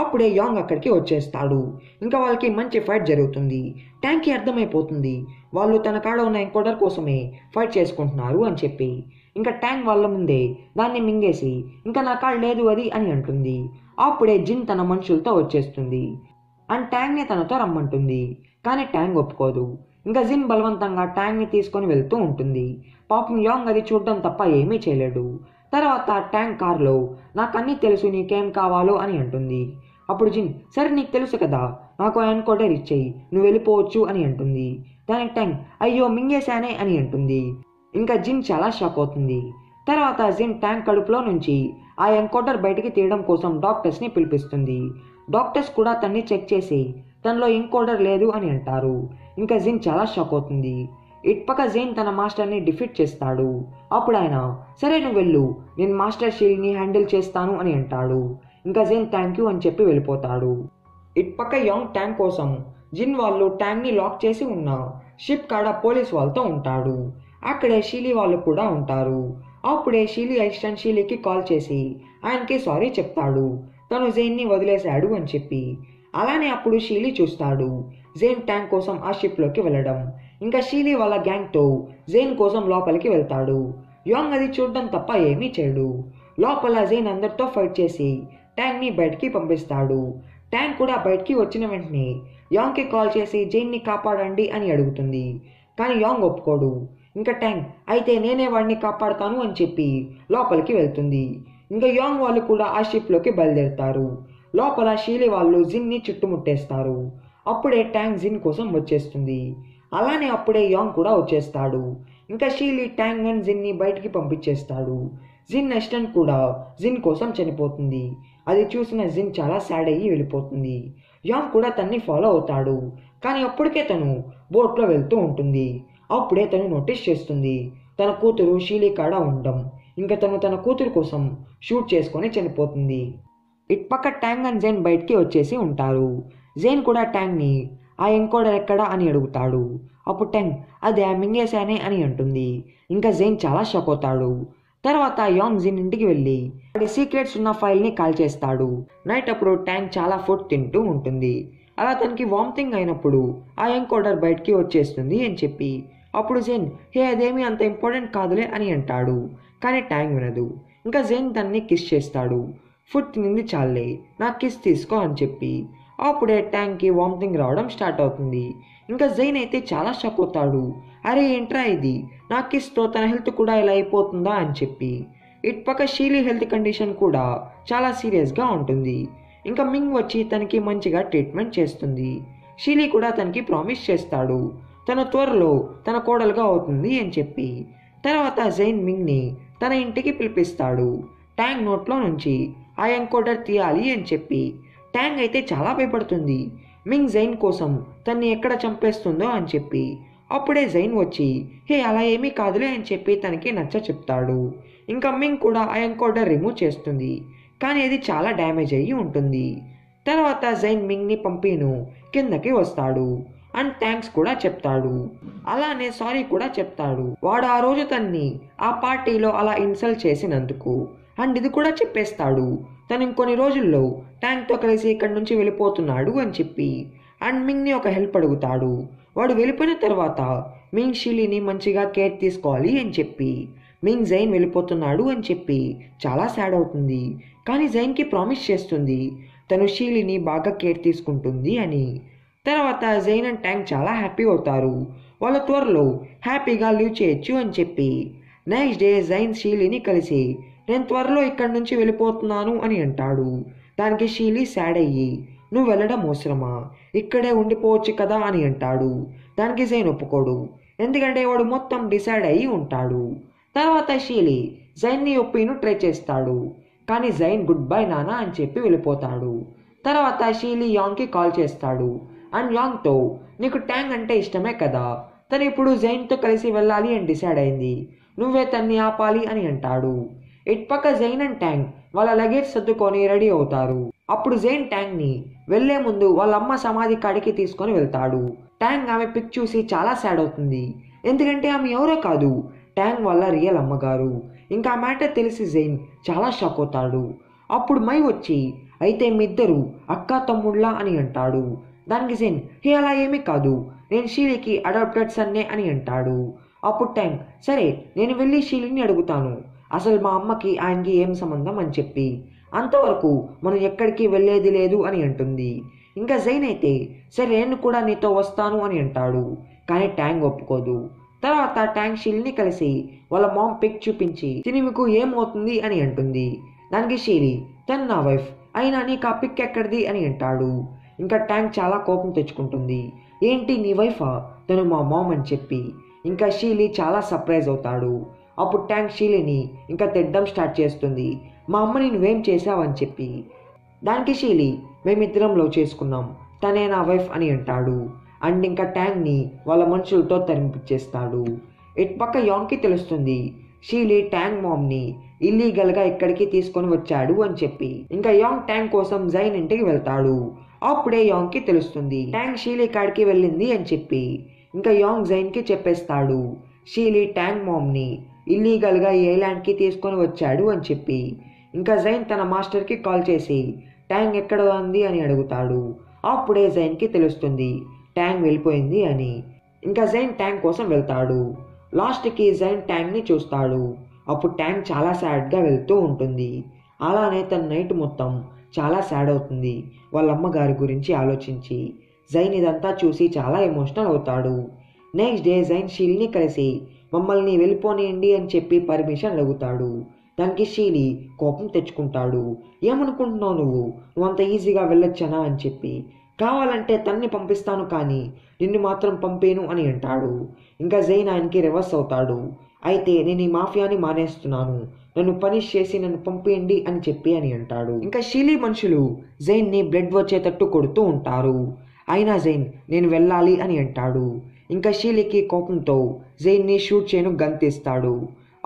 అప్పుడే యాంగ్ అక్కడికి వచ్చేస్తాడు. ఇంకా వాళ్ళకి మంచి ఫైట్ జరుగుతుంది. ట్యాంక్కి అర్థమైపోతుంది వాళ్ళు తన కాడ ఉన్న ఎన్కోడర్ కోసమే ఫైట్ చేసుకుంటున్నారు అని చెప్పి. ఇంకా ట్యాంక్ వాళ్ళ ముందే దాన్ని మింగేసి ఇంకా నా కాడ లేదు అది అని అంటుంది. అప్పుడే జిన్ తన మనుషులతో వచ్చేస్తుంది అండ్ ట్యాంక్ని తనతో రమ్మంటుంది. కానీ ట్యాంక్ ఒప్పుకోదు. ఇంకా జిన్ బలవంతంగా ట్యాంక్ని తీసుకొని వెళ్తూ ఉంటుంది. పాపం యాంగ్ అది చూడడం తప్ప ఏమీ చేయలేడు. తర్వాత ట్యాంక్ కార్లో నాకన్నీ తెలుసు నీకేం కావాలో అని అంటుంది. అప్పుడు జిన్ సరే నీకు తెలుసు కదా నాకు ఎన్కోడర్ ఇచ్చేయి నువ్వు వెళ్ళిపోవచ్చు అని అంటుంది. దానికి ట్యాంక్ అయ్యో మింగేశానే అని అంటుంది. ఇంకా జిన్ చాలా షాక్ అవుతుంది. తర్వాత జిన్ ట్యాంక్ కడుపులో నుంచి ఆ ఎన్కోడర్ బయటికి తీయడం కోసం డాక్టర్స్ని పిలిపిస్తుంది. డాక్టర్స్ కూడా తన్ని చెక్ చేసి తనలో ఎన్కోడర్ లేదు అని అంటారు. ఇంకా జిన్ చాలా షాక్ అవుతుంది. ఇటుపక్క జైన్ తన మాస్టర్ని డిఫీట్ చేస్తాడు. అప్పుడు ఆయన సరే నువ్వు వెళ్ళు నేను మాస్టర్ షీల్డ్ని హ్యాండిల్ చేస్తాను అని అంటాడు. ఇంకా జైన్ థ్యాంక్ యూ అని చెప్పి వెళ్ళిపోతాడు. ఇటుపక్క యాంగ్ ట్యాంక్ కోసం జిన్ వాళ్ళు ట్యాంక్ని లాక్ చేసి ఉన్న షిప్ కాడ పోలీస్ వాళ్ళతో ఉంటాడు. అక్కడే షీలీ వాళ్ళు కూడా ఉంటారు. అప్పుడే షీలీ అసిస్టెంట్ షీలీకి కాల్ చేసి ఆయనకి సారీ చెప్తాడు తను జైన్ని వదిలేశాడు అని చెప్పి. అలానే అప్పుడు షీలీ చూస్తాడు జైన్ ట్యాంక్ కోసం ఆ షిప్లోకి వెళ్ళడం. ఇంకా షీలీ వాళ్ళ గ్యాంగ్తో జైన్ కోసం లోపలికి వెళ్తాడు. యాంగ్ అది చూడడం తప్ప ఏమీ చేయడు. లోపల జైన్ అందరితో ఫైట్ చేసి ట్యాంక్ని బయటికి పంపిస్తాడు. ట్యాంక్ కూడా బయటికి వచ్చిన వెంటనే యాంగ్కి కాల్ చేసి జైన్ని కాపాడండి అని అడుగుతుంది. కానీ యాంగ్ ఒప్పుకోడు. ఇంకా ట్యాంక్ అయితే నేనే వాడిని కాపాడుతాను అని చెప్పి లోపలికి వెళ్తుంది. ఇంకా యాంగ్ వాళ్ళు కూడా ఆ షిప్లోకి బయలుదేరుతారు. లోపల షీలీ వాళ్ళు జిన్ని చుట్టుముట్టేస్తారు. అప్పుడే ట్యాంక్ జిన్ కోసం వచ్చేస్తుంది. అలానే అప్పుడే యాంగ్ కూడా వచ్చేస్తాడు. ఇంకా షీలీ ట్యాంగ్ అండ్ జిన్ని బయటికి పంపించేస్తాడు. జిన్ అసిస్టెంట్ కూడా జిన్ కోసం చనిపోతుంది. అది చూసిన జిన్ చాలా సాడ్ అయ్యి వెళ్ళిపోతుంది. యాంగ్ కూడా తన్ని ఫాలో అవుతాడు. కానీ అప్పటికే తను బోట్లో వెళ్తూ ఉంటుంది. అప్పుడే తను నోటీస్ చేస్తుంది తన కూతురు షీలీ కాడ ఉండడం. ఇంకా తను తన కూతురు కోసం షూట్ చేసుకొని చనిపోతుంది. ఇటుపక్క ట్యాంగ్ అండ్ జైన్ బయటికి వచ్చేసి ఉంటారు. జైన్ కూడా ట్యాంగ్ని ఆ ఎన్కోడర్ ఎక్కడా అని అడుగుతాడు. అప్పుడు ట్యాంగ్ అదే మింగేశానే అని అంటుంది. ఇంకా జైన్ చాలా షాక్ అవుతాడు. తర్వాత యాంగ్ జిన్ ఇంటికి వెళ్ళి వాడి సీక్రెట్స్ ఉన్న ఫైల్ని కాల్ చేస్తాడు. నైట్ అప్పుడు ట్యాంగ్ చాలా ఫుడ్ తింటూ ఉంటుంది. అలా తనకి వామిటింగ్ అయినప్పుడు ఆ ఎన్కోడర్ బయటికి వచ్చేస్తుంది అని చెప్పి. అప్పుడు జైన్ హే అదేమీ అంత ఇంపార్టెంట్ కాదులే అని అంటాడు. కానీ ట్యాంగ్ వినదు. ఇంకా జైన్ తన్ని కిస్ చేస్తాడు. ఫుడ్ తినింది చాలే నా కిస్ తీసుకో అని చెప్పి. అప్పుడే ట్యాంక్కి వామిటింగ్ రావడం స్టార్ట్ అవుతుంది. ఇంకా జైన్ అయితే చాలా షాక్ అవుతాడు. అరే ఏంట్రా ఇది నా కిస్తో తన హెల్త్ కూడా ఇలా అయిపోతుందా అని చెప్పి. ఇటుపక్క షీలీ హెల్త్ కండిషన్ కూడా చాలా సీరియస్గా ఉంటుంది. ఇంకా మింగ్ వచ్చి తనకి మంచిగా ట్రీట్మెంట్ చేస్తుంది. షీలీ కూడా తనకి ప్రామిస్ చేస్తాడు తన త్వరలో తన కోడలుగా అవుతుంది అని చెప్పి. తర్వాత జైన్ మింగ్ని తన ఇంటికి పిలిపిస్తాడు. ట్యాంక్ నోట్లో నుంచి ఆ ఎన్కోడర్ తీయాలి అని చెప్పి. ట్యాంగ్ అయితే చాలా భయపడుతుంది మింగ్ జైన్ కోసం తన్ని ఎక్కడ చంపేస్తుందో అని చెప్పి. అప్పుడే జైన్ వచ్చి హే అలా ఏమీ కాదులే అని చెప్పి తనకి నచ్చ చెప్తాడు. ఇంకా మింగ్ కూడా ఆ ఎన్కోడర్ రిమూవ్ చేస్తుంది. కానీ అది చాలా డ్యామేజ్ అయ్యి ఉంటుంది. తర్వాత జైన్ మింగ్ని పంపిను కిందకి వస్తాడు అండ్ థ్యాంక్స్ కూడా చెప్తాడు. అలానే సారీ కూడా చెప్తాడు వాడు ఆ రోజు తన్ని ఆ పార్టీలో అలా ఇన్సల్ట్ చేసినందుకు. అండ్ ఇది కూడా చెప్పేస్తాడు తను ఇంకొన్ని రోజుల్లో ట్యాంక్తో కలిసి ఇక్కడి నుంచి వెళ్ళిపోతున్నాడు అని చెప్పి. అండ్ మింగ్ని ఒక హెల్ప్ అడుగుతాడు. వాడు వెళ్ళిపోయిన తర్వాత మింగ్ షీలీని మంచిగా కేర్ తీసుకోవాలి అని చెప్పి. మింగ్ జైన్ వెళ్ళిపోతున్నాడు అని చెప్పి చాలా సాడ్ అవుతుంది. కానీ జైన్కి ప్రామిస్ చేస్తుంది తను షీలీని బాగా కేర్ తీసుకుంటుంది అని. తర్వాత జైన్ అండ్ ట్యాంక్ చాలా హ్యాపీ అవుతారు. వాళ్ళ త్వరలో హ్యాపీగా లివ్ చేయొచ్చు అని చెప్పి. నెక్స్ట్ డే జైన్ షీలీని కలిసి నేను త్వరలో ఇక్కడి నుంచి వెళ్ళిపోతున్నాను అని అంటాడు. దానికి షీలీ సాడ్ అయ్యి నువ్వు వెళ్ళడం అవసరమా ఇక్కడే ఉండిపోవచ్చు కదా అని అంటాడు. దానికి జైన్ ఒప్పుకోడు ఎందుకంటే వాడు మొత్తం డిసైడ్ అయ్యి ఉంటాడు. తర్వాత షీలీ జైన్ని ఒప్పిను ట్రై చేస్తాడు. కానీ జైన్ గుడ్ బై నానా అని చెప్పి వెళ్ళిపోతాడు. తర్వాత షీలీ యాంగ్కి కాల్ చేస్తాడు అండ్ యాంగ్తో నీకు ట్యాంగ్ అంటే ఇష్టమే కదా తను ఇప్పుడు జైన్తో కలిసి వెళ్ళాలి అని డిసైడ్ అయింది నువ్వే తన్ని ఆపాలి అని అంటాడు. ఇటుపక్క జైన్ అండ్ ట్యాంగ్ వాళ్ళ లగేజ్ సర్దుకొని రెడీ అవుతారు. అప్పుడు జైన్ ట్యాంగ్ని వెళ్లే ముందు వాళ్ళ అమ్మ సమాధి కాడికి తీసుకొని వెళ్తాడు. ట్యాంగ్ ఆమె పిక్ చూసి చాలా సాడ్ అవుతుంది. ఎందుకంటే ఆమె ఎవరో కాదు, ట్యాంగ్ వాళ్ళ రియల్ అమ్మగారు. ఇంకా మ్యాటర్ తెలిసి జైన్ చాలా షాక్ అవుతాడు. అప్పుడు మై వచ్చి అయితే మీ ఇద్దరు అక్క తమ్ముళ్ళ అని అంటాడు. దానికి జైన్ హే అలా ఏమీ కాదు, నేను షీలీకి అడాప్టెడ్ సన్నే అని అంటాడు. అప్పుడు ట్యాంగ్ సరే నేను వెళ్ళి షీలీని అడుగుతాను అసలు మా అమ్మకి ఆయనకి ఏం సంబంధం అని చెప్పి, అంతవరకు మనం ఎక్కడికి వెళ్ళేది లేదు అని అంటుంది. ఇంకా జైన్ అయితే సరే నేను కూడా నీతో వస్తాను అని అంటాడు. కానీ ట్యాంగ్ ఒప్పుకోదు. తర్వాత ట్యాంగ్ షీలీని కలిసి వాళ్ళ మామ్ పిక్ చూపించి తిని మీకు ఏమవుతుంది అని అంటుంది. దానికి షీలీ తను నా వైఫ్ అయినా నీకు ఆ పిక్ ఎక్కడిది అని అంటాడు. ఇంకా ట్యాంగ్ చాలా కోపం తెచ్చుకుంటుంది. ఏంటి నీ వైఫా, తను మా మామ్ అని చెప్పి. ఇంకా షీలీ చాలా సర్ప్రైజ్ అవుతాడు. అప్పుడు ట్యాంగ్ షీలీని ఇంకా తిట్టడం స్టార్ట్ చేస్తుంది, మా అమ్మని నువ్వేం చేసావని చెప్పి. దానికి షీలీ మేమిద్దరం లవ్ చేసుకున్నాం, తనే నా వైఫ్ అని అంటాడు. అండ్ ఇంకా ట్యాంగ్ని వాళ్ళ మనుషులతో తరిమిపించేస్తాడు. ఇటుపక్క యాంగ్కి తెలుస్తుంది షీలీ ట్యాంగ్ మామ్ని ఇల్లీగల్గా ఇక్కడికి తీసుకొని వచ్చాడు అని చెప్పి. ఇంకా యాంగ్ ట్యాంగ్ కోసం జైన్ ఇంటికి వెళ్తాడు. అప్పుడే యాంగ్కి తెలుస్తుంది ట్యాంగ్ షీలీ కాడికి వెళ్ళింది అని చెప్పి. ఇంకా యాంగ్ జైన్కి చెప్పేస్తాడు షీలీ ట్యాంగ్ మామ్ని ఇల్లీగల్గా ఈ ఐలాండ్కి తీసుకొని వచ్చాడు అని చెప్పి. ఇంకా జైన్ తన మాస్టర్కి కాల్ చేసి ట్యాంగ్ ఎక్కడ ఉంది అని అడుగుతాడు. అప్పుడే జైన్కి తెలుస్తుంది ట్యాంగ్ వెళ్ళిపోయింది అని. ఇంకా జైన్ ట్యాంగ్ కోసం వెళ్తాడు. లాస్ట్కి జైన్ ట్యాంగ్ని చూస్తాడు. అప్పుడు ట్యాంగ్ చాలా సాడ్గా వెళ్తూ ఉంటుంది. అలానే తన నైట్ మొత్తం చాలా సాడ్ అవుతుంది వాళ్ళ అమ్మగారి గురించి ఆలోచించి. జైన్ ఇదంతా చూసి చాలా ఎమోషనల్ అవుతాడు. నెక్స్ట్ డే జైన్ షీలీని కలిసి మమ్మల్ని వెళ్ళిపోనియండి అని చెప్పి పర్మిషన్ అడుగుతాడు. దానికి షీలీ కోపం తెచ్చుకుంటాడు. ఏమనుకుంటున్నావు నువ్వు అంత ఈజీగా వెళ్ళొచ్చనా అని చెప్పి. కావాలంటే తన్ని పంపిస్తాను కానీ నిన్ను మాత్రం పంపేను అని అంటాడు. ఇంకా జైన్ ఆయనకి రివర్స్ అవుతాడు. అయితే నేను ఈ మాఫియాని మానేస్తున్నాను, నన్ను పనిష్ చేసి నన్ను పంపేయండి అని చెప్పి అని అంటాడు. ఇంకా షీలీ మనుషులు జైన్ని బ్లడ్ వచ్చేటట్టు కొడుతూ ఉంటారు. అయినా జైన్ నేను వెళ్ళాలి అని అంటాడు. ఇంకా షీలీకి కోపంతో జైన్ని షూట్ చేయను గన్ తీస్తాడు.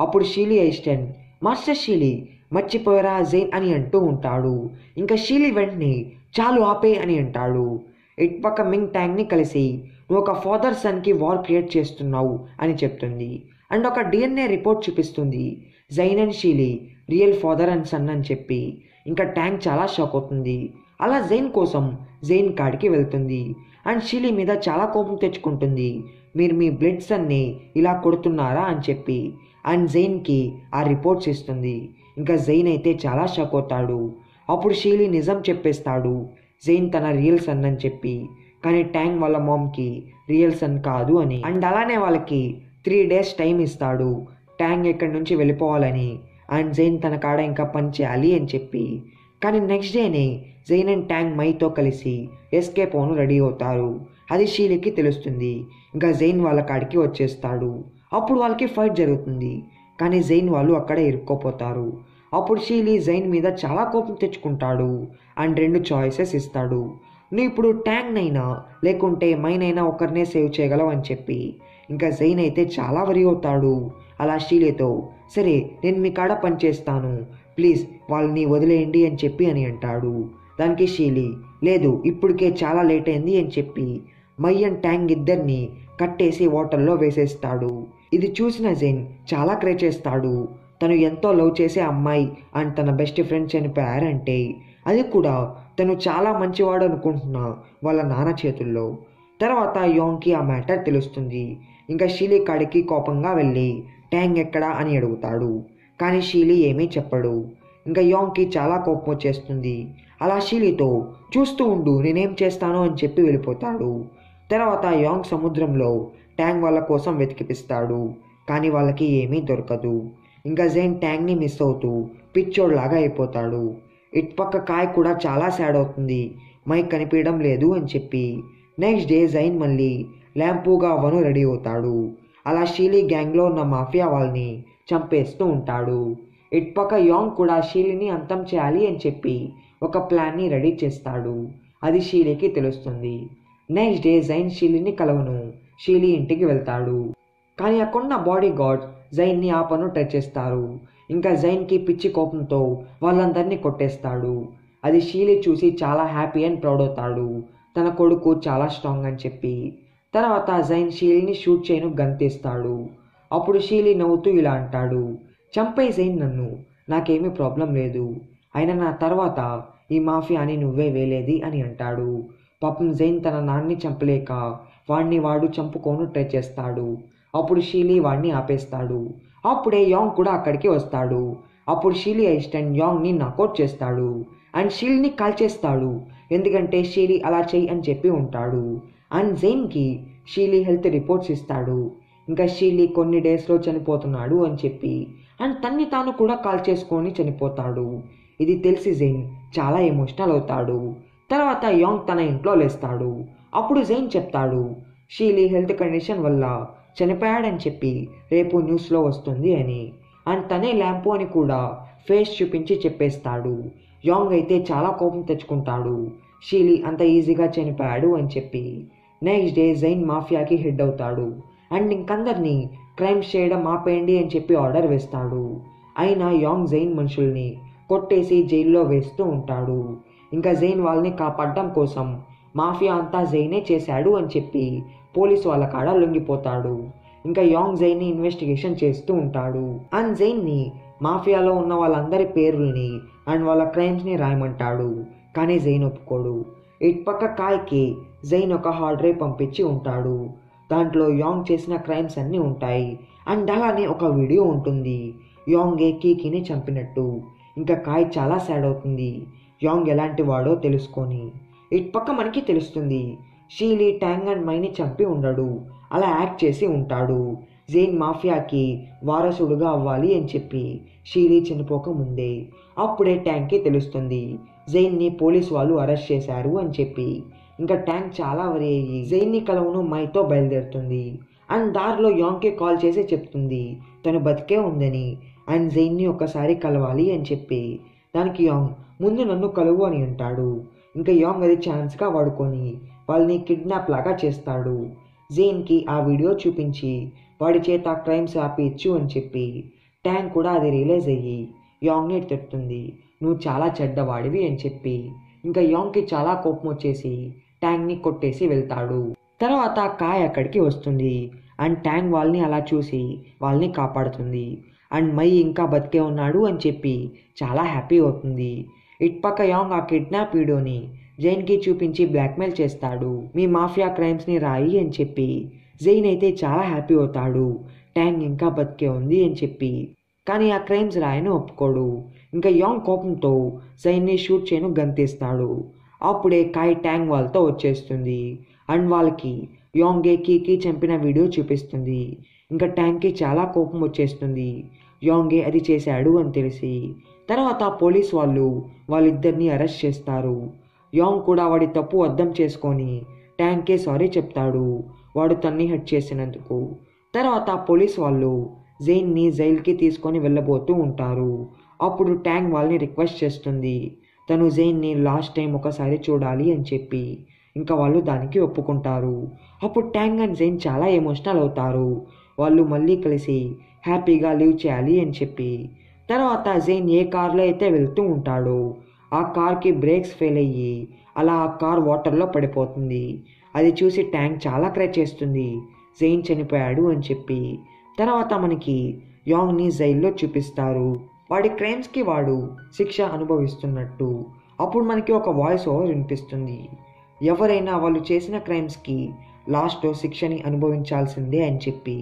అప్పుడు షీలీ ఐస్టెన్ మాస్టర్ షీలీ మర్చిపోయారా జైన్ అని అంటూ ఉంటాడు. ఇంకా షీలీ వెంటనే చాలు ఆపే అని అంటాడు. ఇటుపక్క మింగ్ ట్యాంగ్ని కలిసి నువ్వు ఒక ఫాదర్ సన్కి వార్ క్రియేట్ చేస్తున్నావు అని చెప్తుంది. అండ్ ఒక DNA రిపోర్ట్ చూపిస్తుంది Jain and Shelly real father and son అని చెప్పి. ఇంకా ట్యాంగ్ చాలా షాక్ అవుతుంది. అలా జైన్ కోసం జైన్ కాడికి వెళ్తుంది. అండ్ షీలీ మీద చాలా కోపం తెచ్చుకుంటుంది, మీరు మీ బ్లడ్ సన్ని ఇలా కొడుతున్నారా అని చెప్పి. అండ్ జైన్కి ఆ రిపోర్ట్స్ ఇస్తుంది. ఇంకా జైన్ అయితే చాలా షాక్ అవుతాడు. అప్పుడు షీలీ నిజం చెప్పేస్తాడు జైన్ తన రియల్ సన్ అని చెప్పి. కానీ ట్యాంగ్ వాళ్ళ మామ్కి రియల్ సన్ కాదు అని. అండ్ అలానే వాళ్ళకి 3 days టైం ఇస్తాడు ట్యాంగ్ ఎక్కడి నుంచి వెళ్ళిపోవాలని. అండ్ జైన్ తన కాడ ఇంకా పని చేయాలి అని చెప్పి. కానీ నెక్స్ట్ డేనే జైన్ అండ్ ట్యాంగ్ మైతో కలిసి ఎస్కేప్ అవును రెడీ అవుతారు. అది షీలీకి తెలుస్తుంది. ఇంకా జైన్ వాళ్ళ కాడికి వచ్చేస్తాడు. అప్పుడు వాళ్ళకి ఫైట్ జరుగుతుంది. కానీ జైన్ వాళ్ళు అక్కడ ఇరుక్కోపోతారు. అప్పుడు షీలీ జైన్ మీద చాలా కోపం తెచ్చుకుంటాడు. అండ్ 2 చాయిసెస్ ఇస్తాడు, నువ్వు ఇప్పుడు ట్యాంగ్నైనా లేకుంటే మైనైనా ఒకరినే సేవ్ చేయగలవు అని చెప్పి. ఇంకా జైన్ అయితే చాలా వరి అవుతాడు. అలా షీలీతో సరే నేను మీ కాడ పని చేస్తాను, ప్లీజ్ వాళ్ళని వదిలేయండి అని చెప్పి అని అంటాడు. దానికి షీలీ లేదు ఇప్పటికే చాలా లేట్ అయింది అని చెప్పి మై అండ్ ట్యాంగ్ ఇద్దరిని కట్టేసి వాటర్లో వేసేస్తాడు. ఇది చూసిన జైన్ చాలా క్రై చేస్తాడు. తను ఎంతో లవ్ చేసే అమ్మాయి అండ్ తన బెస్ట్ ఫ్రెండ్ చనిపోయారంటే, అది కూడా తను చాలా మంచివాడు అనుకుంటున్న వాళ్ళ నాన్న చేతుల్లో. తర్వాత యాంగ్కి ఆ మ్యాటర్ తెలుస్తుంది. ఇంకా షీలీ కాడికి కోపంగా వెళ్ళి ట్యాంగ్ ఎక్కడా అని అడుగుతాడు. కానీ షీలీ ఏమీ చెప్పడు. ఇంకా యాంగ్కి చాలా కోపం వచ్చేస్తుంది. అలా షీలీతో చూస్తూ ఉండు నేనేం చేస్తాను అని చెప్పి వెళ్ళిపోతాడు. తర్వాత యాంగ్ సముద్రంలో ట్యాంగ్ వాళ్ళ కోసం వెతికిపిస్తాడు. కానీ వాళ్ళకి ఏమీ దొరకదు. ఇంకా జైన్ ట్యాంగ్ని మిస్ అవుతూ పిచ్చోడ్లాగా అయిపోతాడు. ఇటుపక్క కాయ్ కూడా చాలా సాడ్ అవుతుంది, మైక్ కనిపించడం లేదు అని చెప్పి. నెక్స్ట్ డే జైన్ మళ్ళీ ల్యాంపుగా అవ్వను రెడీ అవుతాడు. అలా షీలీ గ్యాంగ్లో ఉన్న మాఫియా వాళ్ళని చంపేస్తూ ఉంటాడు. ఇటుపక్క యాంగ్ కూడా షీలీని అంతం చేయాలి అని చెప్పి ఒక ప్లాన్ని రెడీ చేస్తాడు. అది షీలీకి తెలుస్తుంది. నెక్స్ట్ డే జైన్ షీలీని కలవను షీలీ ఇంటికి వెళ్తాడు. కానీ అక్కడున్న బాడీ గార్డ్స్ జైన్ని ఆపను ట్రై చేస్తారు. ఇంకా జైన్కి పిచ్చి కోపంతో వాళ్ళందరినీ కొట్టేస్తాడు. అది షీలి చూసి చాలా హ్యాపీ అండ్ ప్రౌడ్ అవుతాడు, తన కొడుకు చాలా స్ట్రాంగ్ అని చెప్పి. తర్వాత జైన్ షీలిని షూట్ చేయను గన్ తీస్తాడు. అప్పుడు షీలి నవ్వుతూ ఇలా అంటాడు, చంపే జైన్ నన్ను, నాకేమీ ప్రాబ్లం లేదు, అయినా నా తర్వాత ఈ మాఫియాని నువ్వే వేలేది అని అంటాడు. పాపం జైన్ తన నాన్ని చంపలేక వాడు చంపుకోను ట్రై చేస్తాడు. అప్పుడు షీలి వాడిని ఆపేస్తాడు. అప్పుడే యాంగ్ కూడా అక్కడికి వస్తాడు. అప్పుడు షీలి అసిస్టెంట్ యాంగ్ని నాకౌట్ చేస్తాడు అండ్ షీలిని కాల్ చేస్తాడు, ఎందుకంటే షీలి అలా చెయ్యి అని చెప్పి ఉంటాడు. అండ్ జైన్కి షీలి హెల్త్ రిపోర్ట్స్ ఇస్తాడు, ఇంకా షీలి కొన్ని డేస్లో చనిపోతున్నాడు అని చెప్పి. అండ్ తన్ని తాను కూడా కాల్ చేసుకొని చనిపోతాడు. ఇది తెలిసి జైన్ చాలా ఎమోషనల్ అవుతాడు. తర్వాత యాంగ్ తన ఇంట్లో లేస్తాడు. అప్పుడు జైన్ చెప్తాడు, షీలి హెల్త్ కండిషన్ వల్ల చనిపోయాడని చెప్పి రేపు న్యూస్లో వస్తుంది అని. అండ్ తనే ల్యాంపు అని కూడా ఫేస్ చూపించి చెప్పేస్తాడు. యాంగ్ అయితే చాలా కోపం తెచ్చుకుంటాడు, షీలి అంత ఈజీగా చనిపోయాడు అని చెప్పి. నెక్స్ట్ డే జైన్ మాఫియాకి హెడ్ అవుతాడు అండ్ ఇంకందరినీ క్రైమ్స్ చేయడం ఆపేయండి అని చెప్పి ఆర్డర్ వేస్తాడు. అయినా యాంగ్ జైన్ మనుషుల్ని కొట్టేసి జైల్లో వేస్తూ ఉంటాడు. ఇంకా జైన్ వాళ్ళని కాపాడడం కోసం మాఫియా అంతా జైనే చేశాడు అని చెప్పి పోలీసు వాళ్ళ కాడ లొంగిపోతాడు. ఇంకా యాంగ్ జైన్ని ఇన్వెస్టిగేషన్ చేస్తూ ఉంటాడు. అండ్ జైన్ని మాఫియాలో ఉన్న వాళ్ళందరి పేర్లని అండ్ వాళ్ళ క్రైమ్స్ని రాయమంటాడు, కానీ జైన్ ఒప్పుకోడు. ఇటుపక్క కాయ్కి జైన్ ఒక హార్డ్ డ్రైవ్ పంపించి ఉంటాడు. దాంట్లో యాంగ్ చేసిన క్రైమ్స్ అన్నీ ఉంటాయి అండ్ అలానే ఒక వీడియో ఉంటుంది యాంగే కీకిని చంపినట్టు. ఇంకా కాయ్ చాలా సాడ్ అవుతుంది యాంగ్ ఎలాంటి వాడో తెలుసుకొని. ఇటుపక్క మనకి తెలుస్తుంది షీలి ట్యాంగ్ అండ్ మైని చంపి ఉండడు, అలా యాక్ట్ చేసి ఉంటాడు. జైన్ మాఫియాకి వారసుడుగా అవ్వాలి అని చెప్పి షీలి చనిపోక ముందే. అప్పుడే ట్యాంగ్కి తెలుస్తుంది జైన్ని పోలీస్ వాళ్ళు అరెస్ట్ చేశారు అని చెప్పి. ఇంకా ట్యాంగ్ చాలా వరి అయ్యి జైన్ని కలవను మైతో బయలుదేరుతుంది. అండ్ దారిలో యాంగ్కి కాల్ చేసి చెప్తుంది తను బతికే ఉందని అండ్ జైన్ని ఒక్కసారి కలవాలి అని చెప్పి. దానికి యాంగ్ ముందు నన్ను కలువు అని అంటాడు. ఇంకా యాంగ్ అది ఛాన్స్గా వాడుకొని వాళ్ళని కిడ్నాప్ లాగా చేస్తాడు. జైన్కి ఆ వీడియో చూపించి వాడి చేత క్రైమ్స్ ఆపిచ్చు అని చెప్పి. ట్యాంగ్ కూడా అది రియలైజ్ అయ్యి యాంగ్ని తిడుతుంది, నువ్వు చాలా చెడ్డవాడివి అని చెప్పి. ఇంకా యాంగ్కి చాలా కోపం వచ్చేసి ట్యాంగ్ని కొట్టేసి వెళ్తాడు. తర్వాత కాయ్ అక్కడికి వస్తుంది అండ్ ట్యాంగ్ వాళ్ళని అలా చూసి వాళ్ళని కాపాడుతుంది. అండ్ మై ఇంకా బతికే ఉన్నాడు అని చెప్పి చాలా హ్యాపీ అవుతుంది. ఇటుపక్క యాంగ్ ఆ కిడ్నాప్ వీడియోని జైన్కి చూపించి బ్లాక్మెయిల్ చేస్తాడు, మీ మాఫియా క్రైమ్స్ని రాయి అని చెప్పి. జైన్ అయితే చాలా హ్యాపీ అవుతాడు, ట్యాంగ్ ఇంకా బతికే ఉంది అని చెప్పి. కానీ ఆ క్రైమ్స్ రాయని ఒప్పుకోడు. ఇంకా యాంగ్ కోపంతో జైన్ని షూట్ చేయను గంతేస్తాడు. అప్పుడే కాయ్ ట్యాంగ్ వాళ్ళతో వచ్చేస్తుంది అండ్ వాళ్ళకి యాంగే కీకి చంపిన వీడియో చూపిస్తుంది. ఇంకా ట్యాంగ్కి చాలా కోపం వచ్చేస్తుంది యాంగే అది చేశాడు అని తెలిసి. తర్వాత పోలీస్ వాళ్ళు వాళ్ళిద్దరిని అరెస్ట్ చేస్తారు. యాంగ్ కూడా వాడి తప్పు అర్థం చేసుకొని ట్యాంగ్కే సారీ చెప్తాడు, వాడు తన్ని హెడ్ చేసినందుకు. తర్వాత పోలీస్ వాళ్ళు జైన్ని జైలుకి తీసుకొని వెళ్ళబోతూ ఉంటారు. అప్పుడు ట్యాంగ్ వాళ్ళని రిక్వెస్ట్ చేస్తుంది తను జైన్ని లాస్ట్ టైం ఒకసారి చూడాలి అని చెప్పి. ఇంకా వాళ్ళు దానికి ఒప్పుకుంటారు. అప్పుడు ట్యాంగ్ అండ్ జైన్ చాలా ఎమోషనల్ అవుతారు, వాళ్ళు మళ్ళీ కలిసి హ్యాపీగా లివ్ చేయాలి అని చెప్పి. తర్వాత జైన్ ఏ కార్లో అయితే వెళ్తూ ఉంటాడో ఆ కార్కి బ్రేక్స్ ఫెయిల్ అయ్యి అలా ఆ కార్ వాటర్లో పడిపోతుంది. అది చూసి ట్యాంగ్ చాలా క్రై చేస్తుంది జైన్ చనిపోయాడు అని చెప్పి. తర్వాత మనకి యాంగ్ని జైల్లో చూపిస్తారు, వాడి క్రైమ్స్కి వాడు శిక్ష అనుభవిస్తున్నట్టు. అప్పుడు మనకి ఒక వాయిస్ ఓవర్ వినిపిస్తుంది, ఎవరైనా వాళ్ళు చేసిన క్రైమ్స్కి లాస్ట్లో శిక్షని అనుభవించాల్సిందే అని చెప్పి.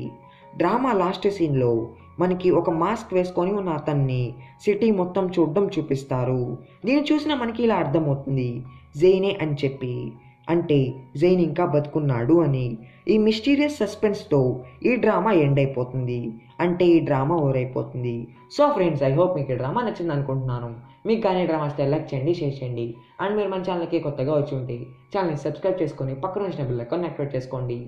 డ్రామా లాస్ట్ సీన్లో మనకి ఒక మాస్క్ వేసుకొని ఉన్న అతన్ని సిటీ మొత్తం చూడడం చూపిస్తారు. దీన్ని చూసిన మనకి ఇలా అర్థమవుతుంది జైనే అని చెప్పి, అంటే జైన్ ఇంకా బతుకున్నాడు అని. ఈ మిస్టీరియస్ సస్పెన్స్తో ఈ డ్రామా ఎండ్ అయిపోతుంది, అంటే ఈ డ్రామా ఓవర్ అయిపోతుంది. సో ఫ్రెండ్స్, ఐ హోప్ మీకు ఈ డ్రామా నచ్చింది అనుకుంటున్నాను. మీకు కానీ డ్రామా వస్తే లైక్ చేయండి, షేర్ చేయండి. అండ్ మీరు మన ఛానల్కి కొత్తగా వచ్చి ఉంటే ఛానల్ని సబ్స్క్రైబ్ చేసుకొని పక్కన వచ్చిన బెల్ ఐకాన్ యాక్టివేట్ చేసుకోండి.